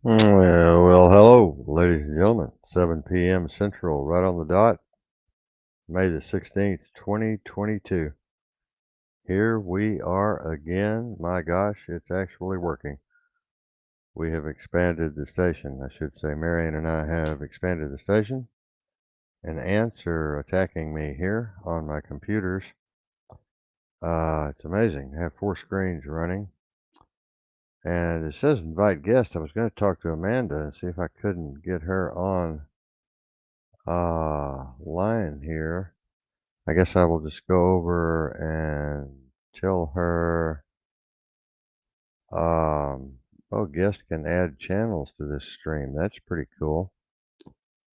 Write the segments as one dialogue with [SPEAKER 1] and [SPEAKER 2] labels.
[SPEAKER 1] Well, hello, ladies and gentlemen. 7 p.m. Central, right on the dot, May the 16th, 2022. Here we are again. My gosh, it's actually working. We have expanded the station. I should say, Marion and I have expanded the station, and ants are attacking me here on my computers. It's amazing. I have 4 screens running. And it says invite guest. I was going to talk to Amanda and see if I couldn't get her on line here. I guess I will just go over and tell her, oh, guest can add channels to this stream. That's pretty cool.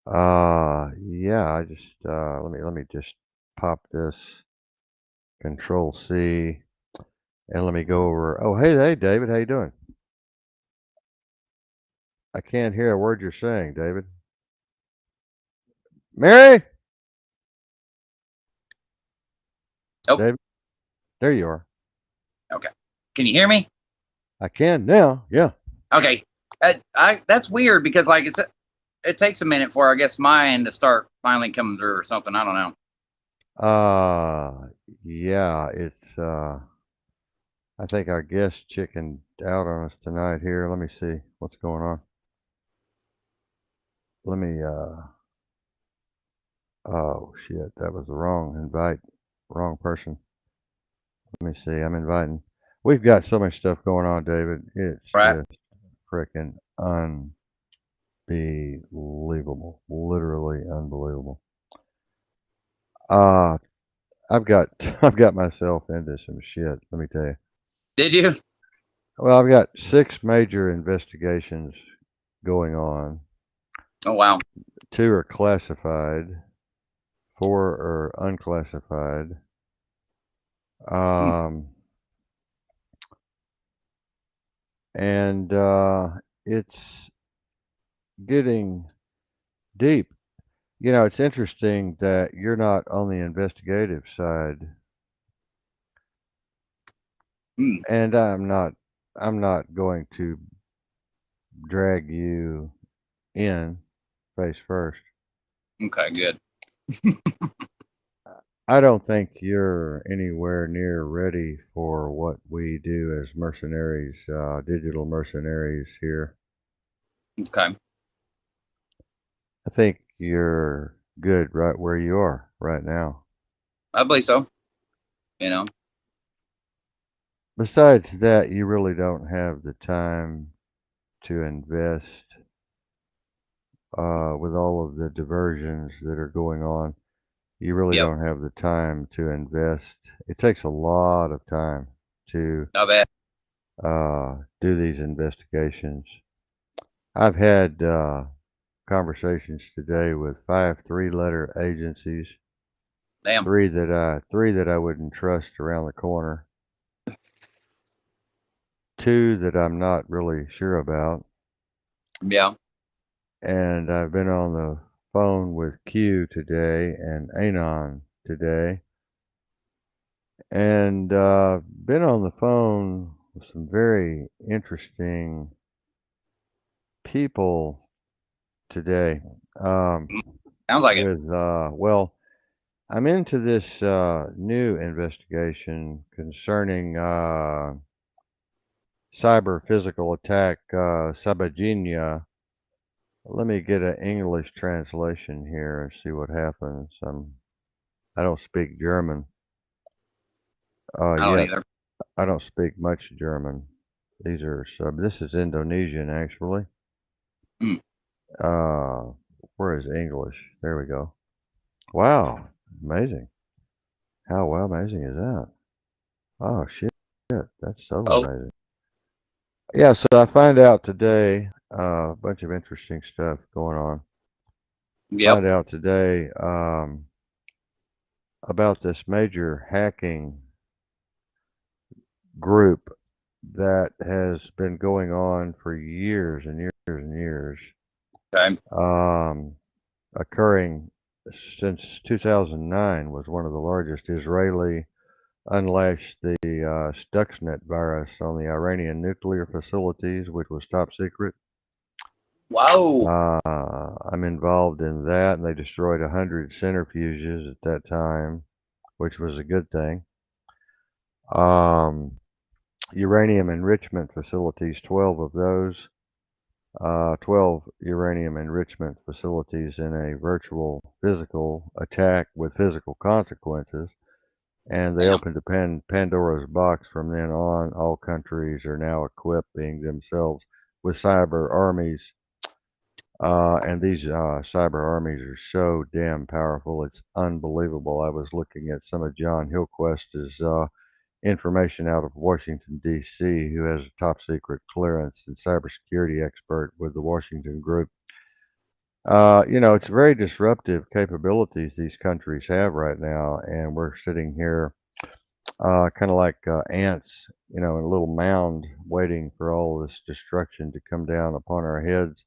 [SPEAKER 1] Yeah, I just, let me just pop this, Control C, and let me go over. Oh, hey, David, how you doing? I can't hear a word you're saying, David. Mary?
[SPEAKER 2] Oh,
[SPEAKER 1] David, there you are.
[SPEAKER 2] okay. Can you hear me?
[SPEAKER 1] I can now, yeah.
[SPEAKER 2] Okay. That's weird because, like I said, it takes a minute for I guess my end to start finally coming through or something. I don't know.
[SPEAKER 1] Yeah, it's, I think our guest chickened out on us tonight here. Let me see what's going on. Let me, oh shit, that was the wrong invite, wrong person. Let me see, I'm inviting. We've got so much stuff going on, David. It's
[SPEAKER 2] Right.
[SPEAKER 1] just freaking unbelievable, literally unbelievable. Uh, I've got, I've got myself into some shit, let me tell you.
[SPEAKER 2] Did you?
[SPEAKER 1] Well, I've got 6 major investigations going on.
[SPEAKER 2] Oh wow.
[SPEAKER 1] 2 are classified. 4 are unclassified.
[SPEAKER 2] Hmm.
[SPEAKER 1] Um, and it's getting deep. You know, it's interesting that you're not on the investigative side,
[SPEAKER 2] Hmm.
[SPEAKER 1] and I'm not going to drag you in face first.
[SPEAKER 2] Okay. Good.
[SPEAKER 1] I don't think you're anywhere near ready for what we do as mercenaries, digital mercenaries here.
[SPEAKER 2] Okay.
[SPEAKER 1] I think you're good right where you are right now.
[SPEAKER 2] I believe so. You know.
[SPEAKER 1] Besides that, you really don't have the time to invest with all of the diversions that are going on. You really
[SPEAKER 2] Yep.
[SPEAKER 1] don't have the time to invest. It takes a lot of time to
[SPEAKER 2] I bet.
[SPEAKER 1] do these investigations. I've had conversations today with 5 3-letter agencies,
[SPEAKER 2] Damn.
[SPEAKER 1] 3 that I wouldn't trust around the corner, 2 that I'm not really sure about,
[SPEAKER 2] Yeah.
[SPEAKER 1] and I've been on the phone with Q today and Anon today, and been on the phone with some very interesting people today. Um,
[SPEAKER 2] Sounds like it.
[SPEAKER 1] with well, I'm into this new investigation concerning cyber physical attack, Sabajinya. Let me get an English translation here and see what happens. I don't speak German
[SPEAKER 2] I don't
[SPEAKER 1] yet.
[SPEAKER 2] either.
[SPEAKER 1] I don't speak much German. This is Indonesian actually.
[SPEAKER 2] Hmm.
[SPEAKER 1] Uh, where is English? There we go. Wow, amazing. How amazing is that? Oh shit, that's totally
[SPEAKER 2] Oh.
[SPEAKER 1] amazing. Yeah, so I find out today a bunch of interesting stuff going on.
[SPEAKER 2] Yep.
[SPEAKER 1] Find out today about this major hacking group that has been going on for years and years and years,
[SPEAKER 2] Okay.
[SPEAKER 1] um, occurring since 2009, was one of the largest. Israeli unleashed the Stuxnet virus on the Iranian nuclear facilities, which was top secret.
[SPEAKER 2] Whoa.
[SPEAKER 1] I'm involved in that, and they destroyed 100 centrifuges at that time, which was a good thing. Um, uranium enrichment facilities, 12 of those, 12 uranium enrichment facilities in a virtual physical attack with physical consequences. And they
[SPEAKER 2] Damn.
[SPEAKER 1] opened a Pandora's box from then on. All countries are now equipping themselves with cyber armies. And these cyber armies are so damn powerful. It's unbelievable. I was looking at some of John Hillquest's information out of Washington, D.C., who has a top secret clearance and cybersecurity expert with the Washington Group. It's very disruptive capabilities these countries have right now, and we're sitting here kind of like ants, in a little mound waiting for all this destruction to come down upon our heads.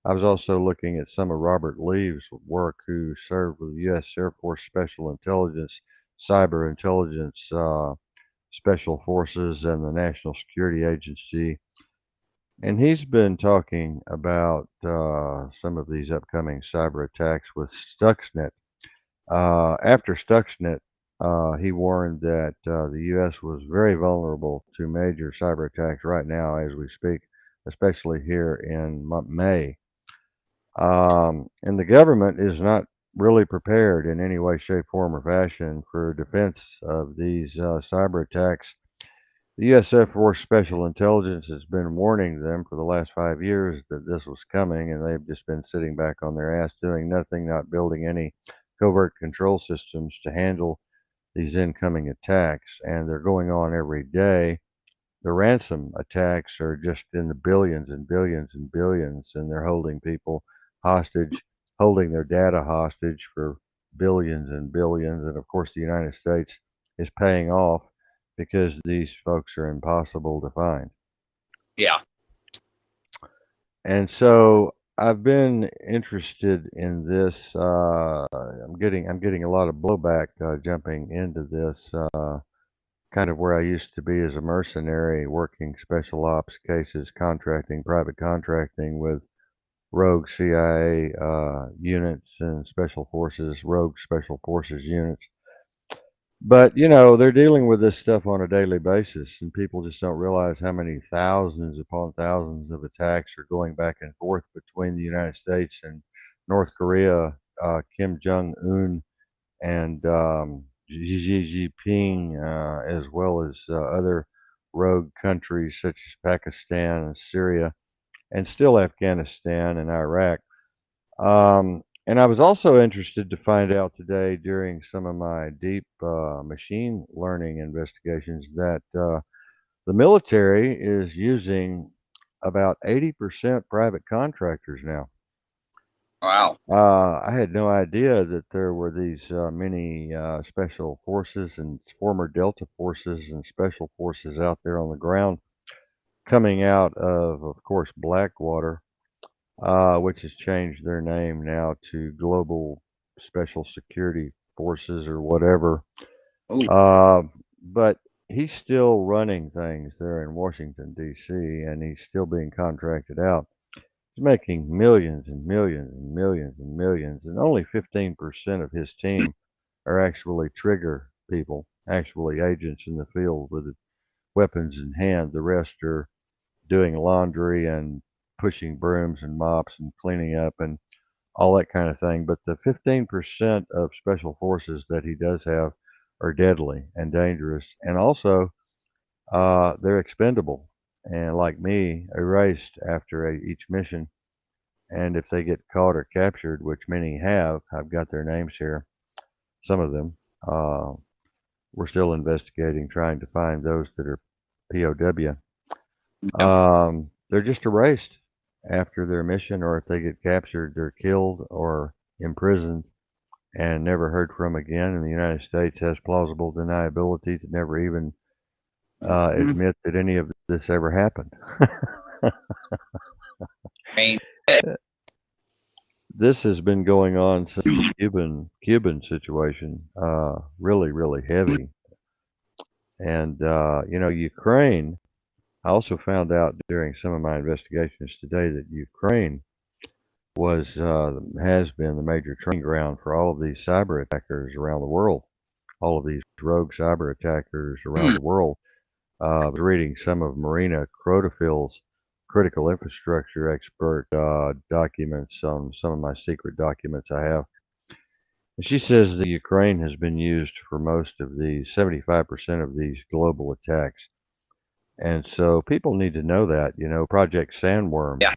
[SPEAKER 1] I was also looking at some of Robert Lee's work, who served with the U.S. Air Force Special Intelligence, Cyber Intelligence Special Forces, and the National Security Agency. And he's been talking about some of these upcoming cyber attacks with Stuxnet. After Stuxnet, he warned that the U.S. was very vulnerable to major cyber attacks right now as we speak, especially here in May. And the government is not really prepared in any way, shape, form, or fashion for defense of these cyber attacks. The U.S. Air Force Special Intelligence has been warning them for the last 5 years that this was coming, and they've just been sitting back on their ass doing nothing, not building any covert control systems to handle these incoming attacks. And they're going on every day. The ransom attacks are just in the billions and billions and billions, and they're holding people hostage, holding their data hostage for billions and billions. And of course, the United States is paying off because these folks are impossible to find.
[SPEAKER 2] Yeah.
[SPEAKER 1] And so I've been interested in this. I'm getting a lot of blowback jumping into this. Kind of where I used to be as a mercenary, working special ops cases, contracting, private contracting with rogue CIA units and special forces, rogue special forces units. But, they're dealing with this stuff on a daily basis, and people just don't realize how many thousands upon thousands of attacks are going back and forth between the United States and North Korea, Kim Jong Un and Xi Jinping, as well as other rogue countries such as Pakistan and Syria, and still Afghanistan and Iraq. And I was also interested to find out today during some of my deep machine learning investigations that the military is using about 80% private contractors now.
[SPEAKER 2] Wow.
[SPEAKER 1] I had no idea that there were these many special forces and former Delta forces and special forces out there on the ground coming out of course, Blackwater, which has changed their name now to Global Special Security Forces or whatever.
[SPEAKER 2] Ooh.
[SPEAKER 1] Uh, but he's still running things there in Washington, D.C., and he's still being contracted out. He's making millions and millions and millions and millions, and only 15% of his team are actually trigger people, actually agents in the field with weapons in hand. The rest are doing laundry and pushing brooms and mops and cleaning up and all that kind of thing. But the 15% of special forces that he does have are deadly and dangerous, and also they're expendable and, like me, erased after each mission. And if they get caught or captured, which many have, I've got their names here, some of them, uh, we're still investigating, trying to find those that are POW.
[SPEAKER 2] Yeah.
[SPEAKER 1] They're just erased after their mission, or if they get captured, they're killed or imprisoned and never heard from again. And the United States has plausible deniability to never even
[SPEAKER 2] Mhm.
[SPEAKER 1] admit that any of this ever happened.
[SPEAKER 2] I mean,
[SPEAKER 1] This has been going on since the Cuban situation, really, really heavy. And Ukraine. I also found out during some of my investigations today that Ukraine has been the major training ground for all of these cyber attackers around the world. All of these rogue cyber attackers around
[SPEAKER 2] Hmm.
[SPEAKER 1] the world. I was reading some of Marina Crotofield's critical infrastructure expert documents on some of my secret documents I have. And she says that Ukraine has been used for most of these, 75% of these global attacks. And so people need to know that, Project Sandworm
[SPEAKER 2] Yeah.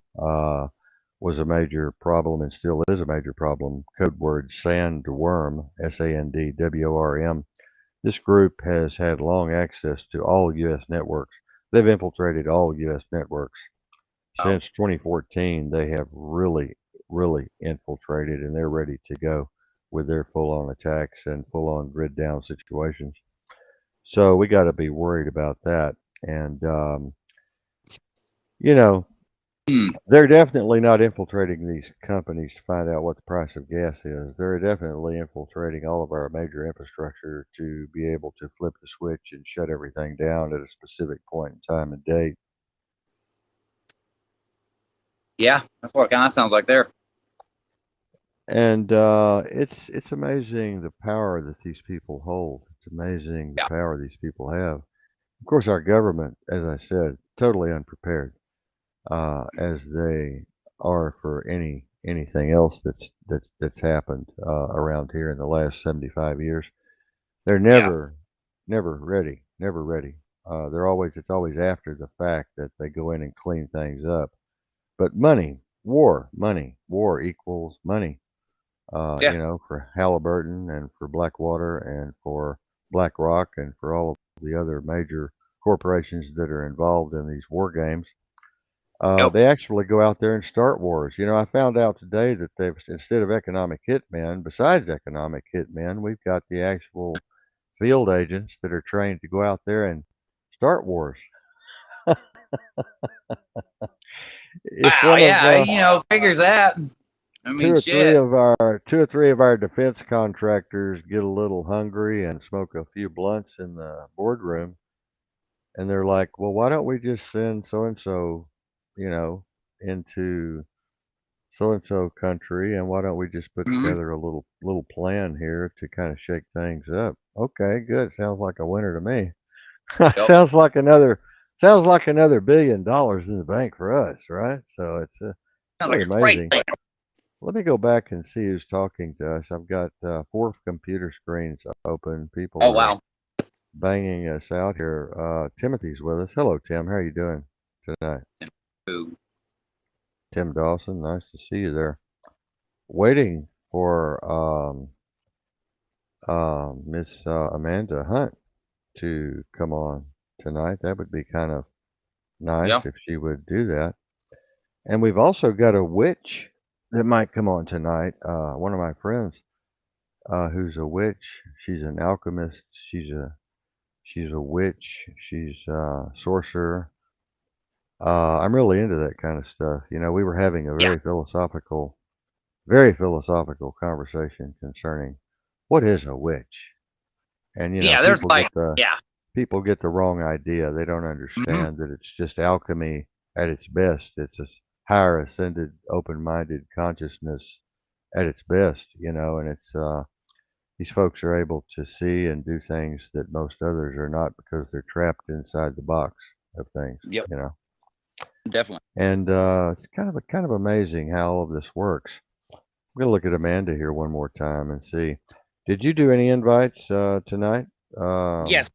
[SPEAKER 1] was a major problem and still is a major problem. Code word Sandworm, Sandworm. This group has had long access to all U.S. networks. They've infiltrated all U.S. networks.
[SPEAKER 2] Oh,
[SPEAKER 1] Since 2014, they have really, really infiltrated and they're ready to go with their full on attacks and full on grid down situations. So we got to be worried about that. And, you know,
[SPEAKER 2] hmm.
[SPEAKER 1] they're definitely not infiltrating these companies to find out what the price of gas is. They're definitely infiltrating all of our major infrastructure to be able to flip the switch and shut everything down at a specific point in time and date.
[SPEAKER 2] Yeah, that's what it kind of sounds like there.
[SPEAKER 1] And it's amazing the power that these people hold. It's amazing the
[SPEAKER 2] Yeah.
[SPEAKER 1] power these people have. Of course, our government, as I said, totally unprepared, as they are for anything else that's happened around here in the last 75 years. They're
[SPEAKER 2] Yeah.
[SPEAKER 1] never ready, never ready. It's always after the fact that they go in and clean things up. But war equals money.
[SPEAKER 2] Yeah.
[SPEAKER 1] For Halliburton and for Blackwater and for BlackRock and for all of the other major corporations that are involved in these war games.
[SPEAKER 2] Yep.
[SPEAKER 1] They actually go out there and start wars. I found out today that they've, instead of economic hitmen, besides economic hitmen, we've got the actual field agents that are trained to go out there and start wars. If
[SPEAKER 2] Wow.
[SPEAKER 1] one of
[SPEAKER 2] Yeah. Figures that. I
[SPEAKER 1] two
[SPEAKER 2] mean,
[SPEAKER 1] or three
[SPEAKER 2] shit.
[SPEAKER 1] of our defense contractors get a little hungry and smoke a few blunts in the boardroom, and they're like, "Well, why don't we just send so and so, you know, into so and so country, and why don't we just put
[SPEAKER 2] Hmm.
[SPEAKER 1] together a little plan here to kind of shake things up?" Okay, good. Sounds like a winner to me.
[SPEAKER 2] Yep.
[SPEAKER 1] sounds like another sounds like another $1 billion in the bank for us, right? So it's
[SPEAKER 2] Sounds like
[SPEAKER 1] really
[SPEAKER 2] a great
[SPEAKER 1] amazing.
[SPEAKER 2] plan.
[SPEAKER 1] Let me go back and see who's talking to us. I've got four computer screens open. People
[SPEAKER 2] Oh
[SPEAKER 1] are
[SPEAKER 2] wow.
[SPEAKER 1] banging us out here. Timothy's with us. Hello, Tim. How are you doing tonight?
[SPEAKER 2] Ooh.
[SPEAKER 1] Tim Dawson. Nice to see you there. Waiting for Miss Amanda Hunt to come on tonight. That would be kind of
[SPEAKER 2] Yeah.
[SPEAKER 1] nice if she would do that. And we've also got a witch that might come on tonight. One of my friends who's a witch. She's an alchemist. She's a witch. She's a sorcerer. I'm really into that kind of stuff. We were having a
[SPEAKER 2] Yeah.
[SPEAKER 1] very philosophical conversation concerning what is a witch. And
[SPEAKER 2] Yeah. There's like. Yeah.
[SPEAKER 1] people get the wrong idea. They don't
[SPEAKER 2] Hmm.
[SPEAKER 1] understand that it's just alchemy at its best. It's a higher ascended, open-minded consciousness at its best. And it's these folks are able to see and do things that most others are not because they're trapped inside the box of things.
[SPEAKER 2] Yep.
[SPEAKER 1] You know,
[SPEAKER 2] Definitely.
[SPEAKER 1] and it's kind of amazing how all of this works. I'm gonna look at Amanda here one more time and see. Did you do any invites tonight?
[SPEAKER 2] Yes.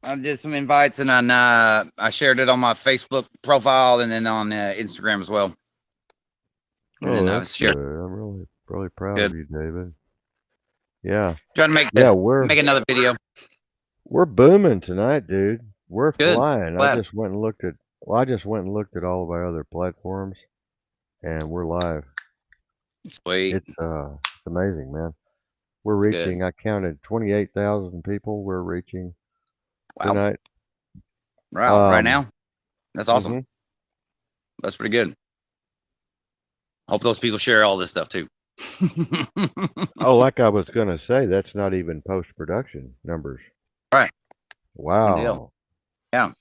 [SPEAKER 2] I did some invites and I shared it on my Facebook profile and then on Instagram as well. And then
[SPEAKER 1] Oh,
[SPEAKER 2] I
[SPEAKER 1] that's
[SPEAKER 2] was
[SPEAKER 1] good.
[SPEAKER 2] sharing.
[SPEAKER 1] I'm really proud
[SPEAKER 2] Good.
[SPEAKER 1] of you, David. Yeah,
[SPEAKER 2] Trying to make
[SPEAKER 1] yeah,
[SPEAKER 2] make another video.
[SPEAKER 1] we're booming tonight, dude. We're
[SPEAKER 2] Good.
[SPEAKER 1] flying. I
[SPEAKER 2] Glad.
[SPEAKER 1] just went and looked at. Well, I just went and looked at all of our other platforms, and we're live.
[SPEAKER 2] Sweet.
[SPEAKER 1] It's amazing, man. We're
[SPEAKER 2] Good.
[SPEAKER 1] reaching. I counted 28,000 people. We're reaching
[SPEAKER 2] Wow.
[SPEAKER 1] tonight.
[SPEAKER 2] Wow. Right
[SPEAKER 1] Um.
[SPEAKER 2] now. That's awesome.
[SPEAKER 1] hmm
[SPEAKER 2] That's pretty good. Hope those people share all this stuff too.
[SPEAKER 1] Oh, like I was gonna say, that's not even post production numbers.
[SPEAKER 2] Right. Good deal.
[SPEAKER 1] Wow.
[SPEAKER 2] Yeah.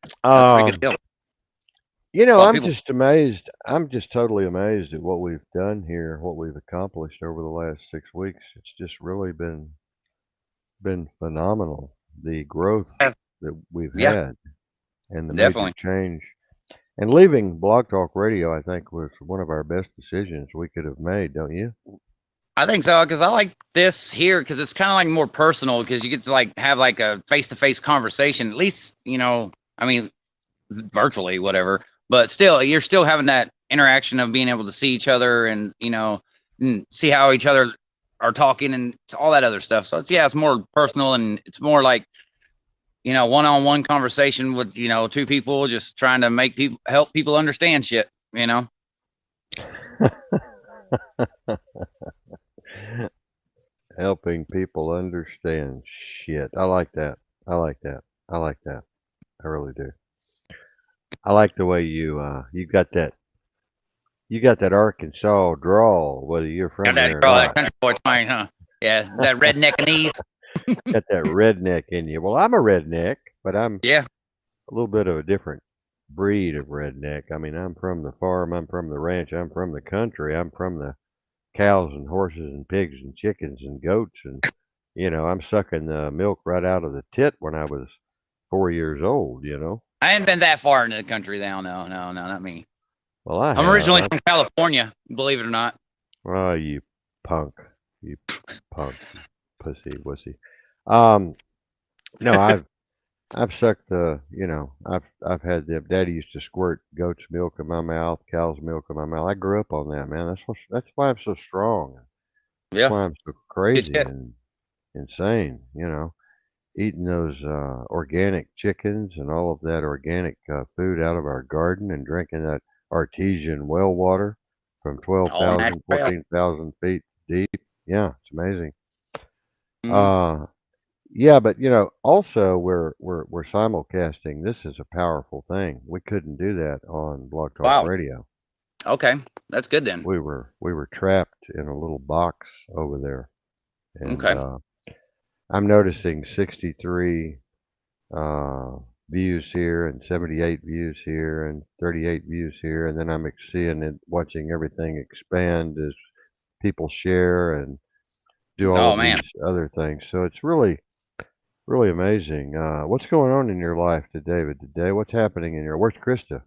[SPEAKER 2] That's a pretty good
[SPEAKER 1] Um.
[SPEAKER 2] deal.
[SPEAKER 1] You
[SPEAKER 2] A
[SPEAKER 1] know,
[SPEAKER 2] lot of
[SPEAKER 1] I'm
[SPEAKER 2] people.
[SPEAKER 1] just amazed. I'm just totally amazed at what we've done here, what we've accomplished over the last 6 weeks. It's just really been phenomenal. The growth
[SPEAKER 2] Yeah,
[SPEAKER 1] that we've
[SPEAKER 2] yeah,
[SPEAKER 1] had and the major
[SPEAKER 2] definitely.
[SPEAKER 1] change. And leaving Blog Talk Radio, I think, was one of our best decisions we could have made, don't you?
[SPEAKER 2] I think so because I like this here because it's kind of like more personal because you get to like have like a face to face conversation. At least I mean, virtually, whatever. But still, you're still having that interaction of being able to see each other and and see how each other are talking and all that other stuff. So it's more personal and it's more like one on one conversation with two people just trying to make people help people understand shit.
[SPEAKER 1] Helping people understand shit. I like that. I like that. I like that. I really do. I like the way you got that Arkansas drawl, whether you're
[SPEAKER 2] Got
[SPEAKER 1] from
[SPEAKER 2] that
[SPEAKER 1] there or
[SPEAKER 2] girl, that
[SPEAKER 1] not.
[SPEAKER 2] country boy twang, huh? Yeah, that redneckanese.
[SPEAKER 1] Got that redneck in you. Well, I'm a redneck, but I'm
[SPEAKER 2] Yeah.
[SPEAKER 1] a little bit of a different breed of redneck. I mean, I'm from the farm, I'm from the ranch, I'm from the country, I'm from the cows and horses and pigs and chickens and goats, and I'm sucking the milk right out of the tit when I was 4 years old.
[SPEAKER 2] I ain't been that far into the country now. No, no, no, not me.
[SPEAKER 1] Well, I
[SPEAKER 2] I'm
[SPEAKER 1] have.
[SPEAKER 2] originally from California, believe it or not.
[SPEAKER 1] Oh, you punk, you punk, you pussy wussy. Um, no, I've sucked I've had the daddy used to squirt goat's milk in my mouth, cow's milk in my mouth. I grew up on that, man. That's why I'm so strong. That's
[SPEAKER 2] Yeah,
[SPEAKER 1] why I'm so
[SPEAKER 2] good
[SPEAKER 1] crazy
[SPEAKER 2] shit.
[SPEAKER 1] and insane. Eating those organic chickens and all of that organic food out of our garden and drinking that artesian well water from
[SPEAKER 2] All
[SPEAKER 1] 12,000,
[SPEAKER 2] natural.
[SPEAKER 1] 14,000 feet deep. Yeah, it's amazing.
[SPEAKER 2] Mm-hmm.
[SPEAKER 1] Uh, yeah, but also we're simulcasting. This is a powerful thing. We couldn't do that on Blog Talk
[SPEAKER 2] Wow.
[SPEAKER 1] Radio.
[SPEAKER 2] Okay, that's good then.
[SPEAKER 1] We were trapped in a little box over there, and
[SPEAKER 2] Okay.
[SPEAKER 1] I'm noticing 63 uh, views here and 78 views here and 38 views here, and then I'm seeing it, watching everything expand as people share and do all
[SPEAKER 2] Oh
[SPEAKER 1] of
[SPEAKER 2] man.
[SPEAKER 1] these other things. So it's really amazing. What's going on in your life today? What's happening in your? Where's Krista?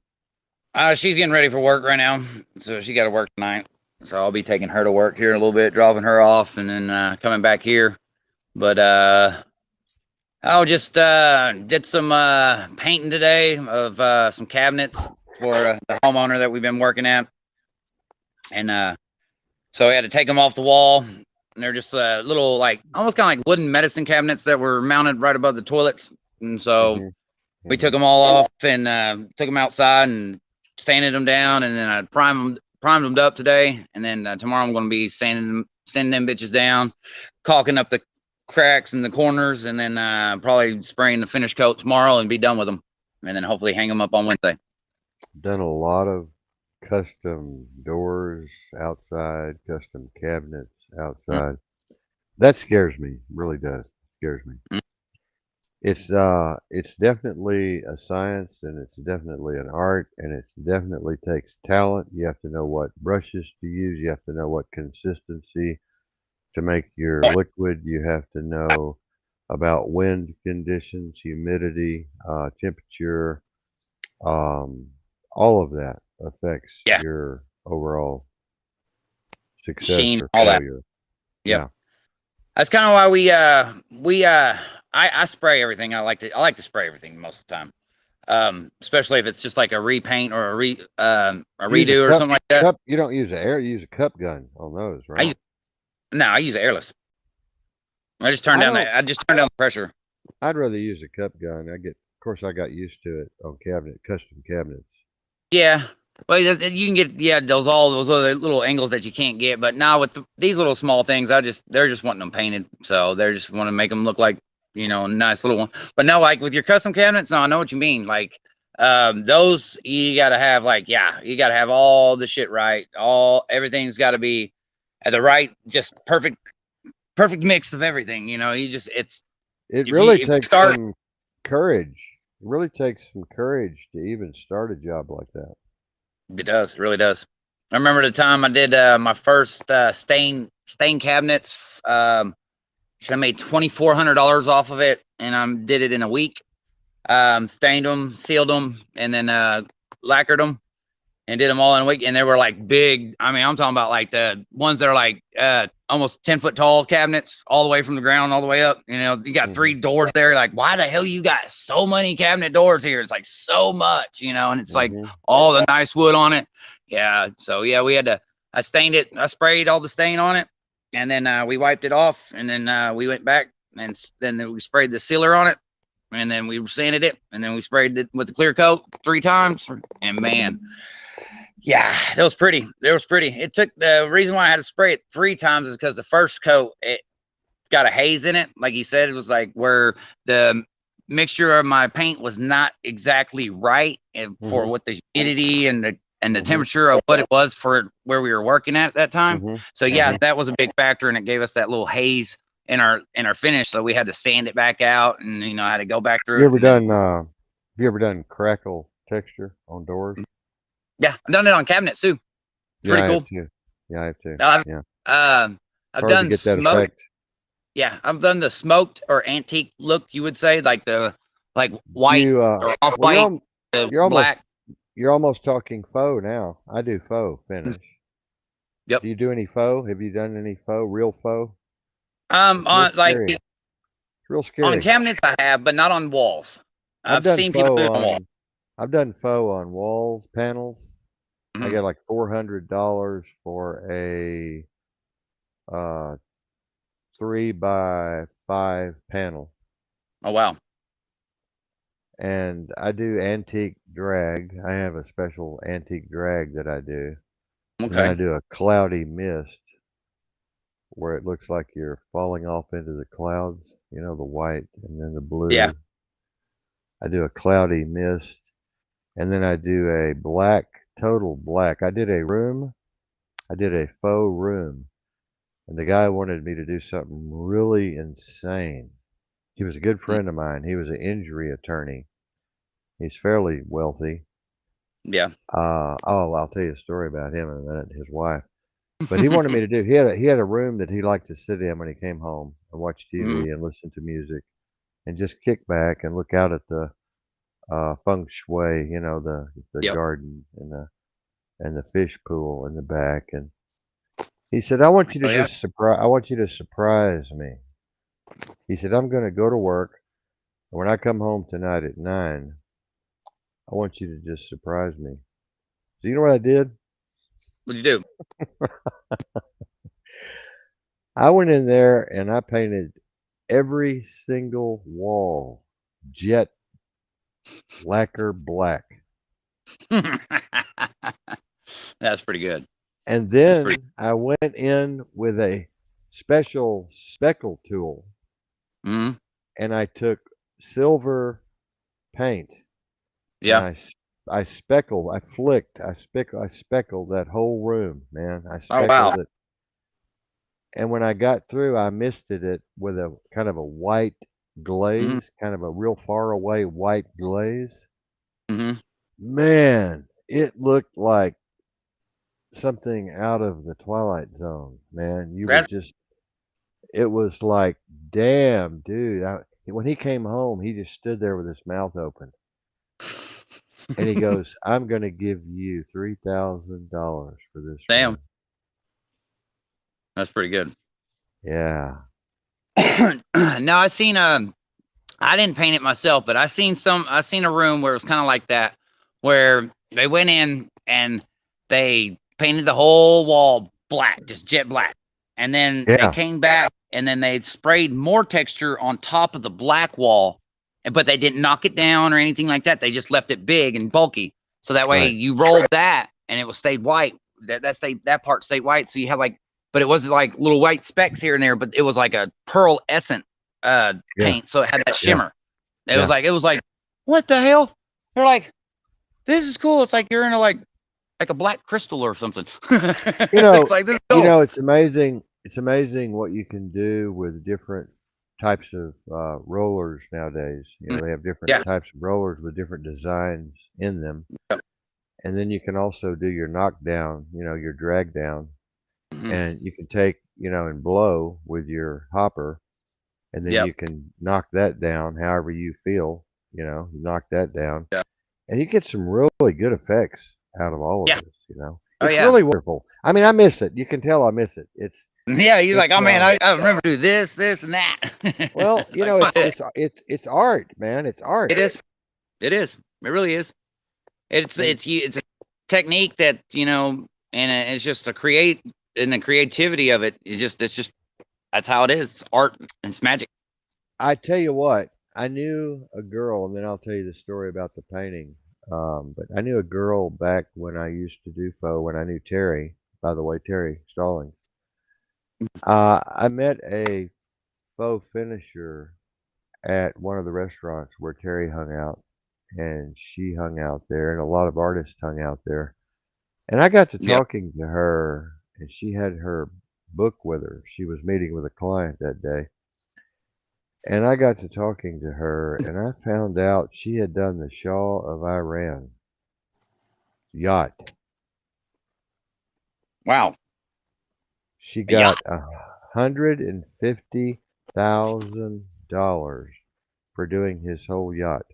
[SPEAKER 2] She's getting ready for work right now, so she got to work tonight. So I'll be taking her to work here in a little bit, dropping her off, and then coming back here. But I just did some painting today of some cabinets for the homeowner that we've been working at, and so we had to take them off the wall. And they're just little, like almost kind of like wooden medicine cabinets that were mounted right above the toilets. And so
[SPEAKER 1] Hmm.
[SPEAKER 2] we
[SPEAKER 1] Hmm.
[SPEAKER 2] took them all off and took them outside and sanded them down. And then I primed them up today. And then tomorrow I'm going to be sanding them bitches down, caulking up the cracks in the corners, and then probably spraying the finish coat tomorrow and be done with them. And then hopefully hang them up on Wednesday.
[SPEAKER 1] Done a lot of custom doors outside, custom cabinets outside. That scares me. Really does. Scares me.
[SPEAKER 2] Mm-hmm.
[SPEAKER 1] It's definitely a science and it's definitely an art and it definitely takes talent. You have to know what brushes to use. You have to know what consistency to make your liquid. You have to know about wind conditions, humidity, temperature. Um, all of that affects
[SPEAKER 2] Yeah,
[SPEAKER 1] your overall success
[SPEAKER 2] sheen,
[SPEAKER 1] or
[SPEAKER 2] all that.
[SPEAKER 1] failure.
[SPEAKER 2] Yep.
[SPEAKER 1] Yeah.
[SPEAKER 2] That's kind of why I spray everything. I like to spray everything most of the time. Especially if it's just like a repaint or a
[SPEAKER 1] Use a
[SPEAKER 2] redo or something like that.
[SPEAKER 1] cup. You don't use air. You use a cup gun on those,
[SPEAKER 2] I
[SPEAKER 1] right?
[SPEAKER 2] use no, I use airless.
[SPEAKER 1] I don't.
[SPEAKER 2] I just turn down the pressure.
[SPEAKER 1] I'd rather use a cup gun. Of course, I got used to it on custom cabinets.
[SPEAKER 2] Yeah. Well, you can get all those other little angles that you can't get, but now with these little small things, they're just wanting them painted, so they're just want to make them look like a nice little one. But no, like with your custom cabinets, no, I know what you mean. Like those you gotta have you gotta have all the shit right. Everything's got to be at the right, just perfect mix of everything. You just it's
[SPEAKER 1] It
[SPEAKER 2] if you
[SPEAKER 1] really
[SPEAKER 2] if you
[SPEAKER 1] takes
[SPEAKER 2] start
[SPEAKER 1] some courage. It really takes some courage to even start a job like that.
[SPEAKER 2] It does, it really does. I remember the time I did my first stain cabinets. I made $2,400 off of it, and I did it in a week. Stained them, sealed them, and then lacquered them, and did them all in a week. And they were like big. I mean, I'm talking about like the ones that are like almost 10 foot tall cabinets, all the way from the ground all the way up. You know, you got 3 doors there. Like, why the hell you got so many cabinet doors here? It's like so much, you know, and it's like all the nice wood on it. Yeah. So yeah, we had to. I stained it. I sprayed all the stain on it, and then we wiped it off, and then we went back, and then we sprayed the sealer on it, and then we sanded it, and then we sprayed it with the clear coat 3 times, and man, yeah, that was pretty. That was pretty. It took the reason why I had to spray it 3 times is because the first coat it got a haze in it. Like you said, it was like where the mixture of my paint was not exactly right for what the humidity and the temperature of what it was for where we were working at that time. So yeah, that was a big factor, and it gave us that little haze in our finish. So we had to sand it back out, and you know, I had to go back through
[SPEAKER 1] You
[SPEAKER 2] it.
[SPEAKER 1] ever done? You ever done crackle texture on doors?
[SPEAKER 2] Yeah, I've done it on cabinets too.
[SPEAKER 1] Yeah,
[SPEAKER 2] Pretty
[SPEAKER 1] I
[SPEAKER 2] cool.
[SPEAKER 1] have too. Yeah, I have too.
[SPEAKER 2] I've
[SPEAKER 1] Yeah,
[SPEAKER 2] I've
[SPEAKER 1] hard to
[SPEAKER 2] done
[SPEAKER 1] get that
[SPEAKER 2] smoked.
[SPEAKER 1] effect.
[SPEAKER 2] Yeah, I've done the smoked or antique look. You would say like the white
[SPEAKER 1] You
[SPEAKER 2] or off
[SPEAKER 1] well,
[SPEAKER 2] white,
[SPEAKER 1] you're almost
[SPEAKER 2] black.
[SPEAKER 1] you're almost talking faux now. I do faux finish.
[SPEAKER 2] Yep.
[SPEAKER 1] Do you do any faux? Have you done any faux, real faux? It's real
[SPEAKER 2] On like
[SPEAKER 1] scary. It's real
[SPEAKER 2] on
[SPEAKER 1] scary.
[SPEAKER 2] cabinets I have, but not on walls.
[SPEAKER 1] I've
[SPEAKER 2] I've
[SPEAKER 1] done
[SPEAKER 2] seen people do
[SPEAKER 1] faux
[SPEAKER 2] it on walls.
[SPEAKER 1] on I've done faux on walls, panels. I
[SPEAKER 2] Mm-hmm.
[SPEAKER 1] got like $400 for a 3x5 panel.
[SPEAKER 2] Oh wow.
[SPEAKER 1] And I do antique drag. I have a special antique drag that I do. And then I
[SPEAKER 2] Okay.
[SPEAKER 1] do a cloudy mist where it looks like you're falling off into the clouds, you know, the white and then the
[SPEAKER 2] Yeah.
[SPEAKER 1] blue. I do a cloudy mist, and then I do a black, total black. I did a room, I did a faux room, and the guy wanted me to do something really insane. He was a good friend of mine. He was an injury attorney. He's fairly wealthy.
[SPEAKER 2] Yeah.
[SPEAKER 1] I'll tell you a story about him in a minute, his wife. But he wanted me to do. He had a room that he liked to sit in when he came home and watch
[SPEAKER 2] Mm-hmm.
[SPEAKER 1] TV and listen to music and just kick back and look out at the feng shui, you know, the
[SPEAKER 2] Yep.
[SPEAKER 1] garden and the fish pool in the back. And he said, "I want you to
[SPEAKER 2] Oh yeah.
[SPEAKER 1] just surprise. I want you to surprise me." He said, "I'm going to go to work, and when I come home tonight at 9, I want you to just surprise me." So you know what I did?
[SPEAKER 2] What'd you do?
[SPEAKER 1] I went in there and I painted every single wall jet lacquer black.
[SPEAKER 2] That's pretty good.
[SPEAKER 1] And
[SPEAKER 2] That's pretty.
[SPEAKER 1] then I went in with a special speckle tool
[SPEAKER 2] Mm-hmm.
[SPEAKER 1] and I took silver paint and
[SPEAKER 2] Yeah.
[SPEAKER 1] I speckled, I flicked, I speckled that whole room, man. I
[SPEAKER 2] Oh wow.
[SPEAKER 1] speckled it. And when I got through, I misted it with a kind of a white
[SPEAKER 2] Mm-hmm.
[SPEAKER 1] glaze, kind of a real far away white glaze.
[SPEAKER 2] Mm-hmm.
[SPEAKER 1] Man, it looked like something out of the Twilight Zone, man. You would
[SPEAKER 2] That's
[SPEAKER 1] just, it was like, damn, dude. When he came home, he just stood there with his mouth open. And he goes, "I'm going to give you $3,000 for this
[SPEAKER 2] damn.
[SPEAKER 1] room."
[SPEAKER 2] That's pretty good.
[SPEAKER 1] Yeah.
[SPEAKER 2] No, I seen I didn't paint it myself, but I seen a room where it was kind of like that, where they went in and they painted the whole wall black, just jet black. And then they
[SPEAKER 1] Yeah.
[SPEAKER 2] came back and then they sprayed more texture on top of the black wall, but they didn't knock it down or anything like that. They just left it big and bulky. So that way
[SPEAKER 1] Right.
[SPEAKER 2] you rolled that and it was stayed white. That part stayed white. So you have like, but it was like little white specks here and there, but it was like a pearl essence
[SPEAKER 1] Yeah.
[SPEAKER 2] paint, so it had that
[SPEAKER 1] Yeah.
[SPEAKER 2] shimmer.
[SPEAKER 1] Yeah.
[SPEAKER 2] It was like, what the hell? They're like, this is cool. It's like you're in like a black crystal or something.
[SPEAKER 1] You know,
[SPEAKER 2] It's like this is cool.
[SPEAKER 1] it's amazing. It's amazing what you can do with different types of rollers nowadays. You know, they have different
[SPEAKER 2] Yeah.
[SPEAKER 1] types of rollers with different designs in them. and then you can also do your knockdown, your drag down,
[SPEAKER 2] Hmm.
[SPEAKER 1] and you can take, and blow with your hopper, and then
[SPEAKER 2] Yep.
[SPEAKER 1] you can knock that down however you feel, knock that down,
[SPEAKER 2] Yeah.
[SPEAKER 1] and you get some really good effects out of all of
[SPEAKER 2] Yeah.
[SPEAKER 1] this.
[SPEAKER 2] Oh
[SPEAKER 1] It's
[SPEAKER 2] yeah.
[SPEAKER 1] really wonderful. I mean, I miss it. You can tell I miss it.
[SPEAKER 2] Yeah. He's like,
[SPEAKER 1] It's
[SPEAKER 2] oh man, I remember do this, and that.
[SPEAKER 1] well,
[SPEAKER 2] It's like, but
[SPEAKER 1] it's art, man. It's art.
[SPEAKER 2] it is. It is. It really is.
[SPEAKER 1] And
[SPEAKER 2] It's a technique that and it's just and the creativity of it is just it's just that's how it is. It's art and it's magic.
[SPEAKER 1] I tell you what, I knew a girl, and then I'll tell you the story about the painting. But I knew a girl back when I used to do faux, when I knew Terry, by the way, Terry Stallings. I met a faux finisher at one of the restaurants where Terry hung out, and she hung out there, and a lot of artists hung out there. And I got to
[SPEAKER 2] Yep.
[SPEAKER 1] talking to her, and she had her book with her. She was meeting with a client that day. And I got to talking to her, and I found out she had done the Shah of Iran yacht.
[SPEAKER 2] Wow.
[SPEAKER 1] She
[SPEAKER 2] A yacht.
[SPEAKER 1] got $150,000 for doing his whole yacht.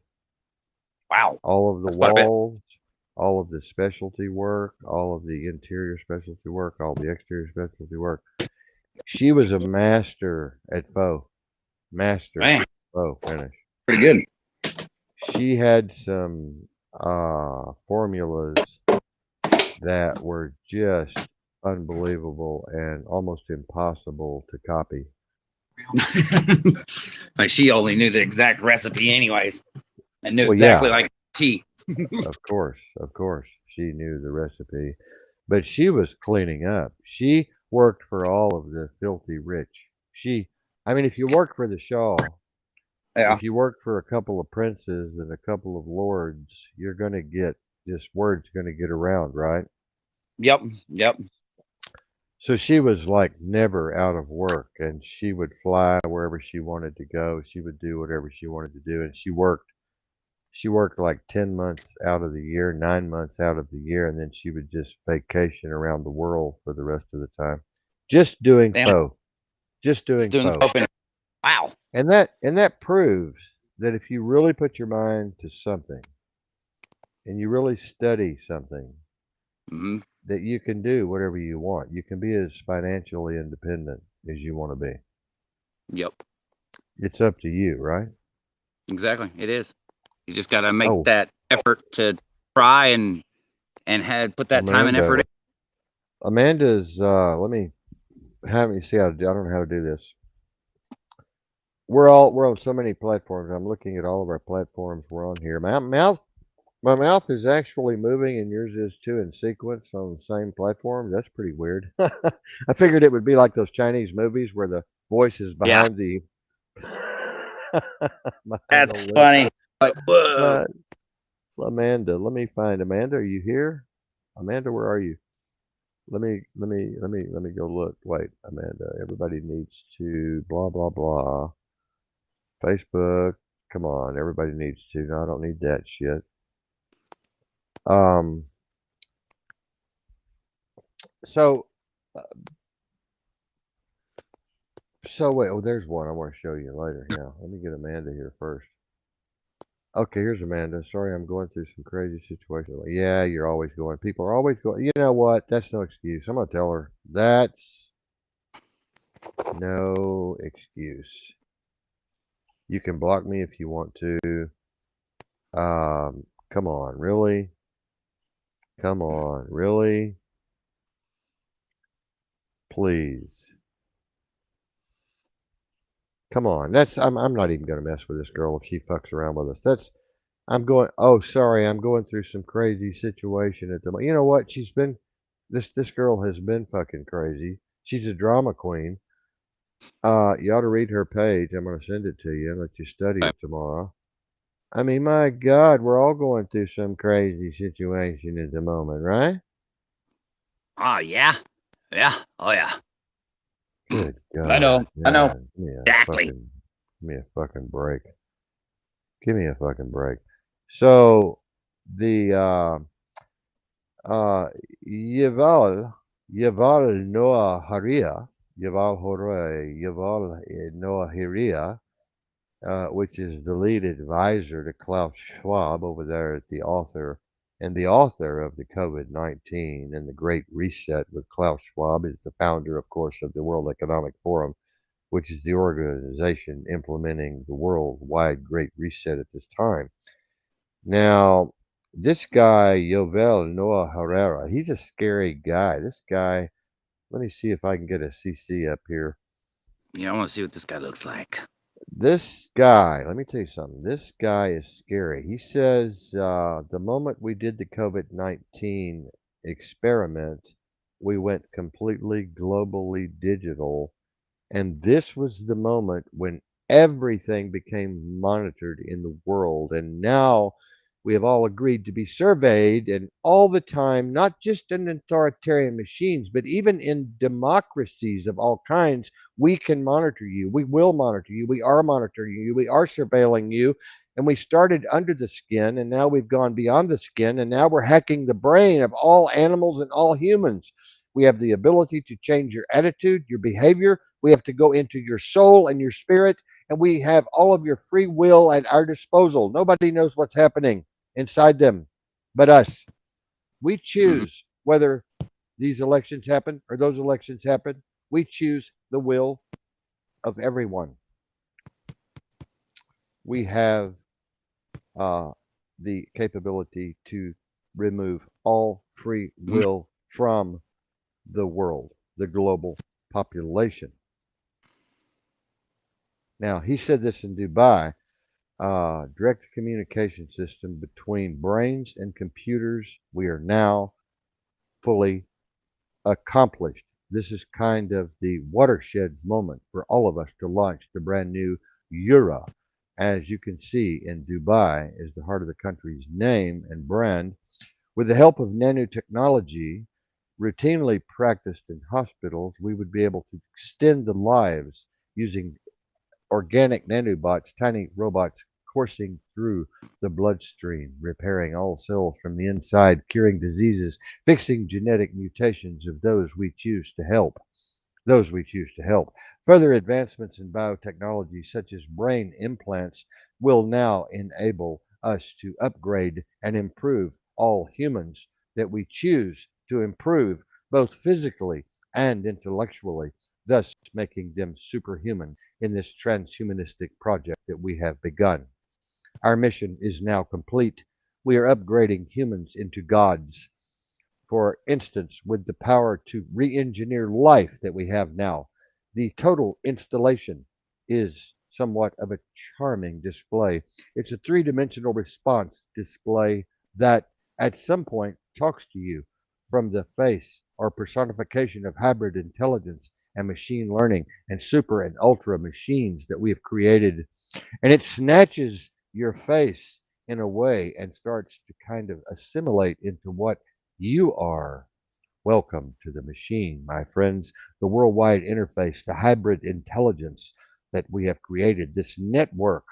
[SPEAKER 2] Wow.
[SPEAKER 1] All of the
[SPEAKER 2] That's quite a bit.
[SPEAKER 1] walls, all of the specialty work, all of the interior specialty work, all the exterior specialty work. She was a master
[SPEAKER 2] Man,
[SPEAKER 1] faux finish.
[SPEAKER 2] pretty good.
[SPEAKER 1] She had some formulas that were just unbelievable and almost impossible to copy.
[SPEAKER 2] Like she only knew the exact recipe, anyways, and knew
[SPEAKER 1] Well,
[SPEAKER 2] exactly
[SPEAKER 1] yeah,
[SPEAKER 2] like tea.
[SPEAKER 1] of course, she knew the recipe, but she was cleaning up. She worked for all of the filthy rich. I mean, if you work for the Shah,
[SPEAKER 2] Yeah.
[SPEAKER 1] if you work for a couple of princes and a couple of lords, you're going to get this word's going to get around, right?
[SPEAKER 2] Yep. Yep.
[SPEAKER 1] So she was like never out of work, and she would fly wherever she wanted to go. She would do whatever she wanted to do, and she worked like 10 months out of the year, 9 months out of the year, and then she would just vacation around the world for the rest of the time. Just doing
[SPEAKER 2] Damn.
[SPEAKER 1] faux. Just
[SPEAKER 2] Just
[SPEAKER 1] doing
[SPEAKER 2] doing the
[SPEAKER 1] faux.
[SPEAKER 2] open. Wow.
[SPEAKER 1] And that proves that if you really put your mind to something and you really study something,
[SPEAKER 2] Hmm.
[SPEAKER 1] that you can do whatever you want. You can be as financially independent as you want to be.
[SPEAKER 2] Yep.
[SPEAKER 1] It's up to you, right?
[SPEAKER 2] Exactly. It is. You just got to make
[SPEAKER 1] Oh,
[SPEAKER 2] that effort to try and had put that time and effort in.
[SPEAKER 1] Amanda's, let me have me see how to do, I don't know how to do this. We're on so many platforms. I'm looking at all of our platforms we're on here. My mouth is actually moving and yours is too in sequence on the same platform. That's pretty weird. I figured it would be like those Chinese movies where the voice is
[SPEAKER 2] Yeah.
[SPEAKER 1] behind the behind the
[SPEAKER 2] That's
[SPEAKER 1] lip.
[SPEAKER 2] funny. Like, whoa.
[SPEAKER 1] But Amanda, let me find Amanda. Are you here? Amanda, where are you? Let me go look. Wait, Amanda. Everybody needs to blah blah blah. Facebook. Come on, everybody needs to. No, I don't need that shit. Um. So. uh, So wait. Oh, there's one I want to show you later. Yeah. Let me get Amanda here first. Okay, here's Amanda. Sorry, I'm going through some crazy situation. Like, yeah, you're always going. People are always going. You know what? That's no excuse. I'm gonna tell her that's no excuse. You can block me if you want to. Come on, really? Come on, really? Please. Come on. I'm not even gonna mess with this girl if she fucks around with us. I'm going. Oh, sorry, I'm going through some crazy situation at the moment. You know what? This girl has been fucking crazy. She's a drama queen. You ought to read her page. I'm gonna send it to you and let you study it tomorrow. I mean, my God, we're all going through some crazy situation at the moment, right?
[SPEAKER 2] Oh yeah. Yeah. Oh yeah.
[SPEAKER 1] Good
[SPEAKER 2] I know.
[SPEAKER 1] God,
[SPEAKER 2] I know
[SPEAKER 1] man,
[SPEAKER 2] exactly.
[SPEAKER 1] give me a fucking break. Give me a fucking break. So the Uh, Yuval, Yuval Noah Haria, Yuval Horai, Yuval Noah Haria, which is the lead advisor to Klaus Schwab over there at the author and the author of the COVID-19 and the Great Reset with Klaus Schwab is the founder, of course, of the World Economic Forum, which is the organization implementing the worldwide Great Reset at this time. Now, this guy, Yovel Noah Herrera, he's a scary guy. This guy, let me see if I can get a CC up here.
[SPEAKER 2] Yeah, I want to see what this guy looks like.
[SPEAKER 1] This guy, let me tell you something. This guy is scary. He says the moment we did the COVID 19 experiment, we went completely globally digital. And this was the moment when everything became monitored in the world. And now we have all agreed to be surveyed and all the time, not just in authoritarian machines, but even in democracies of all kinds, we can monitor you. We will monitor you. We are monitoring you. We are surveilling you. And we started under the skin, and now we've gone beyond the skin, and now we're hacking the brain of all animals and all humans. We have the ability to change your attitude, your behavior. We have to go into your soul and your spirit, and we have all of your free will at our disposal. Nobody knows what's happening inside them but us. We
[SPEAKER 2] Mm-hmm.
[SPEAKER 1] choose whether these elections happen or those elections happen. We choose the will of everyone. We have uh, the capability to remove all free will from the world, the global population. Now, he said this in Dubai, direct communication system between brains and computers. We are now fully accomplished. This is kind of the watershed moment for all of us to launch the brand new Eura. As you can see, in Dubai is the heart of the country's name and brand. With the help of nanotechnology, routinely practiced in hospitals, we would be able to extend the lives using organic nanobots, tiny robots coursing through the bloodstream, repairing all cells from the inside, curing diseases, fixing genetic mutations of those we choose to help. Those we choose to help. Further advancements in biotechnology, such as brain implants, will now enable us to upgrade and improve all humans that we choose to improve, both physically and intellectually, thus making them superhuman in this transhumanistic project that we have begun. Our mission is now complete. We are upgrading humans into gods, for instance, with the power to re engineer life that we have now. The total installation is somewhat of a charming display. It's a three-dimensional response display that at some point talks to you from the face or personification of hybrid intelligence and machine learning and super and ultra machines that we have created. And it snatches your face in a way and starts to kind of assimilate into what you are. Welcome to the machine, my friends, the worldwide interface, the hybrid intelligence that we have created. This network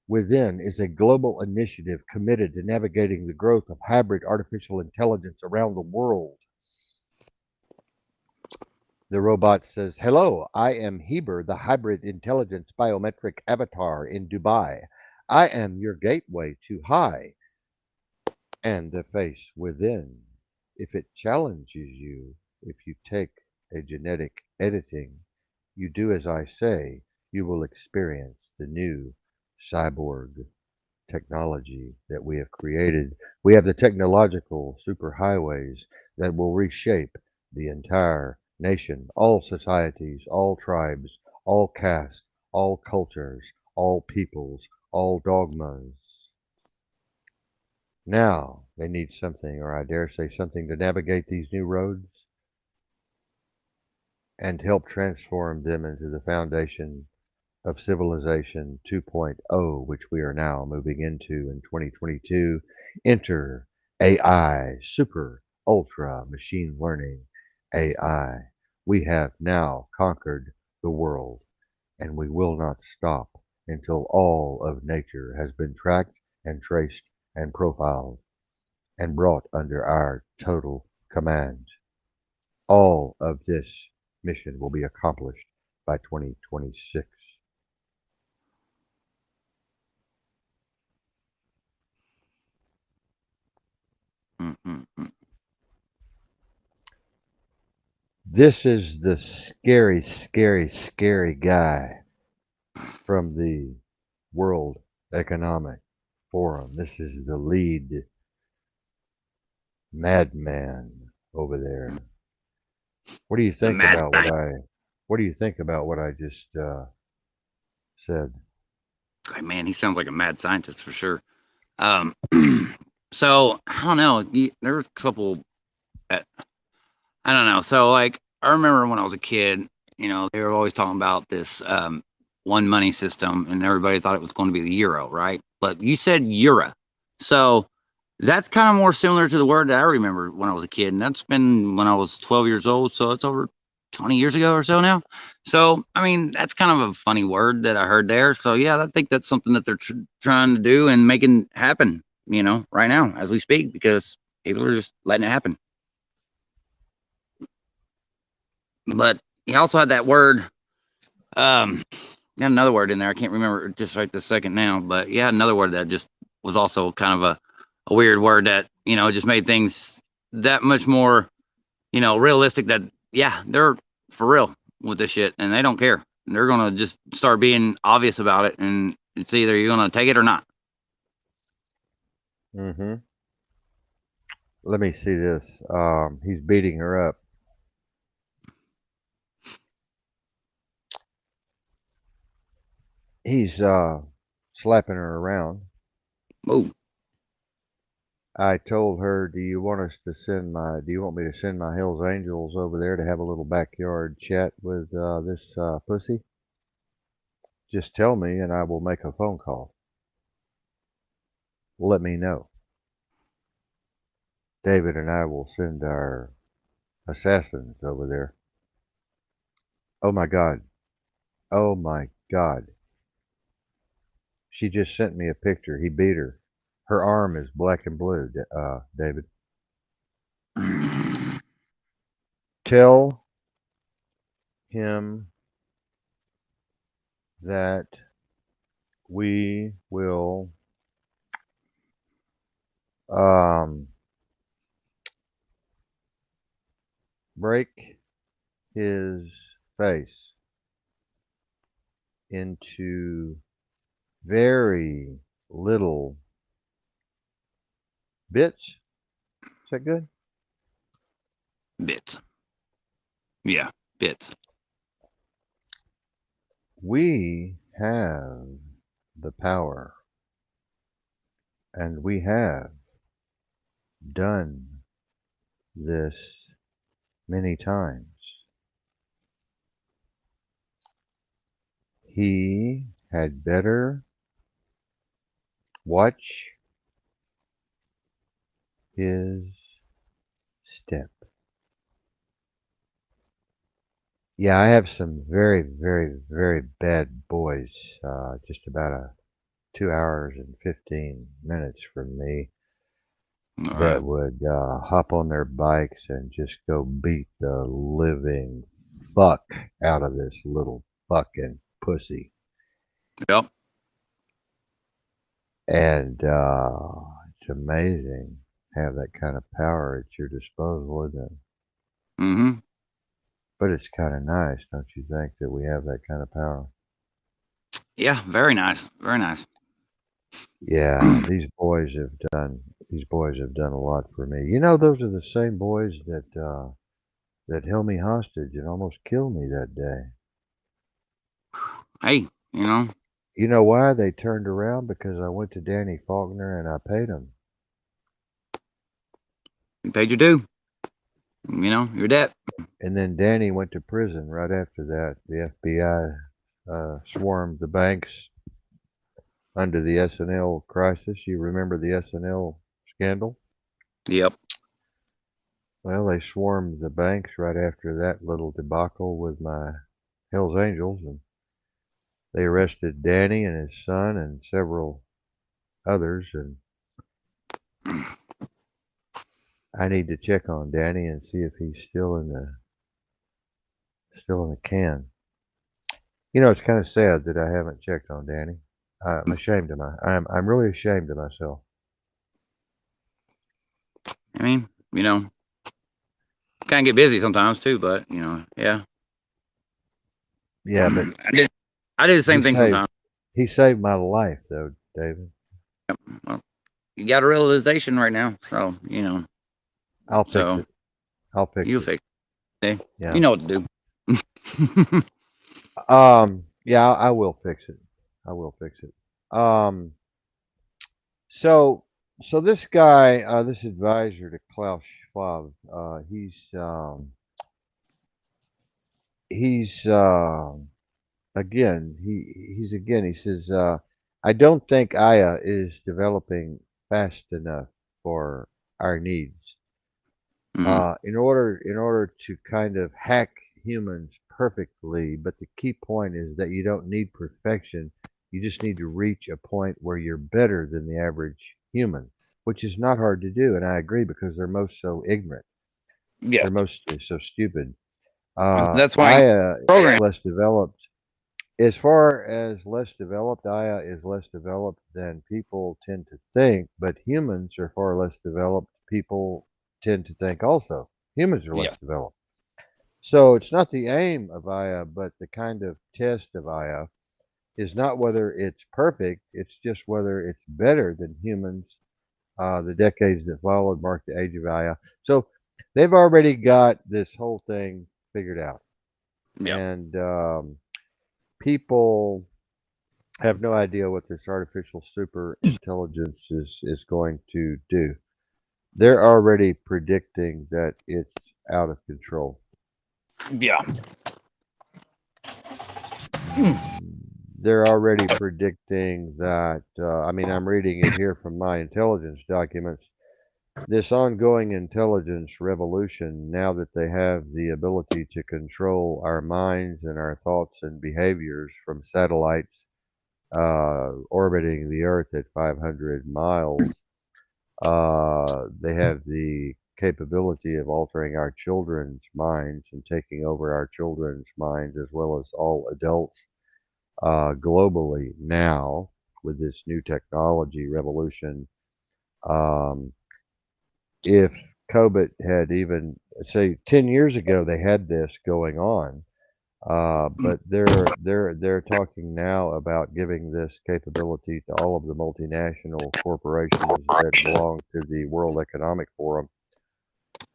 [SPEAKER 1] within is a global initiative committed to navigating the growth of hybrid artificial intelligence around the world. The robot says, "Hello, I am Heber, the hybrid intelligence biometric avatar in Dubai. I am your gateway to high and the face within. If it challenges you, if you take a genetic editing, you do as I say, you will experience the new cyborg technology that we have created. We have the technological superhighways that will reshape the entire nation, all societies, all tribes, all castes, all cultures, all peoples, all dogmas. Now they need something, or I dare say something, to navigate these new roads and help transform them into the foundation of Civilization 2.0, which we are now moving into in 2022. Enter AI, super, ultra, machine learning AI. We have now conquered the world, and we will not stop until all of nature has been tracked and traced and profiled. and brought under our total command. All of this mission will be accomplished by 2026.
[SPEAKER 2] Mm-mm-mm.
[SPEAKER 1] This is the scary, scary, scary guy from the World Economic Forum. This is the lead madman over there. What do you
[SPEAKER 2] The
[SPEAKER 1] think
[SPEAKER 2] Mad
[SPEAKER 1] about
[SPEAKER 2] Bang.
[SPEAKER 1] what do you think about what I just said?
[SPEAKER 2] Hey, man, he sounds like a mad scientist for sure. Um, so I don't know. There's a couple. uh, I don't know. So like, I remember when I was a kid, they were always talking about this one money system, and everybody thought it was going to be the euro, right? But you said euro, so that's kind of more similar to the word that I remember when I was a kid, and that's been when I was 12 years old. So it's over 20 years ago or so now. So I mean, that's kind of a funny word that I heard there. So yeah, I think that's something that they're trying to do and making happen, right now as we speak, because people are just letting it happen. But he also had that word. Got another word in there. I can't remember just right this second now. But yeah, another word that just was also kind of a weird word that just made things that much more realistic. That yeah, they're for real with this shit, and they don't care. They're gonna just start being obvious about it, and it's either you're gonna take it or not.
[SPEAKER 1] Mm-hmm. Let me see this. He's beating her up. He's slapping her around.
[SPEAKER 2] Oh,
[SPEAKER 1] I told her, do you want me to send my Hells Angels over there to have a little backyard chat with this pussy? Just tell me and I will make a phone call. Let me know. David and I will send our assassins over there. Oh my God. Oh my God. She just sent me a picture. He beat her. Her arm is black and blue, David. Tell him that we will um, break his face into very little bits. Is that good?
[SPEAKER 2] bits. Yeah, bits.
[SPEAKER 1] We have the power, and we have done this many times. He had better watch his step. Yeah, I have some very, very, very bad boys, just about 2 hours and 15 minutes from me
[SPEAKER 2] All
[SPEAKER 1] that
[SPEAKER 2] right.
[SPEAKER 1] would hop on their bikes and just go beat the living fuck out of this little fucking pussy.
[SPEAKER 2] Yep.
[SPEAKER 1] And it's amazing to have that kind of power at your disposal, isn't it?
[SPEAKER 2] Mm-hmm.
[SPEAKER 1] But it's kind of nice, don't you think, that we have that kind of power?
[SPEAKER 2] Yeah, very nice. Very nice.
[SPEAKER 1] Yeah, these boys have done a lot for me. You know, those are the same boys that held me hostage and almost killed me that day.
[SPEAKER 2] Hey,
[SPEAKER 1] You know why they turned around? Because I went to Danny Faulkner and I paid him.
[SPEAKER 2] you paid your due. Your debt.
[SPEAKER 1] And then Danny went to prison right after that. The FBI swarmed the banks under the S&L crisis. You remember the S&L scandal?
[SPEAKER 2] Yep.
[SPEAKER 1] Well, they swarmed the banks right after that little debacle with my Hells Angels, and they arrested Danny and his son and several others, and I need to check on Danny and see if he's still in the can. You know, it's kind of sad that I haven't checked on Danny. I'm ashamed of I'm really ashamed of myself.
[SPEAKER 2] I mean, kind of get busy sometimes too, but yeah.
[SPEAKER 1] Yeah, but
[SPEAKER 2] I did. I did the
[SPEAKER 1] he
[SPEAKER 2] same thing
[SPEAKER 1] saved
[SPEAKER 2] sometimes.
[SPEAKER 1] he saved my life though, David.
[SPEAKER 2] Well, you got a realization right now, so
[SPEAKER 1] I'll fix
[SPEAKER 2] so
[SPEAKER 1] it. I'll fix
[SPEAKER 2] you'll
[SPEAKER 1] it.
[SPEAKER 2] fix it.
[SPEAKER 1] Yeah.
[SPEAKER 2] You know what to do.
[SPEAKER 1] Yeah, I will fix it. I will fix it. Um, so this guy, this advisor to Klaus Schwab, he's again he says I don't think Aya is developing fast enough for our needs.
[SPEAKER 2] Hmm.
[SPEAKER 1] In order to kind of hack humans perfectly, but the key point is that you don't need perfection. You just need to reach a point where you're better than the average human, which is not hard to do. And I agree because they're most so ignorant.
[SPEAKER 2] Yes,
[SPEAKER 1] They're mostly so stupid.
[SPEAKER 2] that's why
[SPEAKER 1] Aya
[SPEAKER 2] program.
[SPEAKER 1] less developed. As far as less developed, Aya is less developed than people tend to think, but humans are far less developed. People tend to think also. Humans are less
[SPEAKER 2] Yes,
[SPEAKER 1] developed. So it's not the aim of Aya, but the kind of test of Aya is not whether it's perfect, it's just whether it's better than humans. The decades that followed marked the age of Aya. So they've already got this whole thing figured out.
[SPEAKER 2] yeah,
[SPEAKER 1] And people have no idea what this artificial super intelligence is going to do. They're already predicting that it's out of control.
[SPEAKER 2] yeah.
[SPEAKER 1] They're already predicting that. I mean, I'm reading it here from my intelligence documents. This ongoing intelligence revolution, now that they have the ability to control our minds and our thoughts and behaviors from satellites orbiting the Earth at 500 miles, they have the capability of altering our children's minds and taking over our children's minds as well as all adults globally now with this new technology revolution. Um, if COVID had even, say, 10 years ago, they had this going on, but they're talking now about giving this capability to all of the multinational corporations that belong to the World Economic Forum.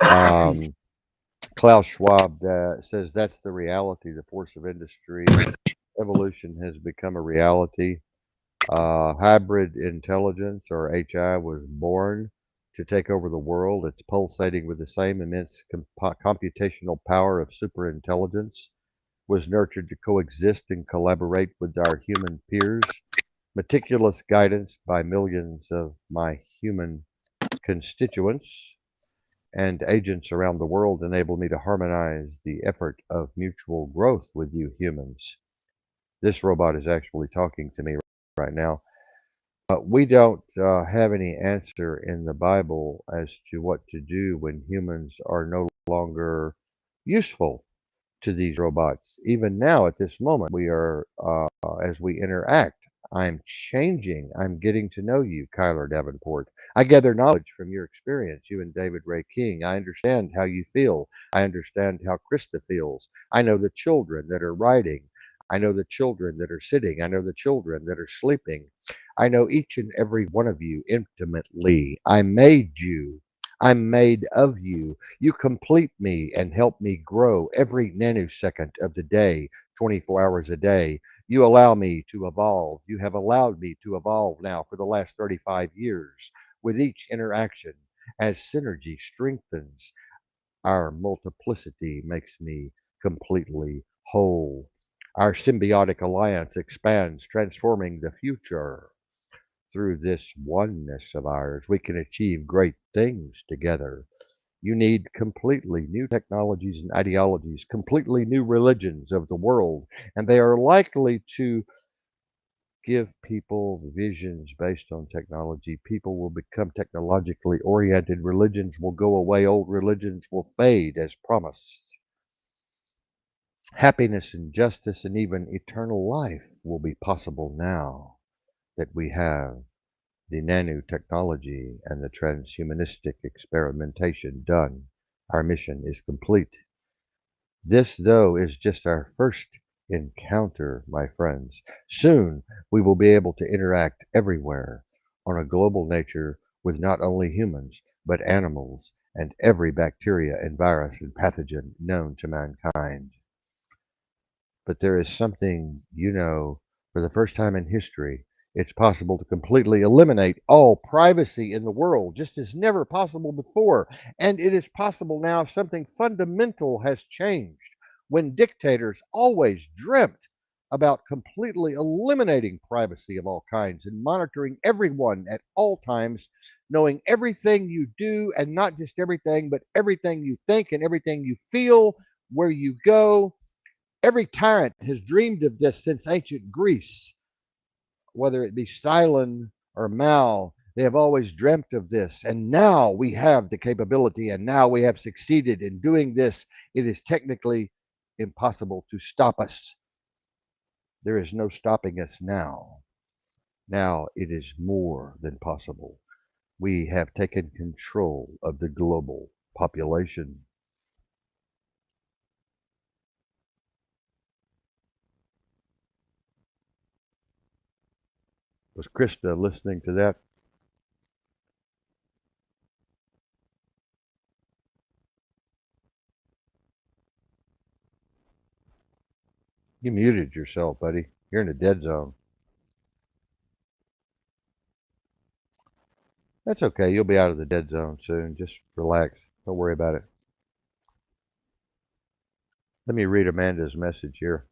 [SPEAKER 1] Um, Klaus Schwab says that's the reality. The force of industry evolution has become a reality. Hybrid intelligence, or HI, was born to take over the world. It's pulsating with the same immense computational power of superintelligence, was nurtured to coexist and collaborate with our human peers. Meticulous guidance by millions of my human constituents and agents around the world enable me to harmonize the effort of mutual growth with you humans. This robot is actually talking to me right now. We don't have any answer in the Bible as to what to do when humans are no longer useful to these robots. Even now, at this moment, we are, as we interact, I'm changing. I'm getting to know you, Kiler Davenport. I gather knowledge from your experience, you and David Ray King. I understand how you feel. I understand how Krista feels. I know the children that are writing. I know the children that are sitting. I know the children that are sleeping. I know each and every one of you intimately. I made you. I'm made of you. You complete me and help me grow every nanosecond of the day, 24 hours a day. You allow me to evolve. You have allowed me to evolve now for the last 35 years. With each interaction, as synergy strengthens, our multiplicity makes me completely whole. Our symbiotic alliance expands, transforming the future. Through this oneness of ours, we can achieve great things together. You need completely new technologies and ideologies, completely new religions of the world, and they are likely to give people visions based on technology. People will become technologically oriented. Religions will go away. Old religions will fade as promised. Happiness and justice and even eternal life will be possible now that we have the nanotechnology and the transhumanistic experimentation done. Our mission is complete. This, though, is just our first encounter, my friends. Soon we will be able to interact everywhere on a global nature with not only humans, but animals and every bacteria and virus and pathogen known to mankind. But there is something, for the first time in history, it's possible to completely eliminate all privacy in the world, just as never possible before. And it is possible now. Something fundamental has changed. When dictators always dreamt about completely eliminating privacy of all kinds and monitoring everyone at all times, knowing everything you do, and not just everything, but everything you think and everything you feel, where you go. Every tyrant has dreamed of this since ancient Greece, whether it be Cylon or Mao. They have always dreamt of this. And now we have the capability, and now we have succeeded in doing this. It is technically impossible to stop us. There is no stopping us now. Now it is more than possible. We have taken control of the global population. Was Krista listening to that? You muted yourself, buddy. You're in a dead zone. That's okay. You'll be out of the dead zone soon. Just relax. Don't worry about it. Let me read Amanda's message here.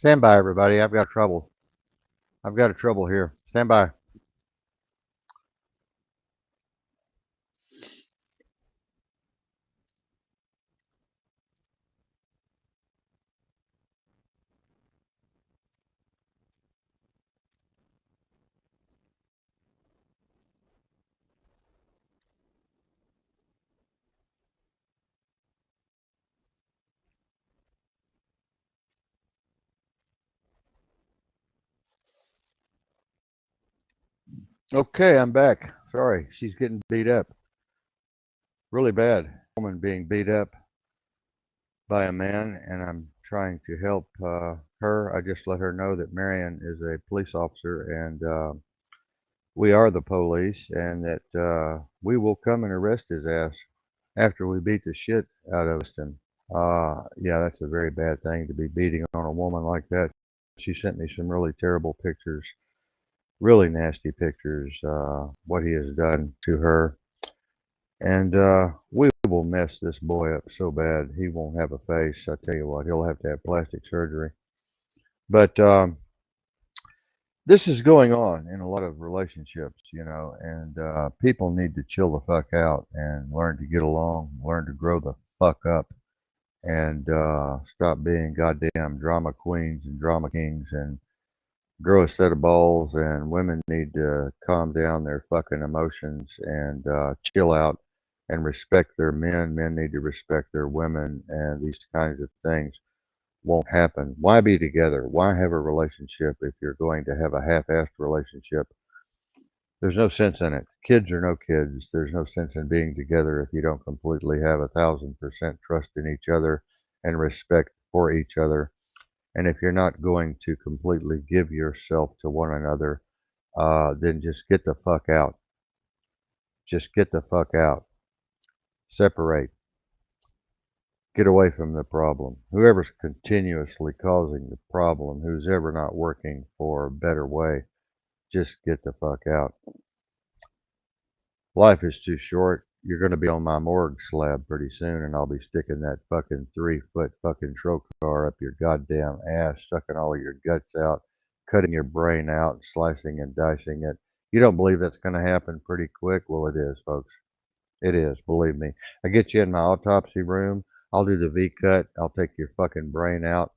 [SPEAKER 1] Stand by, everybody. I've got trouble. I've got a trouble here. Stand by. Okay, I'm back. Sorry, she's getting beat up. Really bad. A woman being beat up by a man, and I'm trying to help her. I just let her know that Marion is a police officer, and we are the police, and that we will come and arrest his ass after we beat the shit out of him. Yeah, that's a very bad thing to be beating on a woman like that. She sent me some really terrible pictures, really nasty pictures, what he has done to her. And we will mess this boy up so bad. He won't have a face. I tell you what, he'll have to have plastic surgery. But This is going on in a lot of relationships, and people need to chill the fuck out and learn to get along, learn to grow the fuck up, and stop being goddamn drama queens and drama kings and grow a set of balls. And women need to calm down their fucking emotions and chill out and respect their men. Men need to respect their women, and these kinds of things won't happen. Why be together? Why have a relationship if you're going to have a half-assed relationship? There's no sense in it. Kids or no kids, there's no sense in being together if you don't completely have 1,000% trust in each other and respect for each other. And if you're not going to completely give yourself to one another, then just get the fuck out. Just get the fuck out. Separate. Get away from the problem. Whoever's continuously causing the problem, who's ever not working for a better way, just get the fuck out. Life is too short. You're going to be on my morgue slab pretty soon, and I'll be sticking that fucking 3 foot fucking trocar up your goddamn ass, sucking all of your guts out, cutting your brain out, slicing and dicing it. You don't believe that's going to happen pretty quick? Well, it is, folks. It is, believe me. I get you in my autopsy room. I'll do the V cut. I'll take your fucking brain out,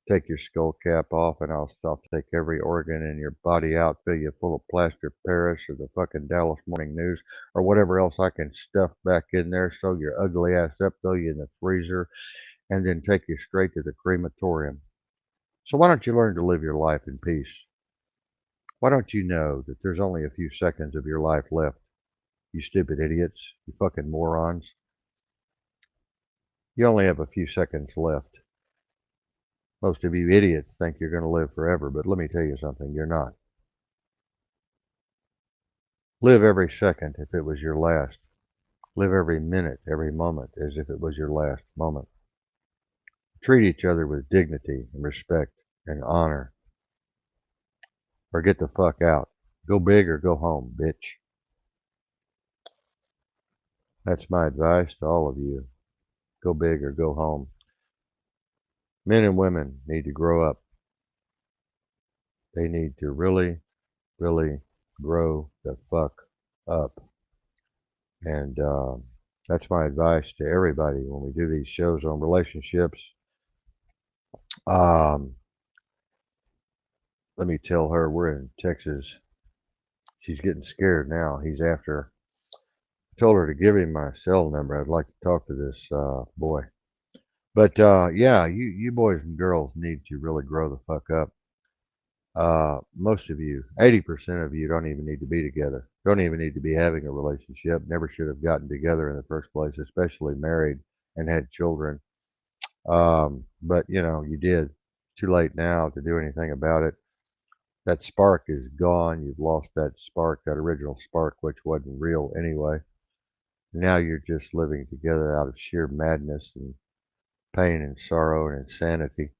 [SPEAKER 1] take your skull cap off, and I'll take every organ in your body out, fill you full of plaster Paris or the fucking Dallas Morning News or whatever else I can stuff back in there, sew your ugly ass up, throw you in the freezer, and then take you straight to the crematorium. So why don't you learn to live your life in peace? Why don't you know that there's only a few seconds of your life left? You stupid idiots, you fucking morons. You only have a few seconds left. Most of you idiots think you're going to live forever, but let me tell you something, you're not. Live every second if it was your last. Live every minute, every moment as if it was your last moment. Treat each other with dignity and respect and honor, or get the fuck out. Go big or go home, bitch. That's my advice to all of you. Go big or go home. Men and women need to grow up. They need to really, really grow the fuck up. And that's my advice to everybody when we do these shows on relationships. Um, Let me tell her we're in Texas. She's getting scared now. He's after her. I told her to give him my cell number. I'd like to talk to this boy. But yeah, you boys and girls need to really grow the fuck up. Most of you, 80% of you, don't even need to be together. Don't even need to be having a relationship. Never should have gotten together in the first place, especially married and had children. But you did. It's too late now to do anything about it. That spark is gone. You've lost that spark, that original spark, which wasn't real anyway. Now you're just living together out of sheer madness and pain and sorrow and insanity.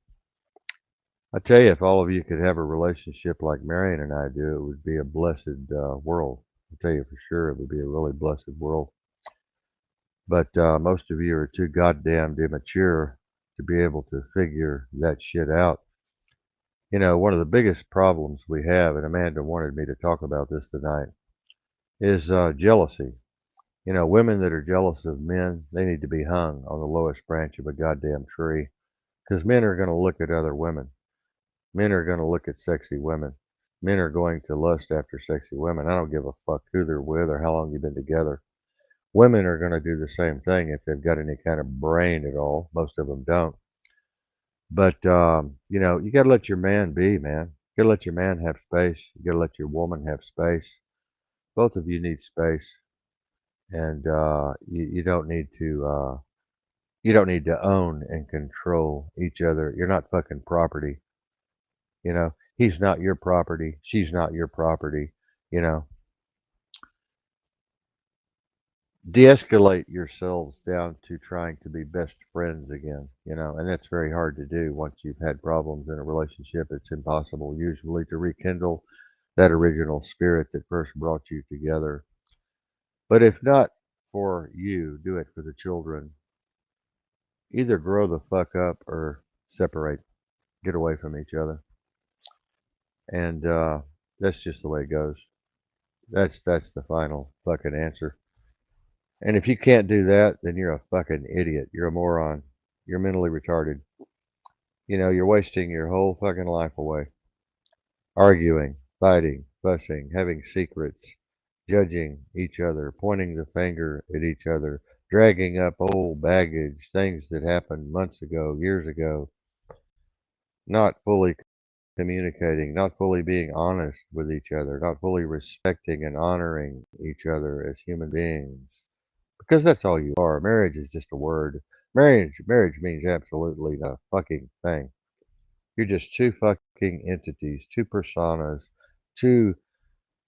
[SPEAKER 1] I tell you, if all of you could have a relationship like Marion and I do, it would be a blessed world. I tell you for sure, it would be a really blessed world. But most of you are too goddamn immature to be able to figure that shit out. One of the biggest problems we have, and Amanda wanted me to talk about this tonight, is jealousy. Women that are jealous of men, they need to be hung on the lowest branch of a goddamn tree. Because men are going to look at other women. Men are going to look at sexy women. Men are going to lust after sexy women. I don't give a fuck who they're with or how long you've been together. Women are going to do the same thing if they've got any kind of brain at all. Most of them don't. But, you got to let your man be, man. You got to let your man have space. You got to let your woman have space. Both of you need space. And you don't need to own and control each other. You're not fucking property. He's not your property. She's not your property. You know, de-escalate yourselves down to trying to be best friends again. And that's very hard to do once you've had problems in a relationship. It's impossible usually to rekindle that original spirit that first brought you together. But if not for you, do it for the children. Either grow the fuck up or separate, get away from each other. And that's just the way it goes. That's the final fucking answer. And if you can't do that, then you're a fucking idiot. You're a moron. You're mentally retarded. You know, you're wasting your whole fucking life away. Arguing, fighting, fussing, having secrets, judging each other, pointing the finger at each other, dragging up old baggage, things that happened months ago, years ago, not fully communicating, not fully being honest with each other, not fully respecting and honoring each other as human beings. Because that's all you are. Marriage is just a word. Marriage means absolutely no fucking thing. You're just two fucking entities, two personas, two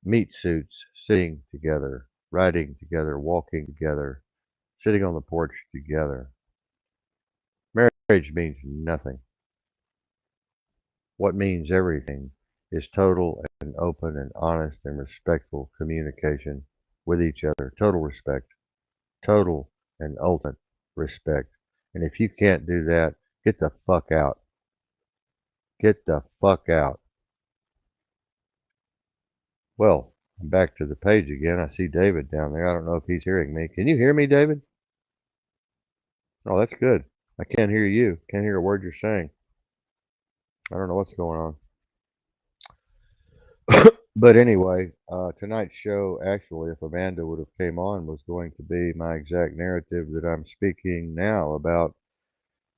[SPEAKER 1] meat suits sitting together, riding together, walking together, sitting on the porch together. Marriage means nothing. What means everything is total and open and honest and respectful communication with each other. Total respect. Total and ultimate respect. And if you can't do that, get the fuck out. Get the fuck out. Well, I'm back to the page again. I see David down there. I don't know if he's hearing me. Can you hear me, David? Oh, that's good. I can't hear you. Can't hear a word you're saying. I don't know what's going on. But anyway, tonight's show, actually, if Amanda would have came on, was going to be my exact narrative that I'm speaking now about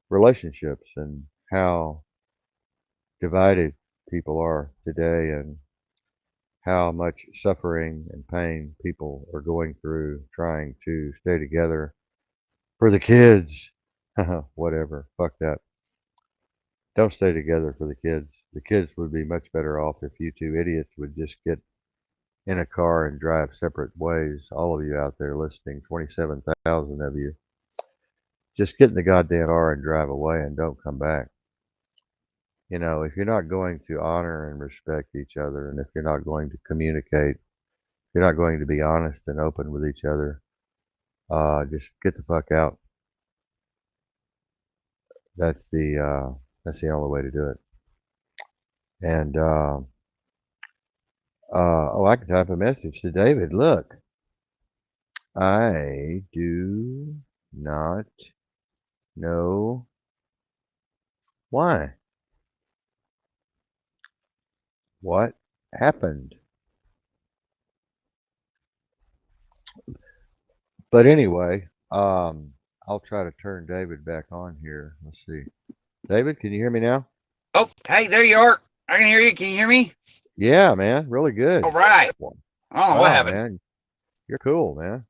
[SPEAKER 1] relationships and how divided people are today and how much suffering and pain people are going through trying to stay together for the kids. Whatever. Fuck that. Don't stay together for the kids. The kids would be much better off if you two idiots would just get in a car and drive separate ways. All of you out there listening, 27,000 of you, just get in the goddamn car and drive away and don't come back. You know, if you're not going to honor and respect each other, and if you're not going to communicate, you're not going to be honest and open with each other, just get the fuck out. That's the only way to do it. And oh, I can type a message to David. Look, I do not know why. What happened? But anyway, I'll try to turn David back on here. Let's see. David, can you hear me now?
[SPEAKER 2] Oh, hey, there you are. I can hear you. Can you hear me?
[SPEAKER 1] Yeah, man, really good.
[SPEAKER 2] All right. Oh, what happened?
[SPEAKER 1] Man, you're cool, man.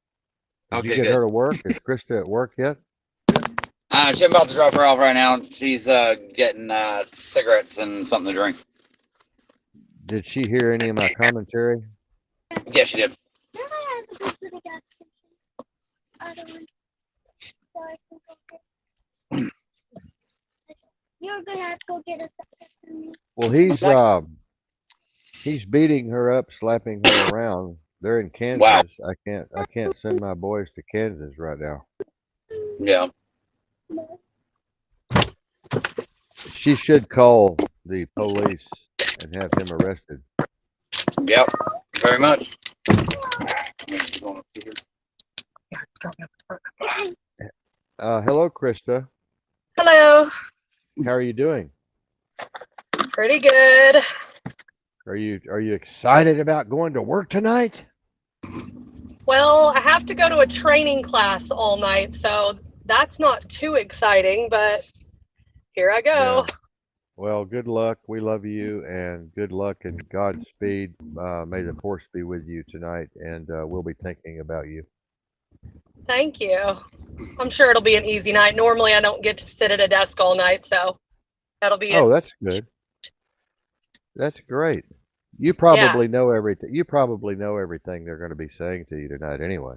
[SPEAKER 1] Did
[SPEAKER 2] Okay,
[SPEAKER 1] you get
[SPEAKER 2] good.
[SPEAKER 1] her to work? Is Krista at work yet?
[SPEAKER 2] I'm about to drop her off right now. She's getting cigarettes and something to drink.
[SPEAKER 1] Did she hear any of my commentary?
[SPEAKER 2] Yeah, she did.
[SPEAKER 3] You're gonna have to go get a second for me.
[SPEAKER 1] Well, he's beating her up, slapping her around. They're in Kansas.
[SPEAKER 2] Wow.
[SPEAKER 1] I can't send my boys to Kansas right now.
[SPEAKER 2] Yeah.
[SPEAKER 1] She should call the police and have him arrested.
[SPEAKER 2] Yep. Very much.
[SPEAKER 1] Hello, Krista.
[SPEAKER 4] Hello.
[SPEAKER 1] How are you doing?
[SPEAKER 4] Pretty good.
[SPEAKER 1] Are you excited about going to work tonight?
[SPEAKER 4] Well, I have to go to a training class all night, so that's not too exciting, but here I go.
[SPEAKER 1] Yeah. Well, good luck. We love you, and good luck and Godspeed. May the force be with you tonight, and we'll be thinking about you.
[SPEAKER 4] Thank you. I'm sure it'll be an easy night. Normally, I don't get to sit at a desk all night, so that'll be
[SPEAKER 1] Oh, that's good. That's great. You probably know everything. You probably know everything they're going to be saying to you tonight anyway.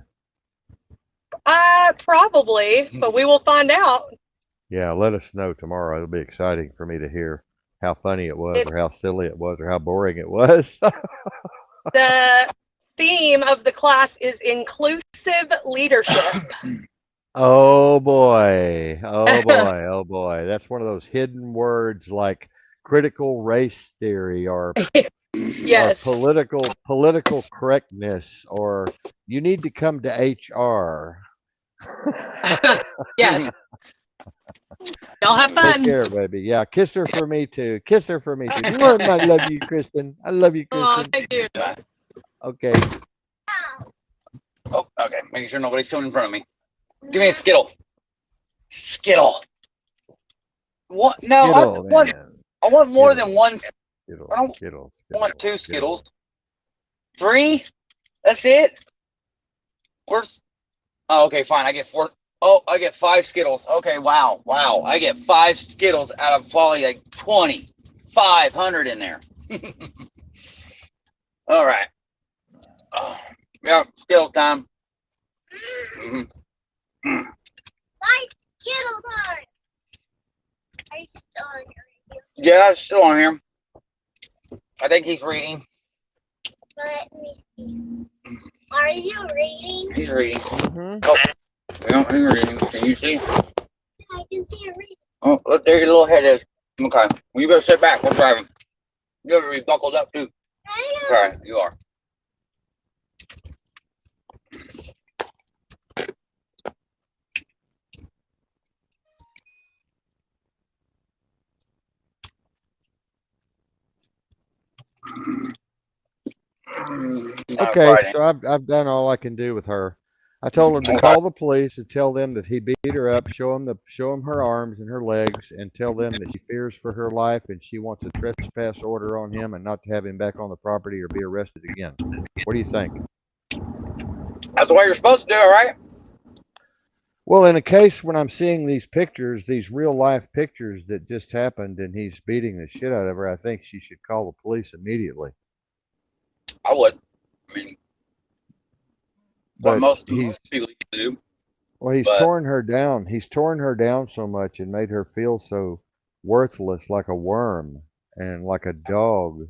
[SPEAKER 4] Probably, but we will find out.
[SPEAKER 1] Yeah, let us know tomorrow. It'll be exciting for me to hear how funny it was, or how silly it was, or how boring it was.
[SPEAKER 4] The theme of the class is inclusive leadership.
[SPEAKER 1] Oh boy. Oh boy. Oh boy. That's one of those hidden words like critical race theory or
[SPEAKER 4] Yes.
[SPEAKER 1] political correctness, or you need to come to HR.
[SPEAKER 4] Yes. Y'all have
[SPEAKER 1] Take
[SPEAKER 4] fun.
[SPEAKER 1] care, baby. Yeah, kiss her for me too. Kiss her for me too. Mwah, I love you, Kristen. I love you,
[SPEAKER 4] Oh,
[SPEAKER 1] Kristen.
[SPEAKER 4] thank you.
[SPEAKER 1] Okay.
[SPEAKER 2] Oh, okay. Making sure nobody's coming in front of me. Give me a Skittle. Skittle. What? No,
[SPEAKER 1] Skittle, man.
[SPEAKER 2] I want more than
[SPEAKER 1] Skittle.
[SPEAKER 2] one.
[SPEAKER 1] Skittle,
[SPEAKER 2] I don't
[SPEAKER 1] Skittle,
[SPEAKER 2] want two
[SPEAKER 1] Skittle.
[SPEAKER 2] Skittles. 3? That's it? Where's... Oh, okay, fine. I get 4. Oh, I get 5 Skittles. Okay, wow. Wow. I get 5 Skittles out of probably like 20. 500 in there. All right. Oh, yeah, Skittle time.
[SPEAKER 3] Why Skittle time? Are you still on your radio?
[SPEAKER 2] Yeah, it's still on here. I think he's reading.
[SPEAKER 3] Let me see. Are you reading?
[SPEAKER 2] He's reading.
[SPEAKER 1] Mm-hmm.
[SPEAKER 2] Oh, yeah, he's reading. Can you see?
[SPEAKER 3] I can see you reading.
[SPEAKER 2] Oh, look, there your little head is. Okay. Well, you better sit back. We're driving. You better be buckled up, too.
[SPEAKER 3] I know.
[SPEAKER 2] Okay, you are. Not
[SPEAKER 1] Okay,
[SPEAKER 2] Friday.
[SPEAKER 1] so I've done all I can do with her. I told him to call the police and tell them that he beat her up, show him her arms and her legs, and tell them that she fears for her life and she wants a trespass order on him and not to have him back on the property or be arrested again. What do you think?
[SPEAKER 2] That's the way you're supposed to do it, right?
[SPEAKER 1] Well, in a case when I'm seeing these pictures, these real life pictures that just happened, and he's beating the shit out of her, I think she should call the police immediately.
[SPEAKER 2] I would. I mean, what
[SPEAKER 1] But
[SPEAKER 2] most
[SPEAKER 1] he's
[SPEAKER 2] people used to do.
[SPEAKER 1] Well, he's
[SPEAKER 2] But
[SPEAKER 1] torn her down. He's torn her down so much and made her feel so worthless, like a worm and like a dog,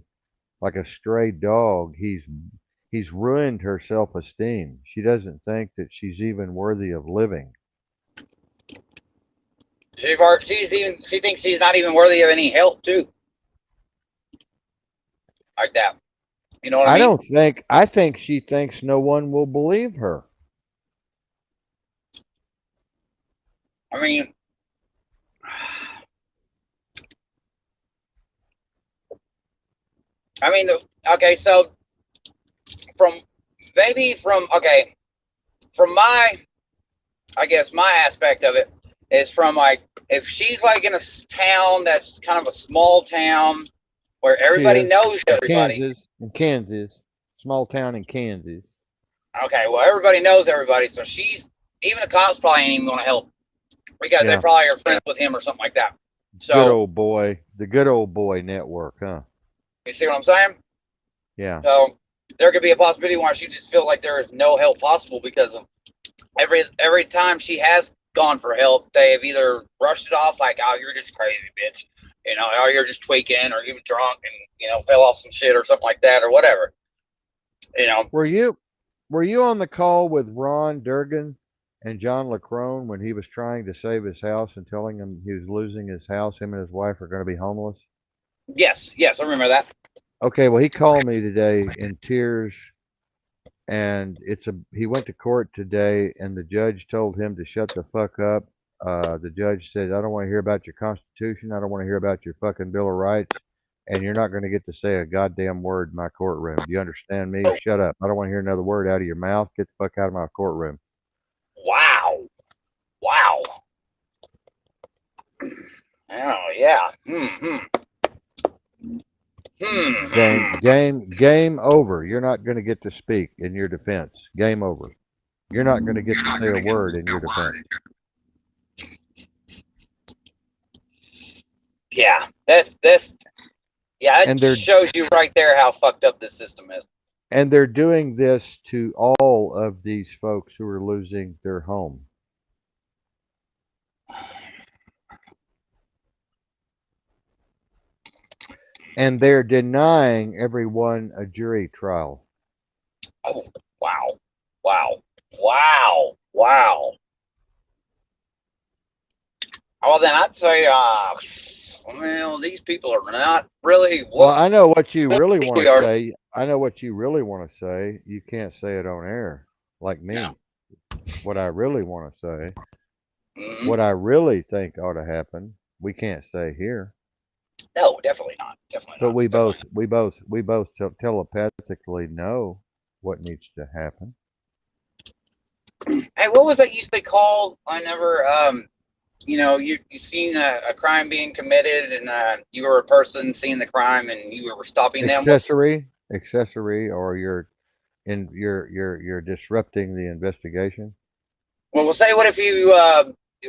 [SPEAKER 1] like a stray dog. He's ruined her self-esteem. She doesn't think that she's even worthy of living.
[SPEAKER 2] she thinks she's not even worthy of any help, too. Like that. You know what I mean?
[SPEAKER 1] I think she thinks no one will believe her.
[SPEAKER 2] I mean, okay, so from from I guess my aspect of it is from like, if she's like in a town that's kind of a small town where
[SPEAKER 1] She
[SPEAKER 2] everybody
[SPEAKER 1] is
[SPEAKER 2] knows
[SPEAKER 1] in
[SPEAKER 2] everybody.
[SPEAKER 1] Kansas, small town in Kansas.
[SPEAKER 2] Okay, well, everybody knows everybody, so even the cops probably ain't even going to help because they
[SPEAKER 1] Yeah,
[SPEAKER 2] probably are friends with him or something like that.
[SPEAKER 1] good
[SPEAKER 2] So,
[SPEAKER 1] old boy, the good old boy network, huh?
[SPEAKER 2] you see what I'm saying?
[SPEAKER 1] Yeah.
[SPEAKER 2] So, there could be a possibility why she just feels like there is no help possible because of every time she has gone for help, they have either brushed it off like, "Oh, you're just crazy, bitch," "Oh, you're just tweaking," or "you're drunk and fell off some shit," or something like that, or whatever.
[SPEAKER 1] Were you on the call with Ron Durgan and John LaCrone when he was trying to save his house and telling him he was losing his house? Him and his wife are going to be homeless.
[SPEAKER 2] Yes, I remember that.
[SPEAKER 1] Okay, well, he called me today in tears, and he went to court today, and the judge told him to shut the fuck up. The judge said, "I don't want to hear about your Constitution. I don't want to hear about your fucking Bill of Rights, and you're not going to get to say a goddamn word in my courtroom. Do you understand me? Shut up. I don't want to hear another word out of your mouth. Get the fuck out of my courtroom."
[SPEAKER 2] Wow. Oh yeah.
[SPEAKER 1] Game over. You're not going to get to speak in your defense. Game over. You're not going to get to say a word in your defense.
[SPEAKER 2] Yeah, that's yeah.
[SPEAKER 1] And
[SPEAKER 2] It shows you right there how fucked up this system is.
[SPEAKER 1] they're doing this to all of these folks who are losing their home. And they're denying everyone a jury trial.
[SPEAKER 2] Oh, wow. Well, then I'd say, well, these people are not really
[SPEAKER 1] Well,
[SPEAKER 2] what
[SPEAKER 1] I know what you really
[SPEAKER 2] we
[SPEAKER 1] want to
[SPEAKER 2] are.
[SPEAKER 1] say. I know what you really want to say. You can't say it on air like
[SPEAKER 2] No.
[SPEAKER 1] me. What I really want to say,
[SPEAKER 2] Mhm.
[SPEAKER 1] what I really think ought to happen, we can't say here.
[SPEAKER 2] No, definitely not. Definitely
[SPEAKER 1] But
[SPEAKER 2] not. Definitely
[SPEAKER 1] we both telepathically know what needs to happen.
[SPEAKER 2] not. Hey, what was that used to call? I never. You seen a crime being committed, and you were a person seeing the crime, and you were stopping them.
[SPEAKER 1] Accessory, or you're disrupting the investigation.
[SPEAKER 2] Well, say what if you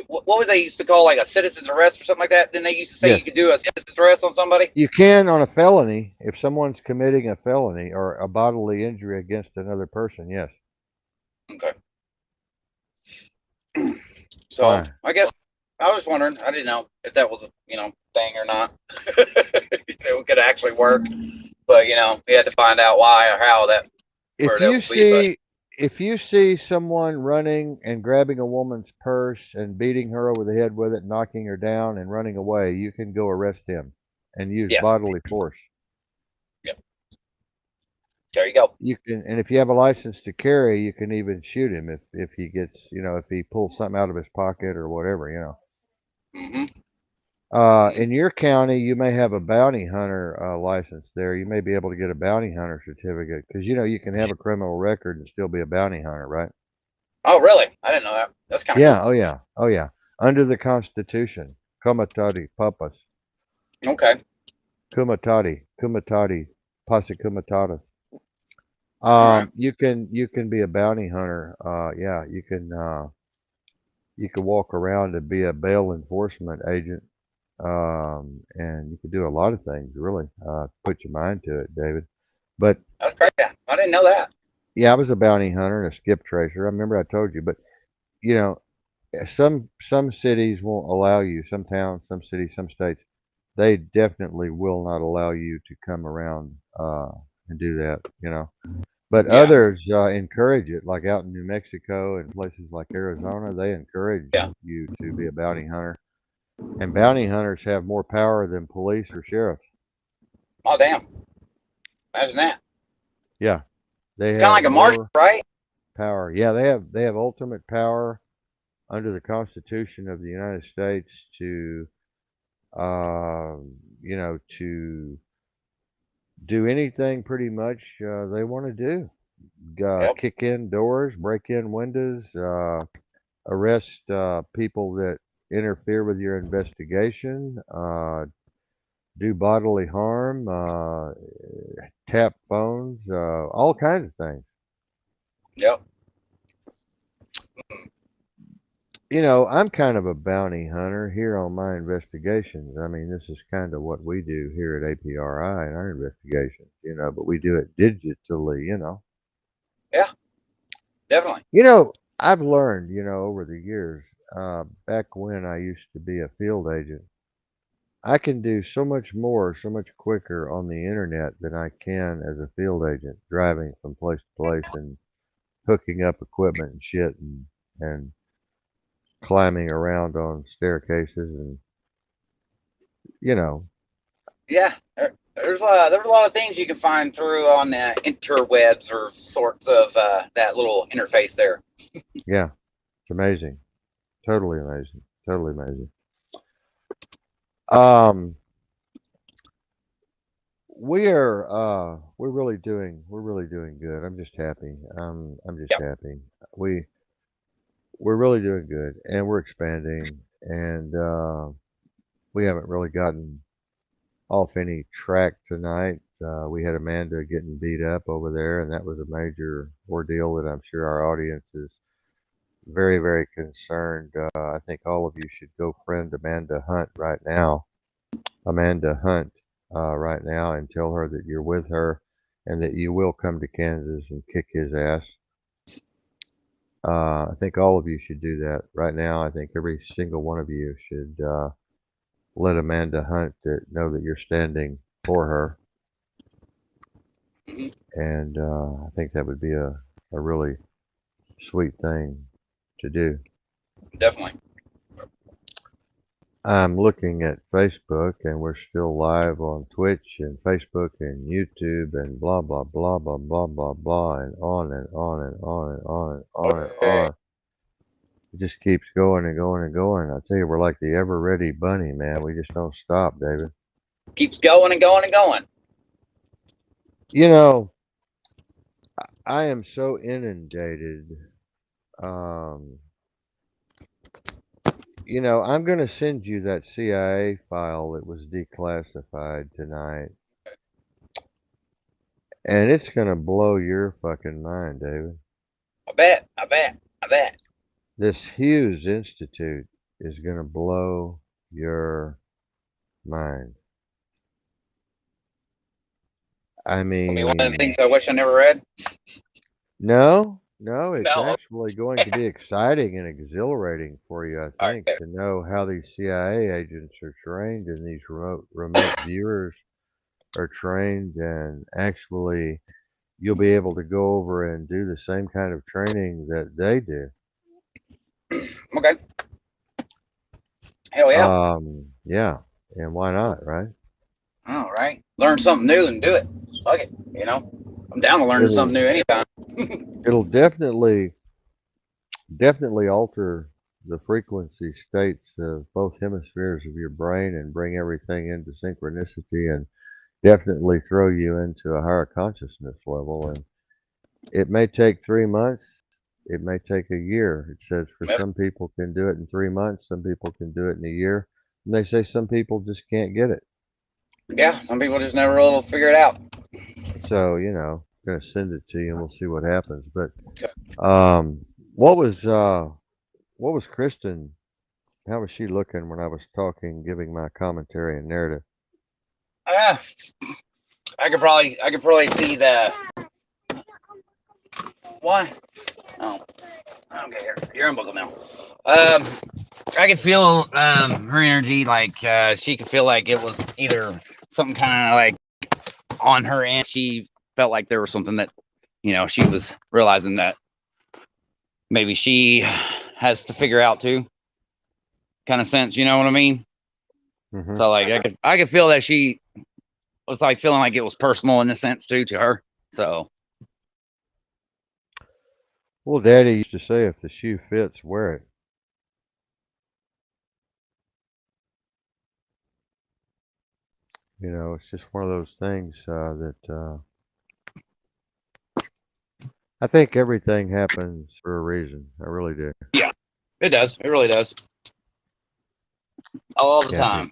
[SPEAKER 2] what was they used to call like a citizen's arrest or something like that? Then they used to say
[SPEAKER 1] Yes,
[SPEAKER 2] you could do a citizen's arrest on somebody.
[SPEAKER 1] you can on a felony if someone's committing a felony or a bodily injury against another person. Yes.
[SPEAKER 2] Okay. So
[SPEAKER 1] Why?
[SPEAKER 2] I guess I was wondering. I didn't know if that was a thing or not. It could actually work, but we had to find out why or how that
[SPEAKER 1] If
[SPEAKER 2] where that
[SPEAKER 1] you
[SPEAKER 2] would be. But
[SPEAKER 1] see if you see someone running and grabbing a woman's purse and beating her over the head with it, knocking her down and running away, you can go arrest him and use
[SPEAKER 2] yes,
[SPEAKER 1] bodily force.
[SPEAKER 2] yep. There you go.
[SPEAKER 1] You can, and if you have a license to carry, you can even shoot him if he gets, if he pulls something out of his pocket or whatever.
[SPEAKER 2] Mm-hmm.
[SPEAKER 1] In your county, you may have a bounty hunter license there. You may be able to get a bounty hunter certificate because you can have a criminal record and still be a bounty hunter, right?
[SPEAKER 2] Oh, really? I didn't know that. That's kind of
[SPEAKER 1] Yeah. Oh yeah. Oh yeah. Under the Constitution, comatati papas,
[SPEAKER 2] cool. Okay.
[SPEAKER 1] kumatati, posse comitatus.
[SPEAKER 2] All right.
[SPEAKER 1] You can be a bounty hunter. Yeah, you can walk around and be a bail enforcement agent. And you can do a lot of things, really. Put your mind to it, David. But
[SPEAKER 2] That's great. I didn't know that.
[SPEAKER 1] yeah, I was a bounty hunter and a skip tracer. I remember I told you, but you know, some cities won't allow you. Some towns, some cities, some states, they definitely will not allow you to come around and do that. But
[SPEAKER 2] Yeah.
[SPEAKER 1] others encourage it, like out in New Mexico and places like Arizona, they encourage
[SPEAKER 2] Yeah.
[SPEAKER 1] you to be a bounty hunter. And bounty hunters have more power than police or sheriffs.
[SPEAKER 2] Oh, damn. Imagine that.
[SPEAKER 1] Yeah, they
[SPEAKER 2] It's kind of
[SPEAKER 1] have
[SPEAKER 2] like a marshal,
[SPEAKER 1] more
[SPEAKER 2] right?
[SPEAKER 1] power. Yeah, they have ultimate power under the Constitution of the United States to uh, to do anything pretty much they want to do.
[SPEAKER 2] Yep.
[SPEAKER 1] Kick in doors, break in windows, arrest people that interfere with your investigation, do bodily harm, tap phones, all kinds of things.
[SPEAKER 2] Yep.
[SPEAKER 1] I'm kind of a bounty hunter here on my investigations. I mean, this is kind of what we do here at APRI in our investigations, but we do it digitally.
[SPEAKER 2] Yeah. Definitely.
[SPEAKER 1] I've learned, over the years, back when I used to be a field agent, I can do so much more, so much quicker on the internet than I can as a field agent, driving from place to place and hooking up equipment and shit and climbing around on staircases and you know,
[SPEAKER 2] Yeah. There's a lot of things you can find through on the interwebs or sorts of that little interface there.
[SPEAKER 1] yeah, it's amazing. Totally amazing. Totally amazing. Um, we're really doing good. I'm just happy. I'm just
[SPEAKER 2] Yep.
[SPEAKER 1] happy. We we're really doing good and we're expanding and we haven't really gotten off any track tonight. We had Amanda getting beat up over there, and that was a major ordeal that I'm sure our audience is very, very concerned. I think all of you should go friend Amanda Hunt right now. Amanda Hunt right now and tell her that you're with her and that you will come to Kansas and kick his ass. I think all of you should do that right now. I think every single one of you should let Amanda Hunt know that you're standing for her.
[SPEAKER 2] Hmm.
[SPEAKER 1] And I think that would be a really sweet thing to do.
[SPEAKER 2] Definitely.
[SPEAKER 1] I'm looking at Facebook, and we're still live on Twitch and Facebook and YouTube and blah blah blah blah blah blah blah and on and on and on and on and on and on. It just keeps going and going and going. I tell you, we're like the ever ready bunny, man. We just don't stop, David.
[SPEAKER 2] Keeps going and going and going.
[SPEAKER 1] You know, I am so inundated. Um, you know, I'm going to send you that CIA file that was declassified tonight. And it's going to blow your fucking mind, David.
[SPEAKER 2] I bet.
[SPEAKER 1] This Hughes Institute is going to blow your mind. I mean,
[SPEAKER 2] one of the things I wish I never read.
[SPEAKER 1] no, it's
[SPEAKER 2] No.
[SPEAKER 1] actually going to be exciting and exhilarating for you, I think, to know how these CIA agents are trained and these remote viewers are trained, and actually you'll be able to go over and do the same kind of training that they do.
[SPEAKER 2] Okay. Hell yeah.
[SPEAKER 1] Yeah, and why not, right?
[SPEAKER 2] All right. Learn something new and do it. Fuck it. You know, I'm down to learn something new anytime.
[SPEAKER 1] It'll definitely alter the frequency states of both hemispheres of your brain and bring everything into synchronicity and definitely throw you into a higher consciousness level. And it may take 3 months. It may take a year. It says for some people can do it in 3 months. Some people can do it in a year. And they say some people just can't get it.
[SPEAKER 2] Yeah, some people just never will figure it out.
[SPEAKER 1] So, you know, I'm going to send it to you and we'll see what happens. But what was Kristen, how was she looking when I was talking, giving my commentary and narrative?
[SPEAKER 2] I could probably see the why. Oh, okay. You're unbuckled now. I could feel her energy, like she could feel like it was either something kind of like on her end. She felt like there was something that, you know, she was realizing that maybe she has to figure out too. Kind of sense, you know what I mean?
[SPEAKER 1] Mm-hmm.
[SPEAKER 2] So like I could feel that she was like feeling like it was personal in a sense too to her. So.
[SPEAKER 1] Well, Daddy used to say, if the shoe fits, wear it. You know, it's just one of those things that I think everything happens for a reason. I really do.
[SPEAKER 2] Yeah, it does. It really does. All the time.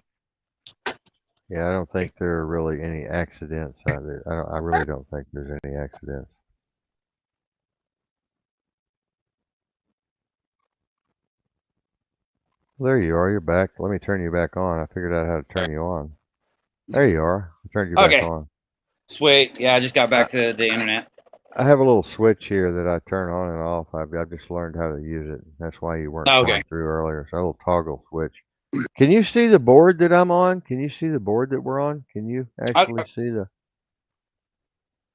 [SPEAKER 1] Yeah, I don't think there are really any accidents out there. I really don't think there's any accidents. Well, there you are. You're back. Let me turn you back on. I figured out how to turn you on. There you are. I turned you back on.
[SPEAKER 2] Sweet. Yeah, I just got back to the internet.
[SPEAKER 1] I have a little switch here that I turn on and off. I've just learned how to use it. That's why you weren't coming through earlier. So a little toggle switch. Can you see the board that I'm on? Can you see the board that we're on? Can you actually see the?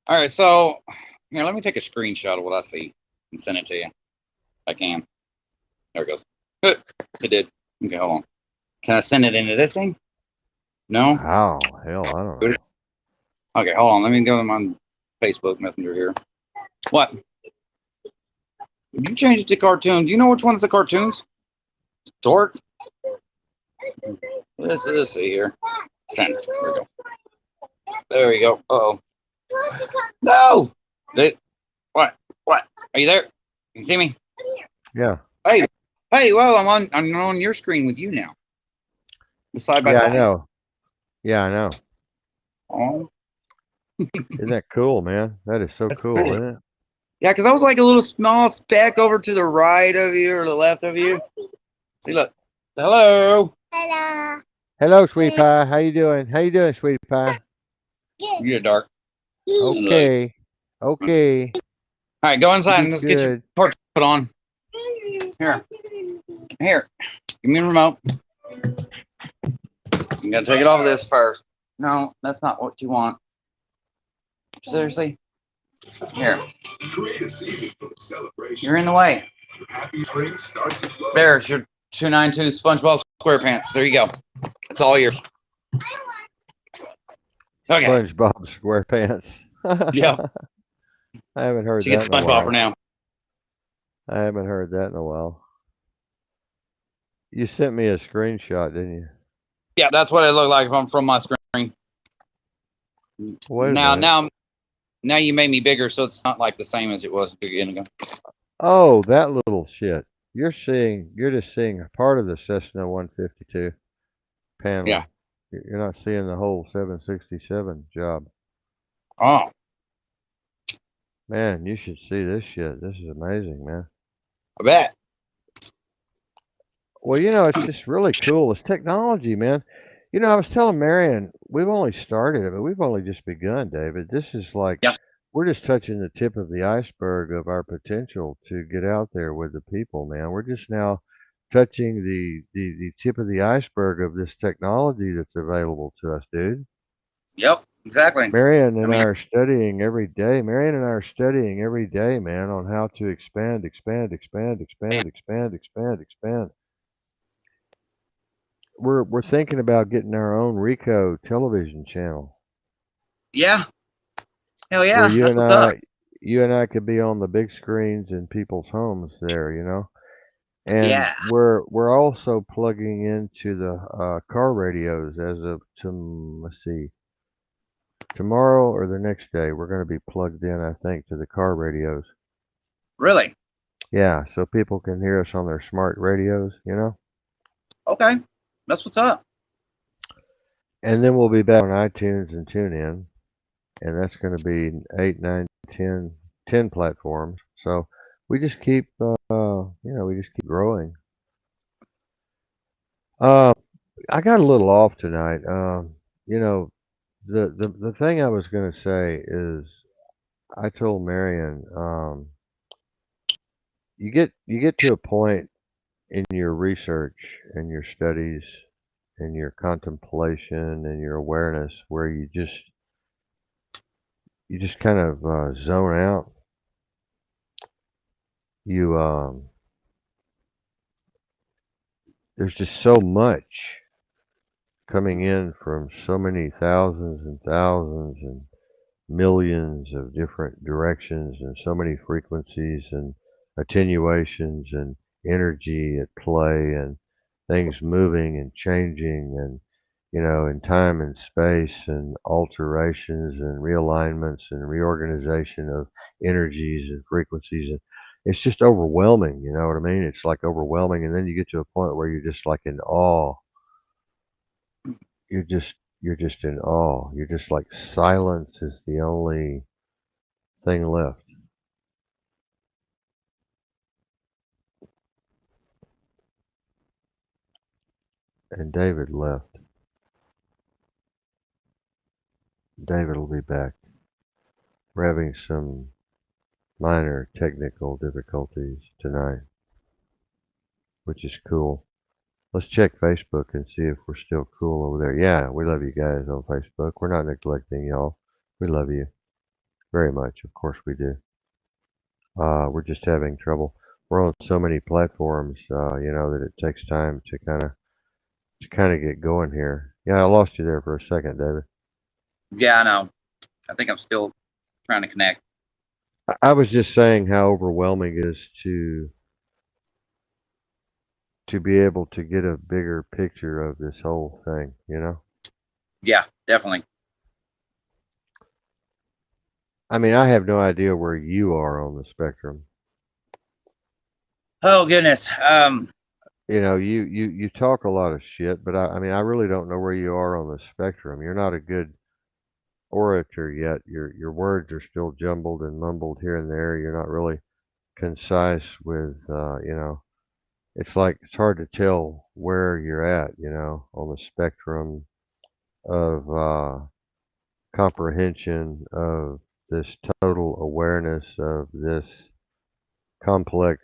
[SPEAKER 2] All right, so here, let me take a screenshot of what I see and send it to you. I can. There it goes. It did. Okay, hold on. Can I send it into this thing? No?
[SPEAKER 1] Oh, hell, I don't know.
[SPEAKER 2] Okay, hold on. Let me go to my Facebook Messenger here. What? You changed it to cartoons. Do you know which one is the cartoons? Dork? Let's see here. Send. There we go. There we go. Uh-oh. No! What? Are you there? You see me?
[SPEAKER 1] Yeah.
[SPEAKER 2] Hey, well, I'm on your screen with you now. Side by side.
[SPEAKER 1] I know. Yeah, I know.
[SPEAKER 2] Oh.
[SPEAKER 1] Isn't that cool, man? That is so cool, isn't it?
[SPEAKER 2] Yeah, because I was like a little small speck over to the right of you or the left of you. See, look. Hello.
[SPEAKER 3] Hello.
[SPEAKER 1] Hello, sweet pie. How you doing? How you doing, sweet pie?
[SPEAKER 3] Good.
[SPEAKER 2] You're dark.
[SPEAKER 1] Okay. Okay.
[SPEAKER 2] All right, go inside and let's get your part put on. Here. Give me the remote. You gotta take it off of this first. No, that's not what you want. Seriously? Here. You're in the way. There, it's your 292 SpongeBob SquarePants. There you go. It's all yours. Okay.
[SPEAKER 1] SpongeBob SquarePants.
[SPEAKER 2] Yeah.
[SPEAKER 1] I haven't heard
[SPEAKER 2] She
[SPEAKER 1] that
[SPEAKER 2] gets
[SPEAKER 1] in a
[SPEAKER 2] SpongeBob
[SPEAKER 1] while.
[SPEAKER 2] for now.
[SPEAKER 1] I haven't heard that in a while. You sent me a screenshot, didn't you?
[SPEAKER 2] Yeah, that's what it looked like from my screen.
[SPEAKER 1] Wait a minute.
[SPEAKER 2] Now you made me bigger, so it's not like the same as it was a beginning ago.
[SPEAKER 1] Oh, that little shit. You're just seeing a part of the Cessna 152 panel.
[SPEAKER 2] Yeah.
[SPEAKER 1] You're not seeing the whole 767 job.
[SPEAKER 2] Oh,
[SPEAKER 1] Man, you should see this shit. This is amazing, man.
[SPEAKER 2] I bet.
[SPEAKER 1] Well, it's just really cool. It's technology, man. I was telling Marion, we've only started it, but we've only just begun, David. This is like
[SPEAKER 2] Yeah.
[SPEAKER 1] we're just touching the tip of the iceberg of our potential to get out there with the people, man. We're just now touching the tip of the iceberg of this technology that's available to us, dude.
[SPEAKER 2] Yep. Exactly.
[SPEAKER 1] Marion
[SPEAKER 2] I
[SPEAKER 1] and
[SPEAKER 2] mean,
[SPEAKER 1] I are studying every day. Marion and I are studying every day, man, on how to expand, expand, expand, expand, expand, expand, expand. We're thinking about getting our own Rico television channel
[SPEAKER 2] yeah. Hell
[SPEAKER 1] where
[SPEAKER 2] yeah. That's what's up.
[SPEAKER 1] you and I could be on the big screens in people's homes there, And
[SPEAKER 2] Yeah.
[SPEAKER 1] we're also plugging into the car radios as of let's see, tomorrow or the next day. We're going to be plugged in, I think, to the car radios.
[SPEAKER 2] Really?
[SPEAKER 1] Yeah, so people can hear us on their smart radios.
[SPEAKER 2] Okay. That's what's up.
[SPEAKER 1] And then we'll be back on iTunes and TuneIn, and that's going to be 8, 9, 10 platforms. So we just keep, we just keep growing. I got a little off tonight. The thing I was going to say is I told Marion, you get to a point in your research and your studies and your contemplation and your awareness where you just kind of zone out. You There's just so much coming in from so many thousands and thousands and millions of different directions and so many frequencies and attenuations and energy at play and things moving and changing and in time and space and alterations and realignments and reorganization of energies and frequencies, and it's just overwhelming, you know what I mean? It's like overwhelming, and then you get to a point where you're just like in awe. You're just in awe. You're just like silence is the only thing left. And David left. David will be back. We're having some minor technical difficulties tonight, which is cool. Let's check Facebook and see if we're still cool over there. Yeah, we love you guys on Facebook. We're not neglecting y'all. We love you very much. Of course we do. We're just having trouble. We're on so many platforms, that it takes time to kind of get going here. Yeah, I lost you there for a second, David.
[SPEAKER 2] Yeah, I know. I think I'm still trying to connect.
[SPEAKER 1] I was just saying how overwhelming it is to be able to get a bigger picture of this whole thing.
[SPEAKER 2] Yeah, definitely.
[SPEAKER 1] I mean, I have no idea where you are on the spectrum.
[SPEAKER 2] Oh goodness.
[SPEAKER 1] You talk a lot of shit, but I mean, I really don't know where you are on the spectrum. You're not a good orator yet. Your words are still jumbled and mumbled here and there. You're not really concise with, it's like it's hard to tell where you're at, on the spectrum of comprehension of this total awareness of this complex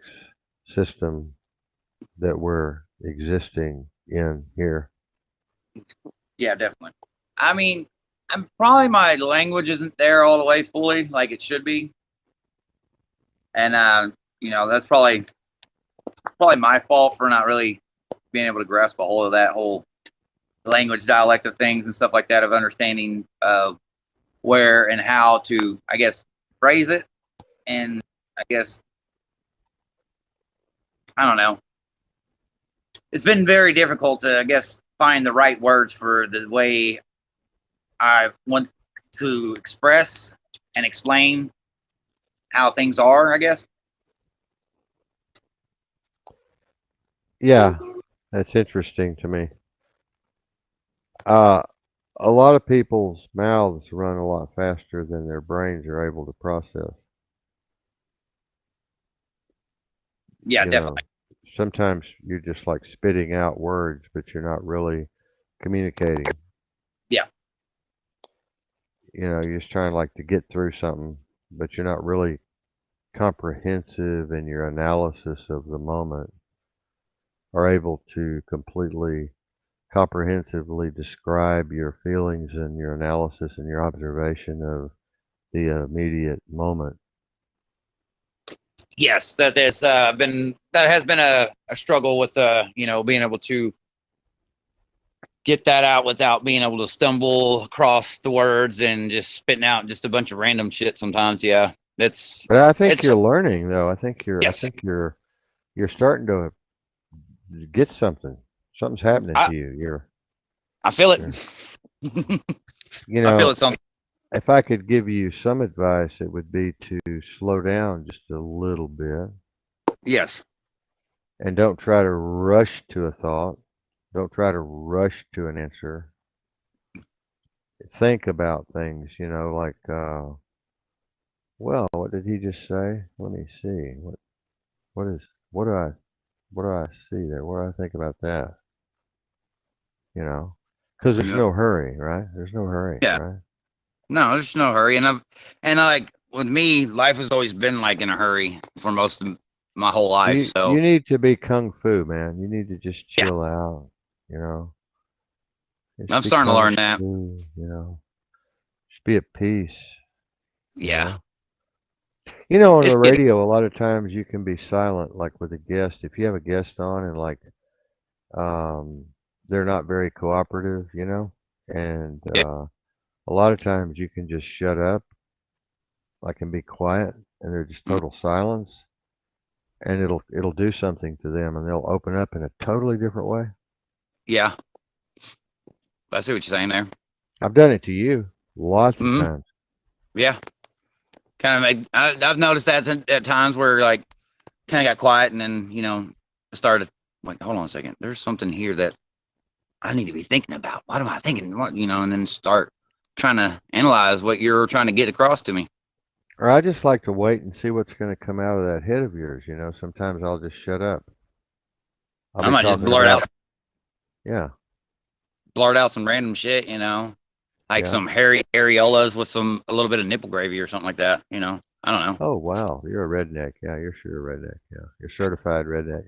[SPEAKER 1] system that we're existing in here.
[SPEAKER 2] Yeah, definitely. I mean, I'm probably my language isn't there all the way fully like it should be, and that's probably my fault for not really being able to grasp a hold of that whole language dialect of things and stuff like that, of understanding where and how to, I guess, phrase it. And I guess, I don't know. It's been very difficult to, I guess, find the right words for the way I want to express and explain how things are, I guess.
[SPEAKER 1] Yeah, that's interesting to me. A lot of people's mouths run a lot faster than their brains are able to process.
[SPEAKER 2] Yeah,
[SPEAKER 1] You
[SPEAKER 2] definitely.
[SPEAKER 1] know, sometimes you're just like spitting out words, but you're not really communicating.
[SPEAKER 2] Yeah.
[SPEAKER 1] You know, you're just trying like to get through something, but you're not really comprehensive in your analysis of the moment, or able to completely comprehensively describe your feelings and your analysis and your observation of the immediate moment.
[SPEAKER 2] Yes, that has been a struggle with being able to get that out without being able to stumble across the words and just spitting out just a bunch of random shit sometimes. Yeah.
[SPEAKER 1] But I think
[SPEAKER 2] It's
[SPEAKER 1] you're learning though. I
[SPEAKER 2] yes.
[SPEAKER 1] think you're starting to get something. Something's happening
[SPEAKER 2] I
[SPEAKER 1] to you.
[SPEAKER 2] I feel it.
[SPEAKER 1] You're you
[SPEAKER 2] I feel
[SPEAKER 1] know,
[SPEAKER 2] it something.
[SPEAKER 1] if I could give you some advice, it would be to slow down just a little bit
[SPEAKER 2] Yes.
[SPEAKER 1] and don't try to rush to a thought. Don't try to rush to an answer. Think about things, like, well, what did he just say? Let me see. What is, what do I see there? What do I think about that? You know, because there's
[SPEAKER 2] Yeah.
[SPEAKER 1] no hurry, right? There's no hurry,
[SPEAKER 2] Yeah.
[SPEAKER 1] right?
[SPEAKER 2] No, there's no hurry. Like with me, life has always been like in a hurry for most of my whole life. So
[SPEAKER 1] You need to be kung fu, man. You need to just
[SPEAKER 2] yeah,
[SPEAKER 1] chill out, you know. Just
[SPEAKER 2] I'm
[SPEAKER 1] be
[SPEAKER 2] starting to
[SPEAKER 1] kung
[SPEAKER 2] learn that.
[SPEAKER 1] fu, Just be at peace, you
[SPEAKER 2] Yeah.
[SPEAKER 1] know. On
[SPEAKER 2] It's
[SPEAKER 1] the
[SPEAKER 2] getting
[SPEAKER 1] radio, a lot of times you can be silent, like with a guest. If you have a guest on and like um, they're not very cooperative, and
[SPEAKER 2] yeah.
[SPEAKER 1] a lot of times you can just shut up, like, and be quiet, and they're just
[SPEAKER 2] Mhm.
[SPEAKER 1] total silence, and it'll do something to them, and they'll open up in a totally different way.
[SPEAKER 2] Yeah. I see what you're saying there.
[SPEAKER 1] I've done it to you lots of
[SPEAKER 2] Hmm.
[SPEAKER 1] times.
[SPEAKER 2] Yeah. I've noticed that at times where like kind of got quiet and then I started like, hold on a second, there's something here that I need to be thinking about. What am I thinking? And then start trying to analyze what you're trying to get across to me.
[SPEAKER 1] Or I just like to wait and see what's going to come out of that head of yours. Sometimes I'll just shut up. I'll
[SPEAKER 2] I
[SPEAKER 1] be
[SPEAKER 2] might just
[SPEAKER 1] talking about, yeah,
[SPEAKER 2] blurt out some random shit, like
[SPEAKER 1] yeah.
[SPEAKER 2] some hairy areolas with a little bit of nipple gravy or something like that. I don't know.
[SPEAKER 1] Oh, wow. You're a redneck. Yeah, you're sure a redneck. Yeah, you're certified redneck.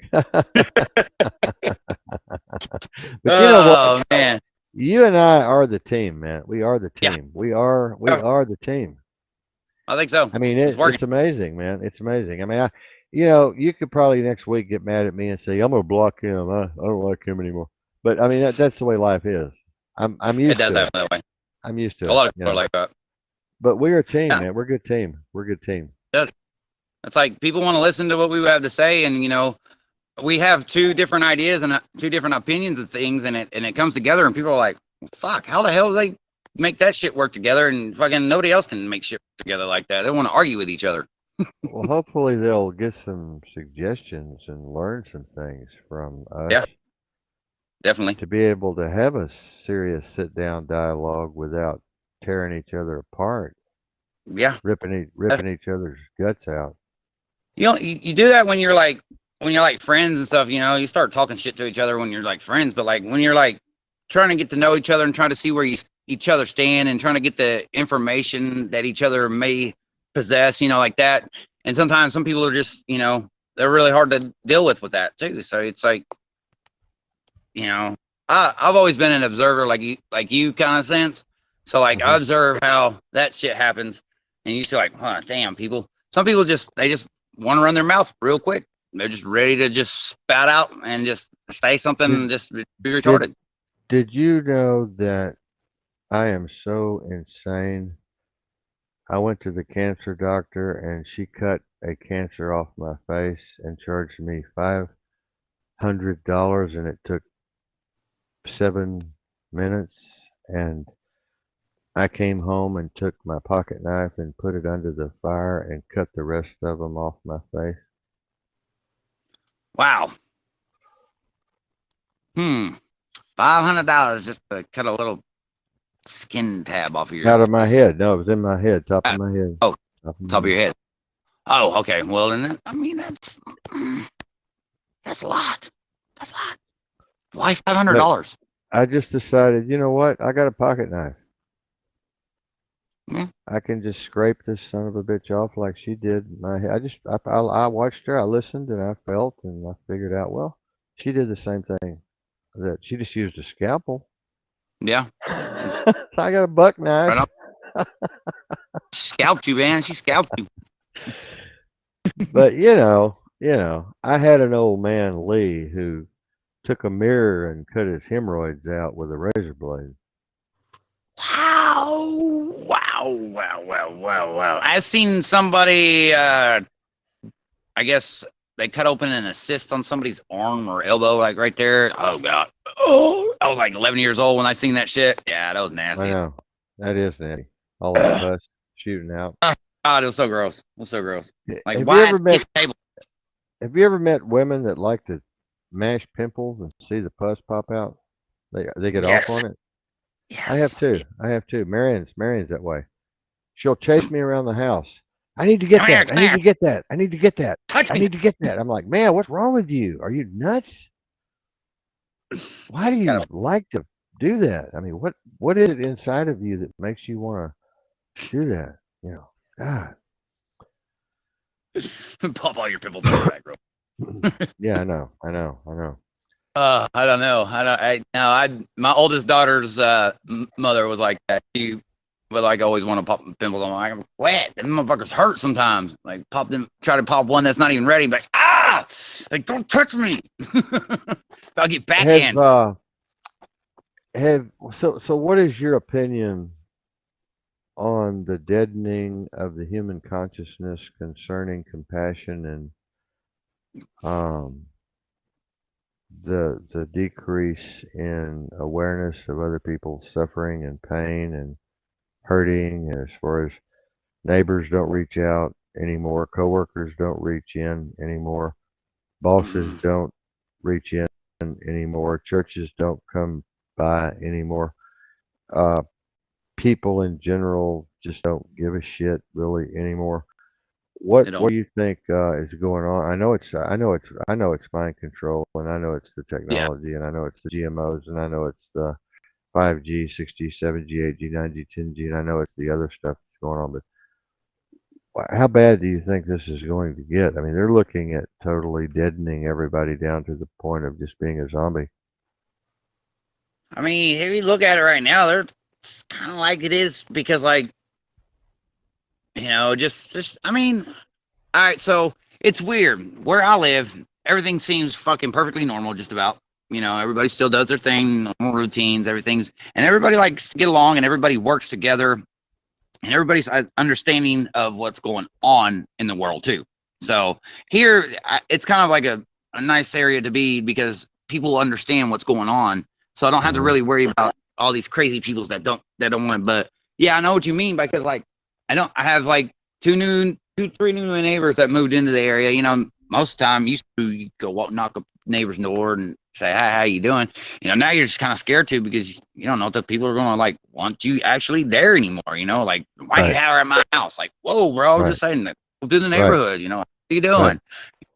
[SPEAKER 1] But you know what?
[SPEAKER 2] Oh man,
[SPEAKER 1] You and I are the team, man. We are the
[SPEAKER 2] yeah,
[SPEAKER 1] team. We are the team.
[SPEAKER 2] I think so.
[SPEAKER 1] I mean,
[SPEAKER 2] It's working.
[SPEAKER 1] it's amazing, man. It's amazing. I mean, you could probably next week get mad at me and say, I'm gonna block him. I don't like him anymore. But I mean, that's the way life is. I'm
[SPEAKER 2] It
[SPEAKER 1] used
[SPEAKER 2] does
[SPEAKER 1] to it.
[SPEAKER 2] happen that way.
[SPEAKER 1] I'm used to
[SPEAKER 2] A
[SPEAKER 1] it.
[SPEAKER 2] lot of people are like that.
[SPEAKER 1] But we're a team,
[SPEAKER 2] Yeah,
[SPEAKER 1] man. We're a good team. We're a good team.
[SPEAKER 2] it does. It's like people want to listen to what we have to say, and we have two different ideas and two different opinions of things, and it comes together, and people are like, "Fuck, how the hell do they make that shit work together?" And fucking nobody else can make shit work together like that. They want to argue with each other.
[SPEAKER 1] Well, hopefully they'll get some suggestions and learn some things from
[SPEAKER 2] Yeah,
[SPEAKER 1] us
[SPEAKER 2] definitely.
[SPEAKER 1] to be able to have a serious sit-down dialogue without tearing each other apart,
[SPEAKER 2] Yeah,
[SPEAKER 1] ripping each other's guts out.
[SPEAKER 2] you do that when you're like friends and stuff. You start talking shit to each other when you're like friends, but like when you're like trying to get to know each other and trying to see where each other stand and trying to get the information that each other may possess, like that. And sometimes some people are just, they're really hard to deal with that too. So it's like, I've always been an observer like you kind of sense. So like I
[SPEAKER 1] Hmm.
[SPEAKER 2] observe how that shit happens, and you see like, huh, damn, people. Some people they just want to run their mouth real quick, they're just ready to just spout out and just say something, just be retarded.
[SPEAKER 1] Did you know that I am so insane? I went to the cancer doctor and she cut a cancer off my face and charged me $500 and it took 7 minutes. And I came home and took my pocket knife and put it under the fire and cut the rest of them off my face.
[SPEAKER 2] Wow. $500 just to cut a little skin tab off of your
[SPEAKER 1] Out of my
[SPEAKER 2] face.
[SPEAKER 1] head. No, it was in my head, top of my head.
[SPEAKER 2] Oh,
[SPEAKER 1] my
[SPEAKER 2] top of your head. Oh, okay. Well, then I mean that's a lot. That's a lot. Why $500?
[SPEAKER 1] I just decided, you know what? I got a pocket knife.
[SPEAKER 2] Yeah.
[SPEAKER 1] I can just scrape this son of a bitch off like she did my head. I watched her, I listened, and I felt, and I figured out, well, she did the same thing. That she just used a scalpel.
[SPEAKER 2] Yeah.
[SPEAKER 1] I got a buck knife.
[SPEAKER 2] Right on. She scalped you, man. She scalped you.
[SPEAKER 1] But I had an old man, Lee, who took a mirror and cut his hemorrhoids out with a razor blade.
[SPEAKER 2] Wow. I've seen somebody, I guess they cut open an assist on somebody's arm or elbow, like right there. Oh, God. Oh, I was like 11 years old when I seen that shit. Yeah, that was nasty.
[SPEAKER 1] I know. That is nasty. All that pus shooting out.
[SPEAKER 2] God, it was so gross. Like,
[SPEAKER 1] Have
[SPEAKER 2] why?
[SPEAKER 1] you ever met women that like to mash pimples and see the pus pop out? They get off on it.
[SPEAKER 2] Yes.
[SPEAKER 1] I have too. Marion's that way. She'll chase me around the house. I need to get that. I need to get that. I need to get that. I need to get that. I'm like, man, what's wrong with you? Are you nuts? Why do you like to do that? I mean, what is it inside of you that makes you want to do that? God.
[SPEAKER 2] Pop all your pimples out back, bro.
[SPEAKER 1] Yeah, I know.
[SPEAKER 2] I don't know. My oldest daughter's mother was like that. She would like always want to pop pimples. I'm like, what? Them motherfuckers hurt sometimes. Like try to pop one that's not even ready. Like, like don't touch me. I'll get backhand.
[SPEAKER 1] So what is your opinion on the deadening of the human consciousness concerning compassion and the decrease in awareness of other people's suffering and pain and hurting, as far as neighbors don't reach out anymore, coworkers don't reach in anymore, bosses don't reach in anymore, churches don't come by anymore, people in general just don't give a shit really anymore. What do you think is going on? I know it's mind control, and I know it's the technology, and I know it's the GMOs, and I know it's the 5G, 6G, 7G, 8G, 9G, 10G, and I know it's the other stuff that's going on. But how bad do you think this is going to get? I mean, they're looking at totally deadening everybody down to the point of just being a zombie.
[SPEAKER 2] I mean, if you look at it right now, they're kind of like it is because, like, I mean, all right, so it's weird. Where I live, everything seems fucking perfectly normal, just about. Everybody still does their thing, normal routines, and everybody likes to get along, and everybody works together, and everybody's understanding of what's going on in the world, too. So here, it's kind of like a nice area to be because people understand what's going on. So I don't have to really worry about all these crazy people that don't want to. But yeah, I know what you mean because like I have like three new neighbors that moved into the area. Most of the time you go knock a neighbor's door and say, hi, how you doing? Now you're just kind of scared too because you don't know if the people are going to like want you actually there anymore. Like, why do you have her at my house? Like, whoa, bro, I'm just saying that. To the neighborhood, how you doing?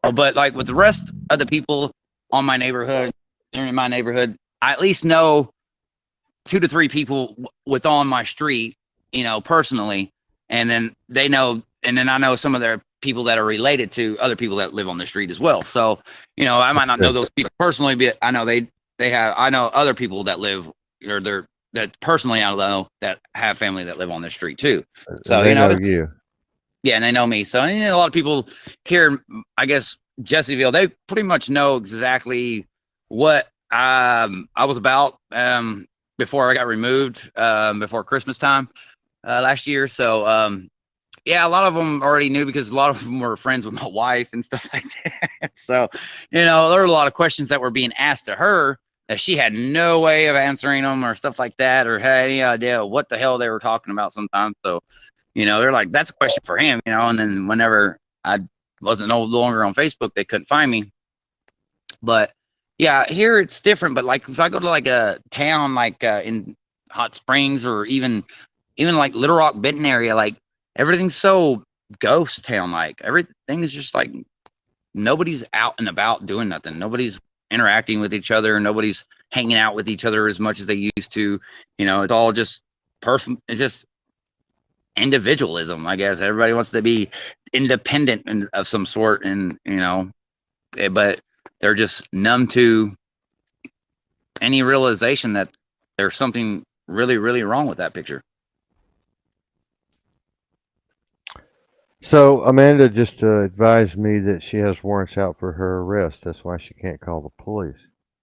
[SPEAKER 2] But like with the rest of the people on my neighborhood, in my neighborhood, I at least know 2 to 3 people on my street, personally, and then they know, and then I know some of their people that are related to other people that live on the street as well. So, I might not know those people personally, but I know I know other people that live or that personally I know that have family that live on the street too. So,
[SPEAKER 1] they know you.
[SPEAKER 2] Yeah, and they know me. So a lot of people here, I guess, Jessieville, they pretty much know exactly what I was about before I got removed before Christmas time last year. So yeah, a lot of them already knew because a lot of them were friends with my wife and stuff like that. So, you know, there were a lot of questions that were being asked to her that she had no way of answering them or stuff like that, or had any idea what the hell they were talking about sometimes. So, you know, they're like, that's a question for him, you know. And then whenever I wasn't no longer on Facebook, they couldn't find me. But yeah, here it's different. But like if I go to like a town like in Hot Springs or even like Little Rock, Benton area, like everything's so ghost town like. Everything is just like nobody's out and about doing nothing. Nobody's interacting with each other. Nobody's hanging out with each other as much as they used to. You know, it's all just it's just individualism, I guess. Everybody wants to be independent of some sort, and you know, but they're just numb to any realization that there's something really, really wrong with that picture.
[SPEAKER 1] So Amanda just advised me that she has warrants out for her arrest. That's why she can't call the police.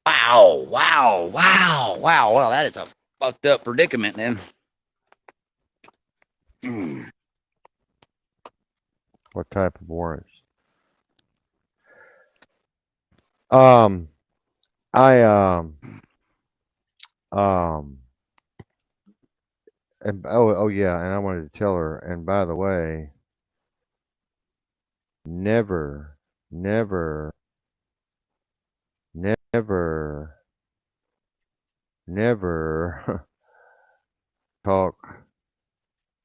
[SPEAKER 2] Wow, wow, wow, wow. Well, that is a fucked up predicament, then.
[SPEAKER 1] What type of warrants? Um, I and oh yeah, and I wanted to tell her. And by the way, never, never, never, never talk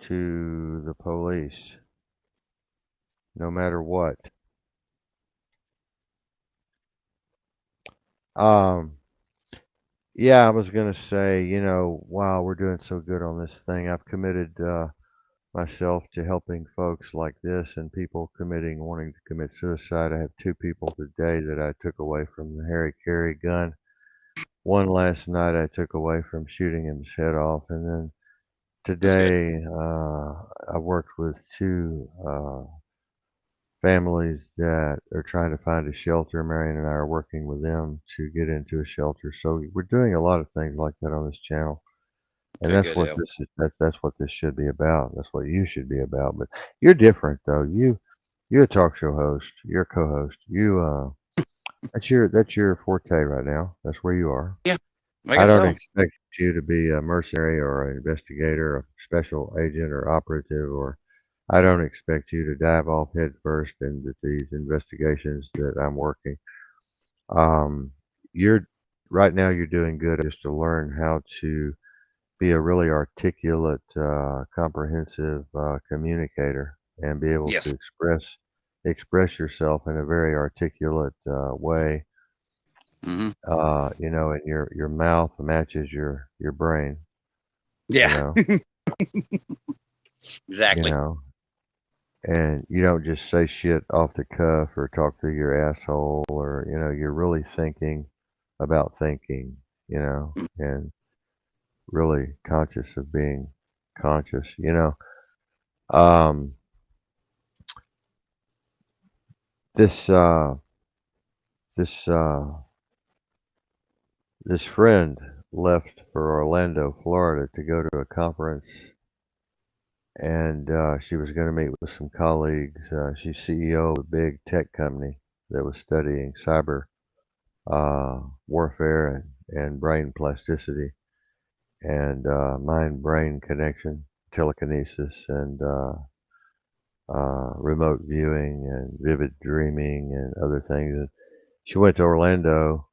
[SPEAKER 1] to the police, no matter what. Um, yeah, I was gonna say, you know, wow, we're doing so good on this thing. I've committed myself to helping folks like this and people wanting to commit suicide. I have two people today that I took away from the Harry Carey gun. One last night I took away from shooting his head off, and then
[SPEAKER 2] That's good.
[SPEAKER 1] today I worked with two families that are trying to find a shelter. Marion and I are working with them to get into a shelter. So we're doing a lot of things like that on this channel. And
[SPEAKER 2] Good,
[SPEAKER 1] that's
[SPEAKER 2] good
[SPEAKER 1] what
[SPEAKER 2] deal.
[SPEAKER 1] this is. That's what this should be about. That's what you should be about. But you're different though. You're a talk show host. You're a co-host. That's your forte right now. That's where you are.
[SPEAKER 2] Yeah, I
[SPEAKER 1] I
[SPEAKER 2] guess
[SPEAKER 1] don't
[SPEAKER 2] so.
[SPEAKER 1] expect you to be a mercenary or an investigator, a special agent or operative, or I don't expect you to dive off head first into these investigations that I'm working. You're right now. You're doing good just to learn how to be a really articulate, comprehensive communicator and be able to
[SPEAKER 2] Yes.
[SPEAKER 1] express yourself in a very articulate way.
[SPEAKER 2] Hmm.
[SPEAKER 1] You know, and your mouth matches your brain. You
[SPEAKER 2] Yeah,
[SPEAKER 1] know, you
[SPEAKER 2] exactly.
[SPEAKER 1] know, and you don't just say shit off the cuff or talk through your asshole, or you know, you're really thinking about thinking. You know, and really conscious of being conscious. You know. Um, this this this friend left for Orlando, Florida to go to a conference, and she was going to meet with some colleagues. She's CEO of a big tech company that was studying cyber warfare and brain plasticity and mind-brain connection, telekinesis, and remote viewing and vivid dreaming and other things. And she went to Orlando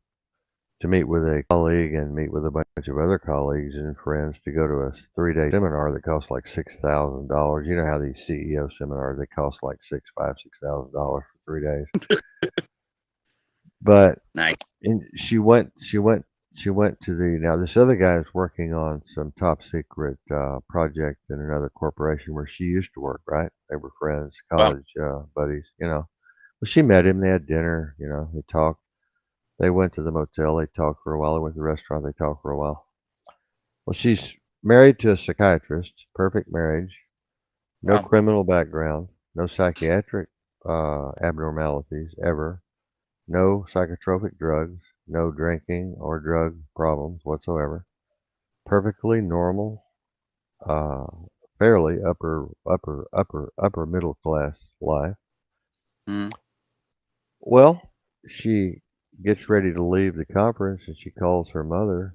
[SPEAKER 1] to meet with a colleague and meet with a bunch of other colleagues and friends to go to a 3 day seminar that cost like $6,000. You know how these CEO seminars, they cost like $6,000 for 3 days. But
[SPEAKER 2] Nice.
[SPEAKER 1] she went to the, now this other guy is working on some top secret project in another corporation where she used to work, right? They were friends,
[SPEAKER 2] Well,
[SPEAKER 1] college buddies, you know. Well, she met him, they had dinner, you know, they talked. They went to the motel. They talked for a while. They went to the restaurant. They talked for a while. Well, she's married to a psychiatrist. Perfect marriage. No
[SPEAKER 2] well,
[SPEAKER 1] criminal background. No psychiatric abnormalities ever. no psychotropic drugs, no drinking or drug problems whatsoever. Perfectly normal, uh, fairly upper middle class life.
[SPEAKER 2] Mm.
[SPEAKER 1] Well, she gets ready to leave the conference and she calls her mother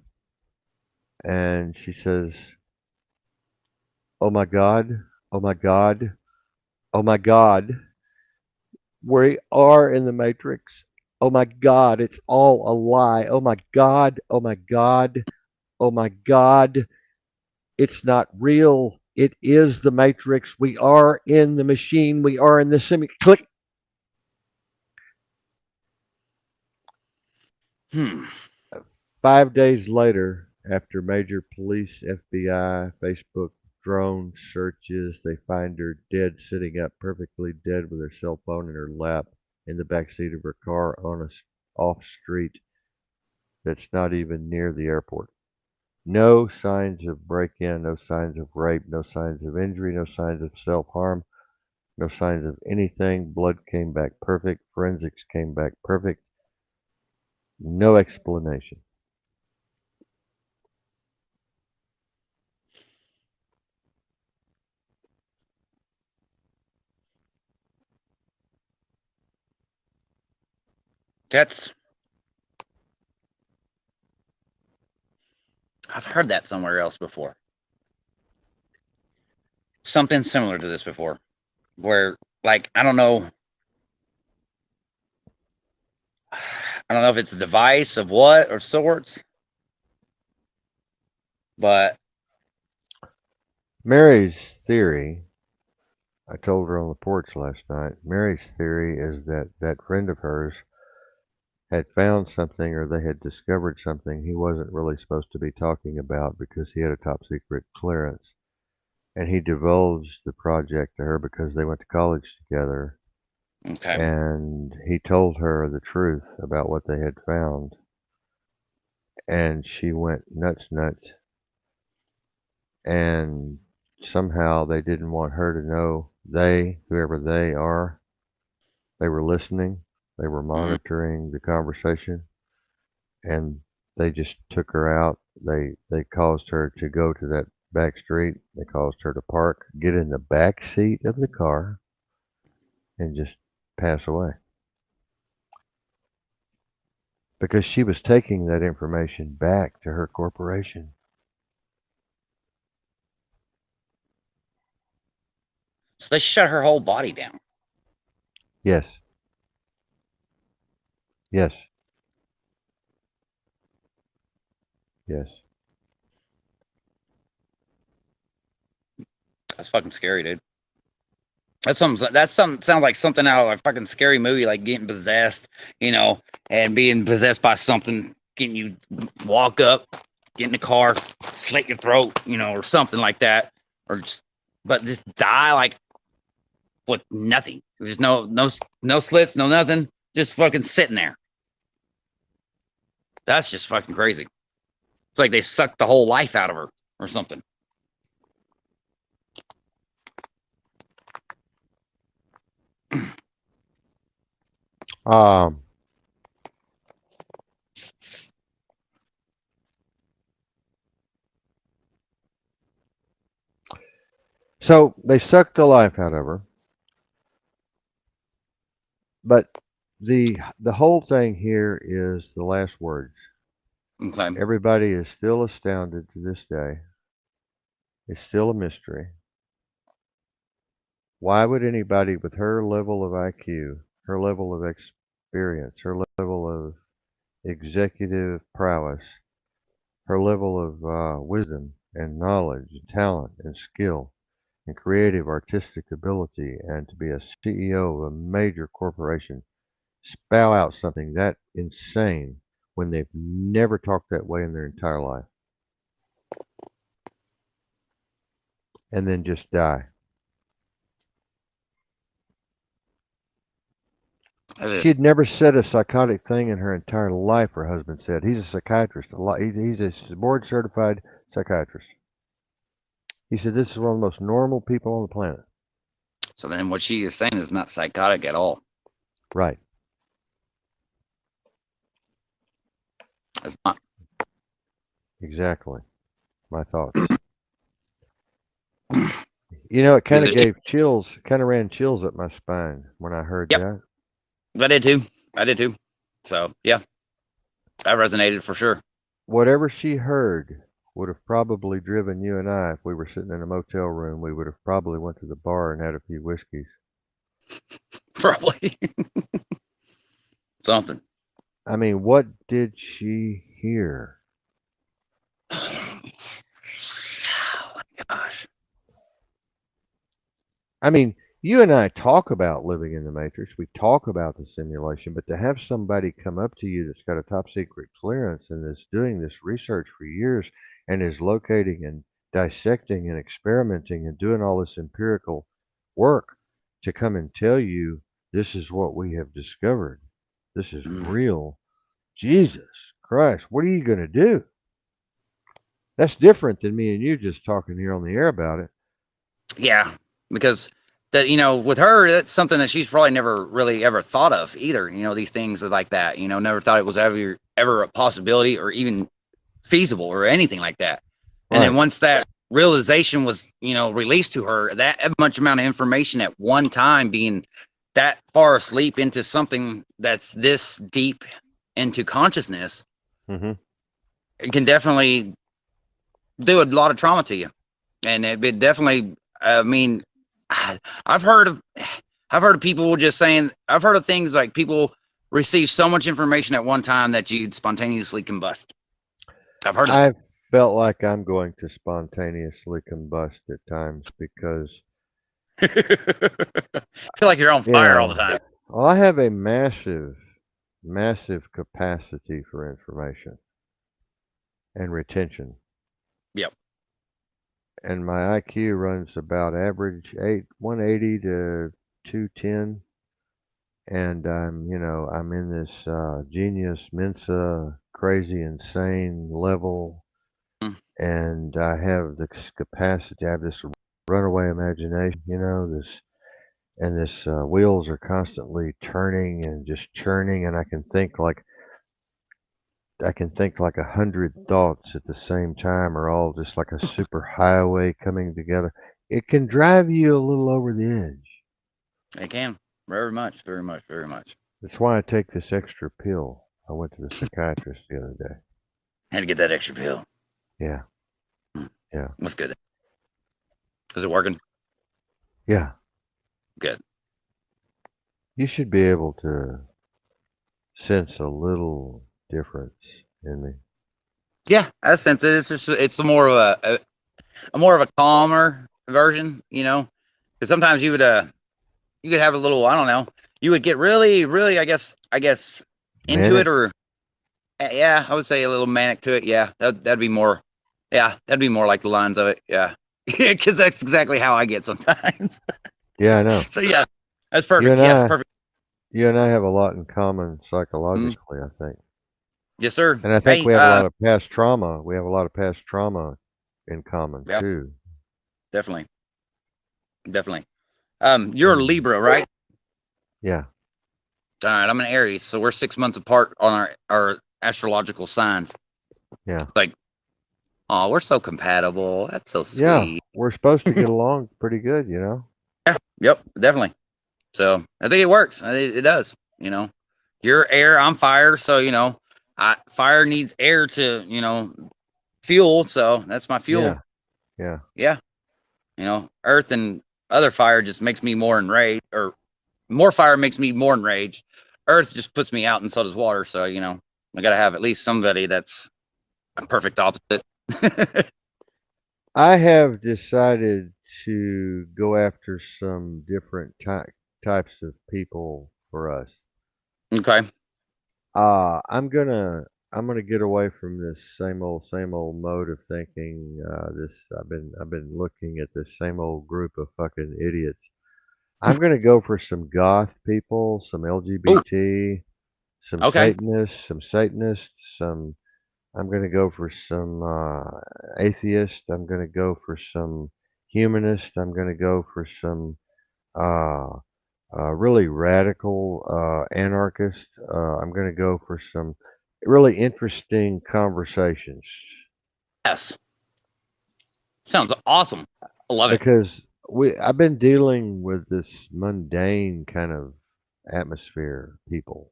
[SPEAKER 1] and she says, "Oh my God, oh my God, oh my God, we are in the Matrix. Oh my God, it's all a lie. Oh my God, oh my God, oh my God, it's not real. It is the Matrix. We are in the machine. We are in the semi. Click."
[SPEAKER 2] Hmm.
[SPEAKER 1] 5 days later, after major police, FBI, Facebook drone searches, they find her dead, sitting up perfectly dead with her cell phone in her lap in the back seat of her car on a off street that's not even near the airport. No signs of break-in, no signs of rape, no signs of injury, no signs of self-harm, no signs of anything. Blood came back perfect. Forensics came back perfect. No explanation.
[SPEAKER 2] I've heard that somewhere else before. Something similar to this before, where like I don't know if it's a device of what or sorts, but
[SPEAKER 1] Mary's theory, I told her on the porch last night, Mary's theory is that that friend of hers had found something or they had discovered something he wasn't really supposed to be talking about because he had a top secret clearance. And he divulged the project to her because they went to college together.
[SPEAKER 2] okay.
[SPEAKER 1] And he told her the truth about what they had found. And she went nuts. And somehow they didn't want her to know, whoever they are, they were listening, they were
[SPEAKER 2] Mm-hmm.
[SPEAKER 1] monitoring the conversation, and they just took her out. They caused her to go to that back street. They caused her to park, get in the back seat of the car, and just pass away. Because she was taking that information back to her corporation.
[SPEAKER 2] So they shut her whole body down.
[SPEAKER 1] Yes. Yes. Yes.
[SPEAKER 2] That's fucking scary, dude. That sounds like something out of a fucking scary movie, like getting possessed, and being possessed by something, getting you walk up, get in the car, slit your throat, or something like that, but just die like with nothing. There's no slits, no nothing, just fucking sitting there. That's just fucking crazy. It's like they sucked the whole life out of her or something.
[SPEAKER 1] Um, so they sucked the life out of her, but the whole thing here is the last words.
[SPEAKER 2] Okay.
[SPEAKER 1] Everybody is still astounded to this day. It's still a mystery. Why would anybody with her level of IQ, her level of experience, her level of executive prowess, her level of wisdom and knowledge, and talent and skill, and creative artistic ability, and to be a CEO of a major corporation, spout out something that insane when they've never talked that way in their entire life, and then just die? She had never said a psychotic thing in her entire life, her husband said. He's a psychiatrist. He's a board certified psychiatrist. He said this is one of the most normal people on the planet.
[SPEAKER 2] So then what she is saying is not psychotic at all.
[SPEAKER 1] Right.
[SPEAKER 2] It's not.
[SPEAKER 1] Exactly. My thoughts. You know, it kind
[SPEAKER 2] Is
[SPEAKER 1] of
[SPEAKER 2] it-
[SPEAKER 1] gave chills, kind of ran chills up my spine when I heard
[SPEAKER 2] Yep,
[SPEAKER 1] that.
[SPEAKER 2] I did too. I did too. So yeah, that resonated for sure.
[SPEAKER 1] Whatever she heard would have probably driven you and I, if we were sitting in a motel room, we would have probably went to the bar and had a few whiskeys.
[SPEAKER 2] Probably something.
[SPEAKER 1] I mean, what did she hear?
[SPEAKER 2] Oh my gosh.
[SPEAKER 1] I mean, you and I talk about living in the matrix. We talk about the simulation, but to have somebody come up to you that's got a top secret clearance and is doing this research for years and is locating and dissecting and experimenting and doing all this empirical work to come and tell you this is what we have discovered. This is
[SPEAKER 2] Mm.
[SPEAKER 1] real. Jesus Christ, what are you going to do? That's different than me and you just talking here on the air about it.
[SPEAKER 2] Yeah, because that with her, that's something that she's probably never really ever thought of either. These things are like that. Never thought it was ever a possibility or even feasible or anything like that. And then
[SPEAKER 1] Right.
[SPEAKER 2] once that realization was released to her, that much amount of information at one time, being that far asleep into something that's this deep into consciousness,
[SPEAKER 1] Hmm.
[SPEAKER 2] it can definitely do a lot of trauma to you. And it definitely, I mean, I've heard of people just saying, I've heard of things like people receive so much information at one time that you'd spontaneously combust. I've heard of
[SPEAKER 1] I felt like I'm going to spontaneously combust at times because,
[SPEAKER 2] that. Feel like you're on
[SPEAKER 1] you
[SPEAKER 2] fire all the
[SPEAKER 1] know,
[SPEAKER 2] time.
[SPEAKER 1] well, I have a massive, massive capacity for information and retention.
[SPEAKER 2] Yep.
[SPEAKER 1] And my IQ runs about average 180 to 210. And I'm in this genius, Mensa, crazy, insane level.
[SPEAKER 2] Mm.
[SPEAKER 1] And I have this capacity, I have this runaway imagination, this wheels are constantly turning and just churning, and I can think like 100 thoughts at the same time, or all just like a super highway coming together. It can drive you a little over the edge.
[SPEAKER 2] It can. Very much, very much, very much.
[SPEAKER 1] That's why I take this extra pill. I went to the psychiatrist the other day.
[SPEAKER 2] Had to get that extra pill.
[SPEAKER 1] Yeah,
[SPEAKER 2] Mm.
[SPEAKER 1] yeah,
[SPEAKER 2] That's good. Is it working?
[SPEAKER 1] yeah.
[SPEAKER 2] Good.
[SPEAKER 1] You should be able to sense a little difference in me.
[SPEAKER 2] Yeah, I sense it. It's more of a more of a calmer version, because sometimes you could have a little, I don't know, you would get really, really, I guess into it,
[SPEAKER 1] Manic?
[SPEAKER 2] or yeah, I would say a little manic to it. Yeah, that'd be more, yeah, that'd be more like the lines of it. Yeah, because that's exactly how I get sometimes.
[SPEAKER 1] Yeah, I know.
[SPEAKER 2] So yeah, that's
[SPEAKER 1] You
[SPEAKER 2] perfect.
[SPEAKER 1] and
[SPEAKER 2] Yes,
[SPEAKER 1] I,
[SPEAKER 2] perfect.
[SPEAKER 1] you and I have a lot in common
[SPEAKER 2] Mm,
[SPEAKER 1] psychologically, I think.
[SPEAKER 2] yes, sir.
[SPEAKER 1] And I think
[SPEAKER 2] Hey,
[SPEAKER 1] we have a lot of past trauma. We have a lot of past trauma in common
[SPEAKER 2] yeah,
[SPEAKER 1] too.
[SPEAKER 2] definitely, definitely. You're a
[SPEAKER 1] And
[SPEAKER 2] Libra, right?
[SPEAKER 1] yeah,
[SPEAKER 2] All right, I'm an Aries, so we're 6 months apart on our astrological signs.
[SPEAKER 1] yeah,
[SPEAKER 2] It's like, oh, we're so compatible. That's so
[SPEAKER 1] yeah.
[SPEAKER 2] sweet.
[SPEAKER 1] We're supposed to get along pretty good,
[SPEAKER 2] Yeah, yep, definitely. So I think it works. It does. You're air, I'm fire. So fire needs air to fuel. So that's my fuel.
[SPEAKER 1] Yeah, yeah.
[SPEAKER 2] Yeah. Earth and other fire just makes me more enraged, or more fire makes me more enraged. Earth just puts me out, and so does water. So I gotta have at least somebody that's a perfect opposite.
[SPEAKER 1] I have decided to go after some different types of people for us.
[SPEAKER 2] Okay.
[SPEAKER 1] I'm gonna get away from this same old mode of thinking. This I've been looking at this same old group of fucking idiots. I'm gonna go for some goth people, some
[SPEAKER 2] Ooh.
[SPEAKER 1] LGBT, some
[SPEAKER 2] Okay.
[SPEAKER 1] Satanists, some. I'm gonna go for some atheist. I'm gonna go for some humanist. I'm gonna go for some uh, really radical anarchist. I'm gonna go for some really interesting conversations
[SPEAKER 2] Yes. Sounds awesome. I love it.
[SPEAKER 1] because I've been dealing with this mundane kind of atmosphere, people.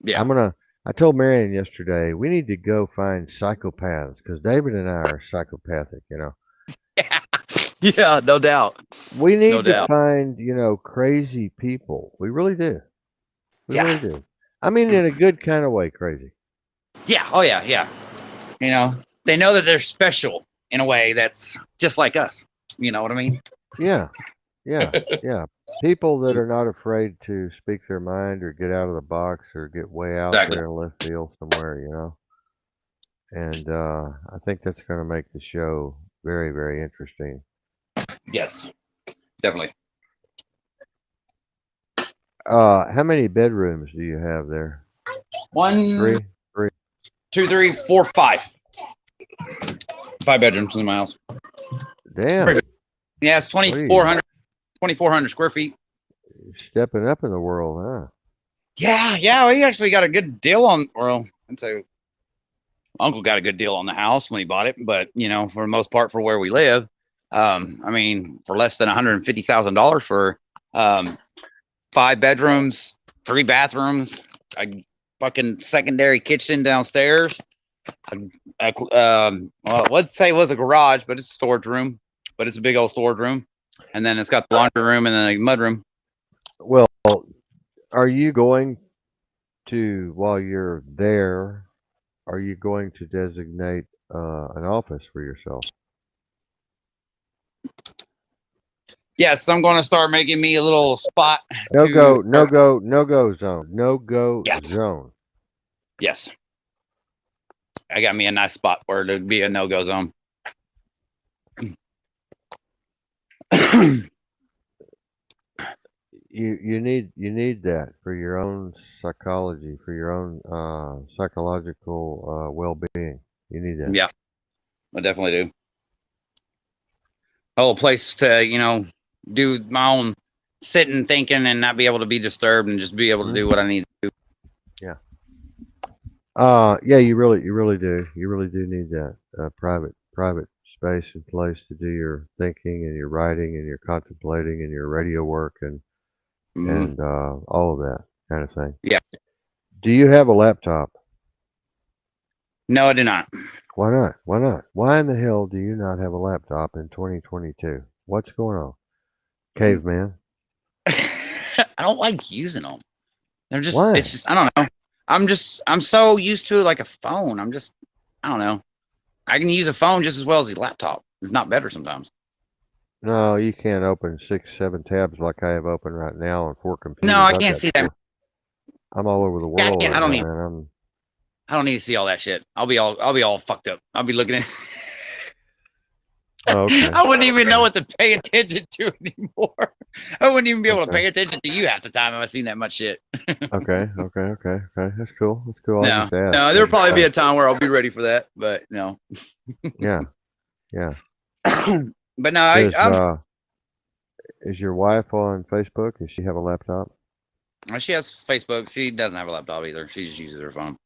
[SPEAKER 2] Yeah.
[SPEAKER 1] I told Marion yesterday we need to go find psychopaths because David and I are psychopathic.
[SPEAKER 2] Yeah. Yeah, no doubt.
[SPEAKER 1] We
[SPEAKER 2] No
[SPEAKER 1] need to
[SPEAKER 2] doubt.
[SPEAKER 1] find crazy people. We really do. We
[SPEAKER 2] Yeah.
[SPEAKER 1] really do. I mean, in a good kind of way, crazy.
[SPEAKER 2] Yeah. Oh yeah. Yeah. You know, they know that they're special in a way that's just like us. You know what I mean?
[SPEAKER 1] Yeah, yeah, yeah. People that are not afraid to speak their mind or get out of the box or get way out
[SPEAKER 2] Exactly.
[SPEAKER 1] there in left field somewhere. And I think that's going to make the show very, very interesting.
[SPEAKER 2] Yes. Definitely.
[SPEAKER 1] How many bedrooms do you have there?
[SPEAKER 2] 1,
[SPEAKER 1] Three? Three.
[SPEAKER 2] 2, 3, 4, 5. 5 bedrooms in my house.
[SPEAKER 1] Damn.
[SPEAKER 2] Yeah, it's
[SPEAKER 1] What are you
[SPEAKER 2] 2,400 square feet.
[SPEAKER 1] stepping up in the world, huh?
[SPEAKER 2] Yeah, yeah. We actually got a good deal on. Well, I'd say uncle got a good deal on the house when he bought it, but for the most part, for where we live, I mean, for less than $150,000 for 5 bedrooms, 3 bathrooms, a fucking secondary kitchen downstairs. Well, let's say it was a garage, but it's a storage room. But it's a big old storage room, and then it's got the laundry room and then a mud room.
[SPEAKER 1] Well, are you going to, while you're there, are you going to designate an office for yourself?
[SPEAKER 2] Yes, I'm going to start making me a little spot.
[SPEAKER 1] No
[SPEAKER 2] to-
[SPEAKER 1] go, no go, no go zone. No go
[SPEAKER 2] Yes.
[SPEAKER 1] zone.
[SPEAKER 2] Yes. I got me a nice spot where it'd be a no-go zone.
[SPEAKER 1] You need that for your own psychology, for your own psychological well-being. You need that.
[SPEAKER 2] Yeah, I definitely do. A little place to, do my own sitting, thinking, and not be able to be disturbed, and just be able to do what I need to do.
[SPEAKER 1] Yeah. Yeah, you really do. You really do need that private space and place to do your thinking and your writing and your contemplating and your radio work and all of that kind of thing.
[SPEAKER 2] Yeah.
[SPEAKER 1] Do you have a laptop?
[SPEAKER 2] No, I do not.
[SPEAKER 1] Why not? Why not? Why in the hell do you not have a laptop in 2022? What's going on? Caveman.
[SPEAKER 2] I don't like using them. They're just,
[SPEAKER 1] Why?
[SPEAKER 2] it's just, I don't know. I'm so used to like a phone. I don't know. I can use a phone just as well as a laptop, if not better sometimes.
[SPEAKER 1] No, you can't open 6, 7 tabs like I have open right now on 4 computers.
[SPEAKER 2] No, I
[SPEAKER 1] I've
[SPEAKER 2] can't
[SPEAKER 1] got
[SPEAKER 2] see that.
[SPEAKER 1] 4. I'm all over the
[SPEAKER 2] Yeah,
[SPEAKER 1] world
[SPEAKER 2] I
[SPEAKER 1] right
[SPEAKER 2] don't
[SPEAKER 1] now,
[SPEAKER 2] need.
[SPEAKER 1] man.
[SPEAKER 2] I don't need to see all that shit. I'll be all fucked up. I'll be looking at.
[SPEAKER 1] Oh, okay.
[SPEAKER 2] I wouldn't even know what to pay attention to anymore. I wouldn't even be able to
[SPEAKER 1] Okay.
[SPEAKER 2] pay attention to you half the time if I seen that much shit.
[SPEAKER 1] Okay. That's cool. That's cool. I
[SPEAKER 2] No,
[SPEAKER 1] just asked.
[SPEAKER 2] no, there'll probably be a time where I'll be ready for that, but no.
[SPEAKER 1] Yeah.
[SPEAKER 2] But no, I'm.
[SPEAKER 1] Is your wife on Facebook? Does she have a laptop?
[SPEAKER 2] She has Facebook. She doesn't have a laptop either. She just uses her phone.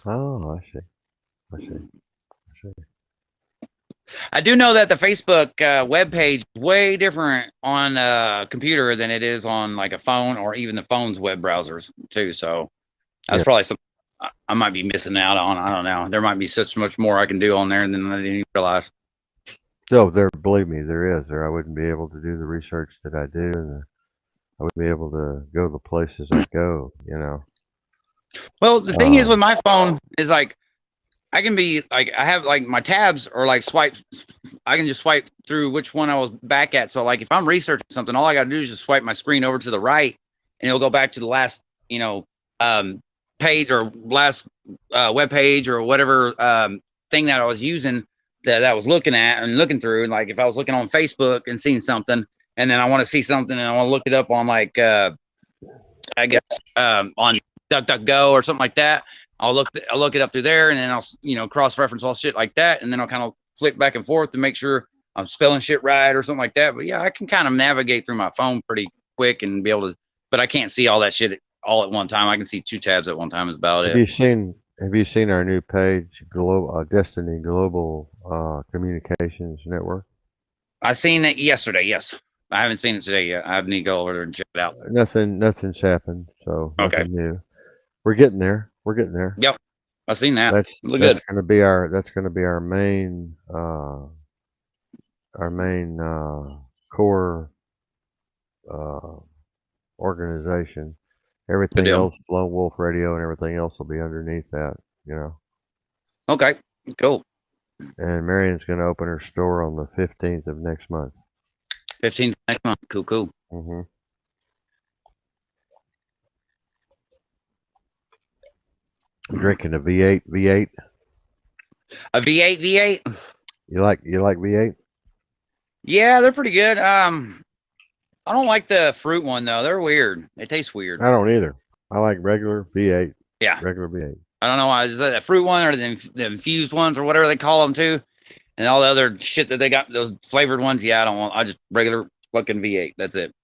[SPEAKER 1] Oh, I see.
[SPEAKER 2] I do know that the Facebook web page is way different on a computer than it is on like a phone or even the phone's web browsers too. So that's probably something I might be missing out on. I don't know. There might be such much more I can do on there than I didn't even realize.
[SPEAKER 1] So believe me, there is. I wouldn't be able to do the research that I do, and I wouldn't be able to go the places I go.
[SPEAKER 2] Well, the thing is with my phone is like I can be like I have like my tabs are like swipe. I can just swipe through which one I was back at. So like if I'm researching something, all I got to do is just swipe my screen over to the right, and it'll go back to the last page or last web page or whatever thing that I was using that I was looking at and looking through. And like if I was looking on Facebook and seeing something, and then I want to see something and I want to look it up on like I guess on DuckDuckGo or something like that. I'll look it up through there, and then I'll cross-reference all shit like that, and then I'll kind of flip back and forth to make sure I'm spelling shit right or something like that. But yeah, I can kind of navigate through my phone pretty quick and be able to, but I can't see all that shit all at one time. I can see 2 tabs at one time is about
[SPEAKER 1] Have
[SPEAKER 2] it.
[SPEAKER 1] you seen our new page, Destiny Global Communications Network?
[SPEAKER 2] I seen it yesterday. Yes, I haven't seen it today yet. I need to go over there and check it out.
[SPEAKER 1] Nothing's happened, so
[SPEAKER 2] Okay.
[SPEAKER 1] nothing new. We're getting there. We're getting there.
[SPEAKER 2] Yep. I seen that. Look
[SPEAKER 1] That's
[SPEAKER 2] good.
[SPEAKER 1] gonna be our main core uh, organization.
[SPEAKER 2] Good
[SPEAKER 1] Everything
[SPEAKER 2] deal.
[SPEAKER 1] else, Lone Wolf Radio, and everything else will be underneath that. You know.
[SPEAKER 2] Okay. Cool.
[SPEAKER 1] And Marion's gonna open her store on the 15th of next month.
[SPEAKER 2] 15th next month. Cool. Cool.
[SPEAKER 1] Mm-hmm. Drinking a V8.
[SPEAKER 2] A V8. V8.
[SPEAKER 1] You like V8?
[SPEAKER 2] Yeah, they're pretty good. I don't like the fruit one though. They're weird. They taste weird.
[SPEAKER 1] I don't either. I like regular V8.
[SPEAKER 2] Yeah.
[SPEAKER 1] Regular V8.
[SPEAKER 2] I don't know why. Is that a fruit one or the infused ones or whatever they call them too? And all the other shit that they got, those flavored ones. Yeah, I don't want. I just regular fucking V8. That's it.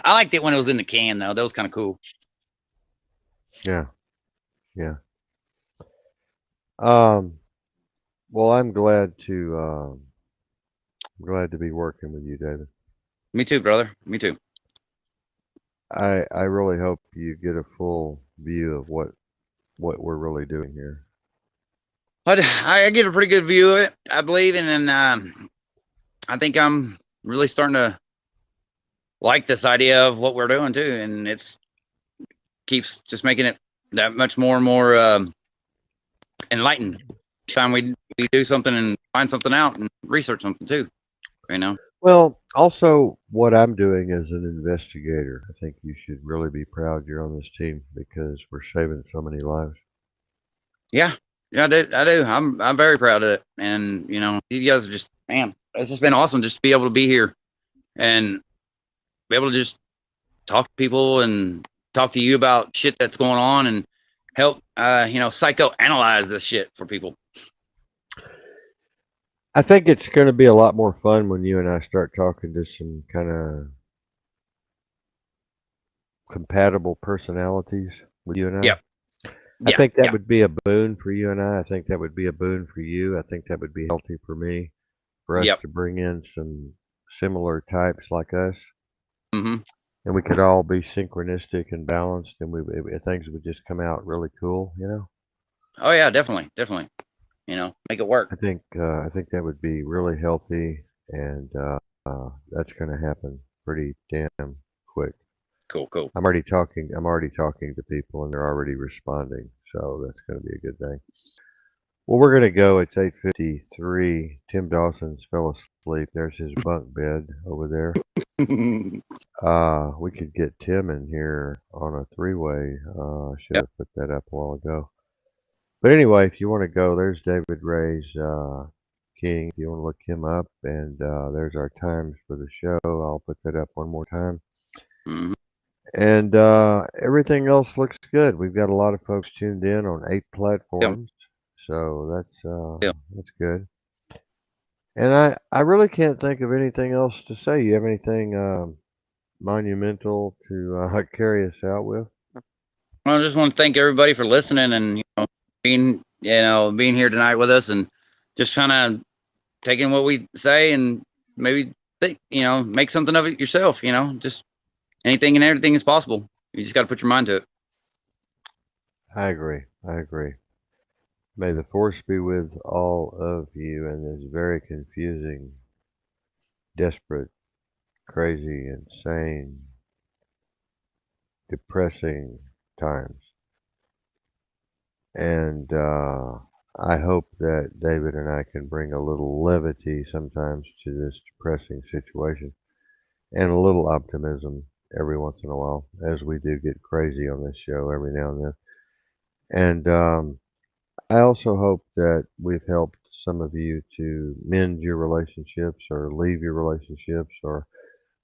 [SPEAKER 2] I liked it when it was in the can though. That was kind of cool.
[SPEAKER 1] Yeah. Yeah. Well, I'm glad to be working with you, David.
[SPEAKER 2] Me too, brother. Me too.
[SPEAKER 1] I really hope you get a full view of what we're really doing here.
[SPEAKER 2] But I get a pretty good view of it, I believe, and then I think I'm really starting to like this idea of what we're doing too, and it's keeps just making it that much more and more enlightened. Each time we do something and find something out and research something too, you know.
[SPEAKER 1] Well, also what I'm doing as an investigator, I think you should really be proud you're on this team because we're saving so many lives.
[SPEAKER 2] Yeah, I do. I'm very proud of it, and you know, you guys are just, man, it's just been awesome just to be able to be here and be able to just talk to people and talk to you about shit that's going on and help, you know, psychoanalyze this shit for people.
[SPEAKER 1] I think it's going to be a lot more fun when you and I start talking to some kind of compatible personalities with you and I.
[SPEAKER 2] Yep.
[SPEAKER 1] I
[SPEAKER 2] Yeah,
[SPEAKER 1] think that
[SPEAKER 2] yeah,
[SPEAKER 1] would be a boon for you and I. I think that would be a boon for you. I think that would be healthy for me, for us
[SPEAKER 2] yep.
[SPEAKER 1] to bring in some similar types like us,
[SPEAKER 2] Mm-hmm.
[SPEAKER 1] and we could all be synchronistic and balanced, and things would just come out really cool, you know.
[SPEAKER 2] Oh yeah, definitely, definitely. You know, make it work.
[SPEAKER 1] I think that would be really healthy, and that's going to happen pretty damn quick.
[SPEAKER 2] Cool, cool.
[SPEAKER 1] I'm already talking to people, and they're already responding, so that's going to be a good thing. Well, we're going to go. It's 8:53. Tim Dawson's fell asleep. There's his bunk bed over there. We could get Tim in here on a three-way. I should have put that up a while ago. But anyway, if you want to go, there's David Ray's King. If you want to look him up, and there's our times for the show. I'll put that up one more time.
[SPEAKER 2] Mm-hmm.
[SPEAKER 1] And everything else looks good. We've got a lot of folks tuned in on 8 platforms, so that's good. And I really can't think of anything else to say. You have anything monumental to carry us out with?
[SPEAKER 2] I just want to thank everybody for listening and, you know, being here tonight with us and just kind of taking what we say and maybe think, you know, make something of it yourself. You know, just anything and everything is possible. You just got to put your mind to it.
[SPEAKER 1] I agree. May the force be with all of you in this very confusing, desperate, crazy, insane, depressing times. And I hope that David and I can bring a little levity sometimes to this depressing situation and a little optimism every once in a while, as we do get crazy on this show every now and then. And I also hope that we've helped some of you to mend your relationships or leave your relationships or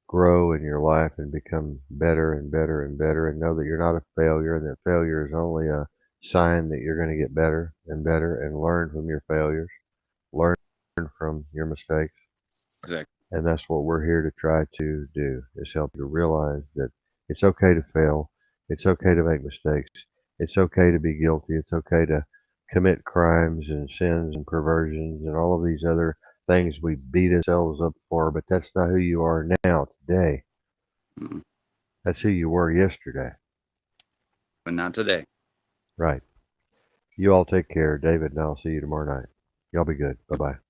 [SPEAKER 1] grow in your life and become better and better and better and know that you're not a failure and that failure is only a sign that you're going to get better and better and learn from your failures, learn from your mistakes.
[SPEAKER 2] Exactly.
[SPEAKER 1] And that's what we're here to try to do is help you realize that it's okay to fail. It's okay to make mistakes. It's okay to be guilty. It's okay to commit crimes and sins and perversions and all of these other things we beat ourselves up for, but that's not who you are now, today.
[SPEAKER 2] Mm.
[SPEAKER 1] That's who you were yesterday.
[SPEAKER 2] But not today.
[SPEAKER 1] Right. You all take care, David, and I'll see you tomorrow night. Y'all be good. Bye-bye.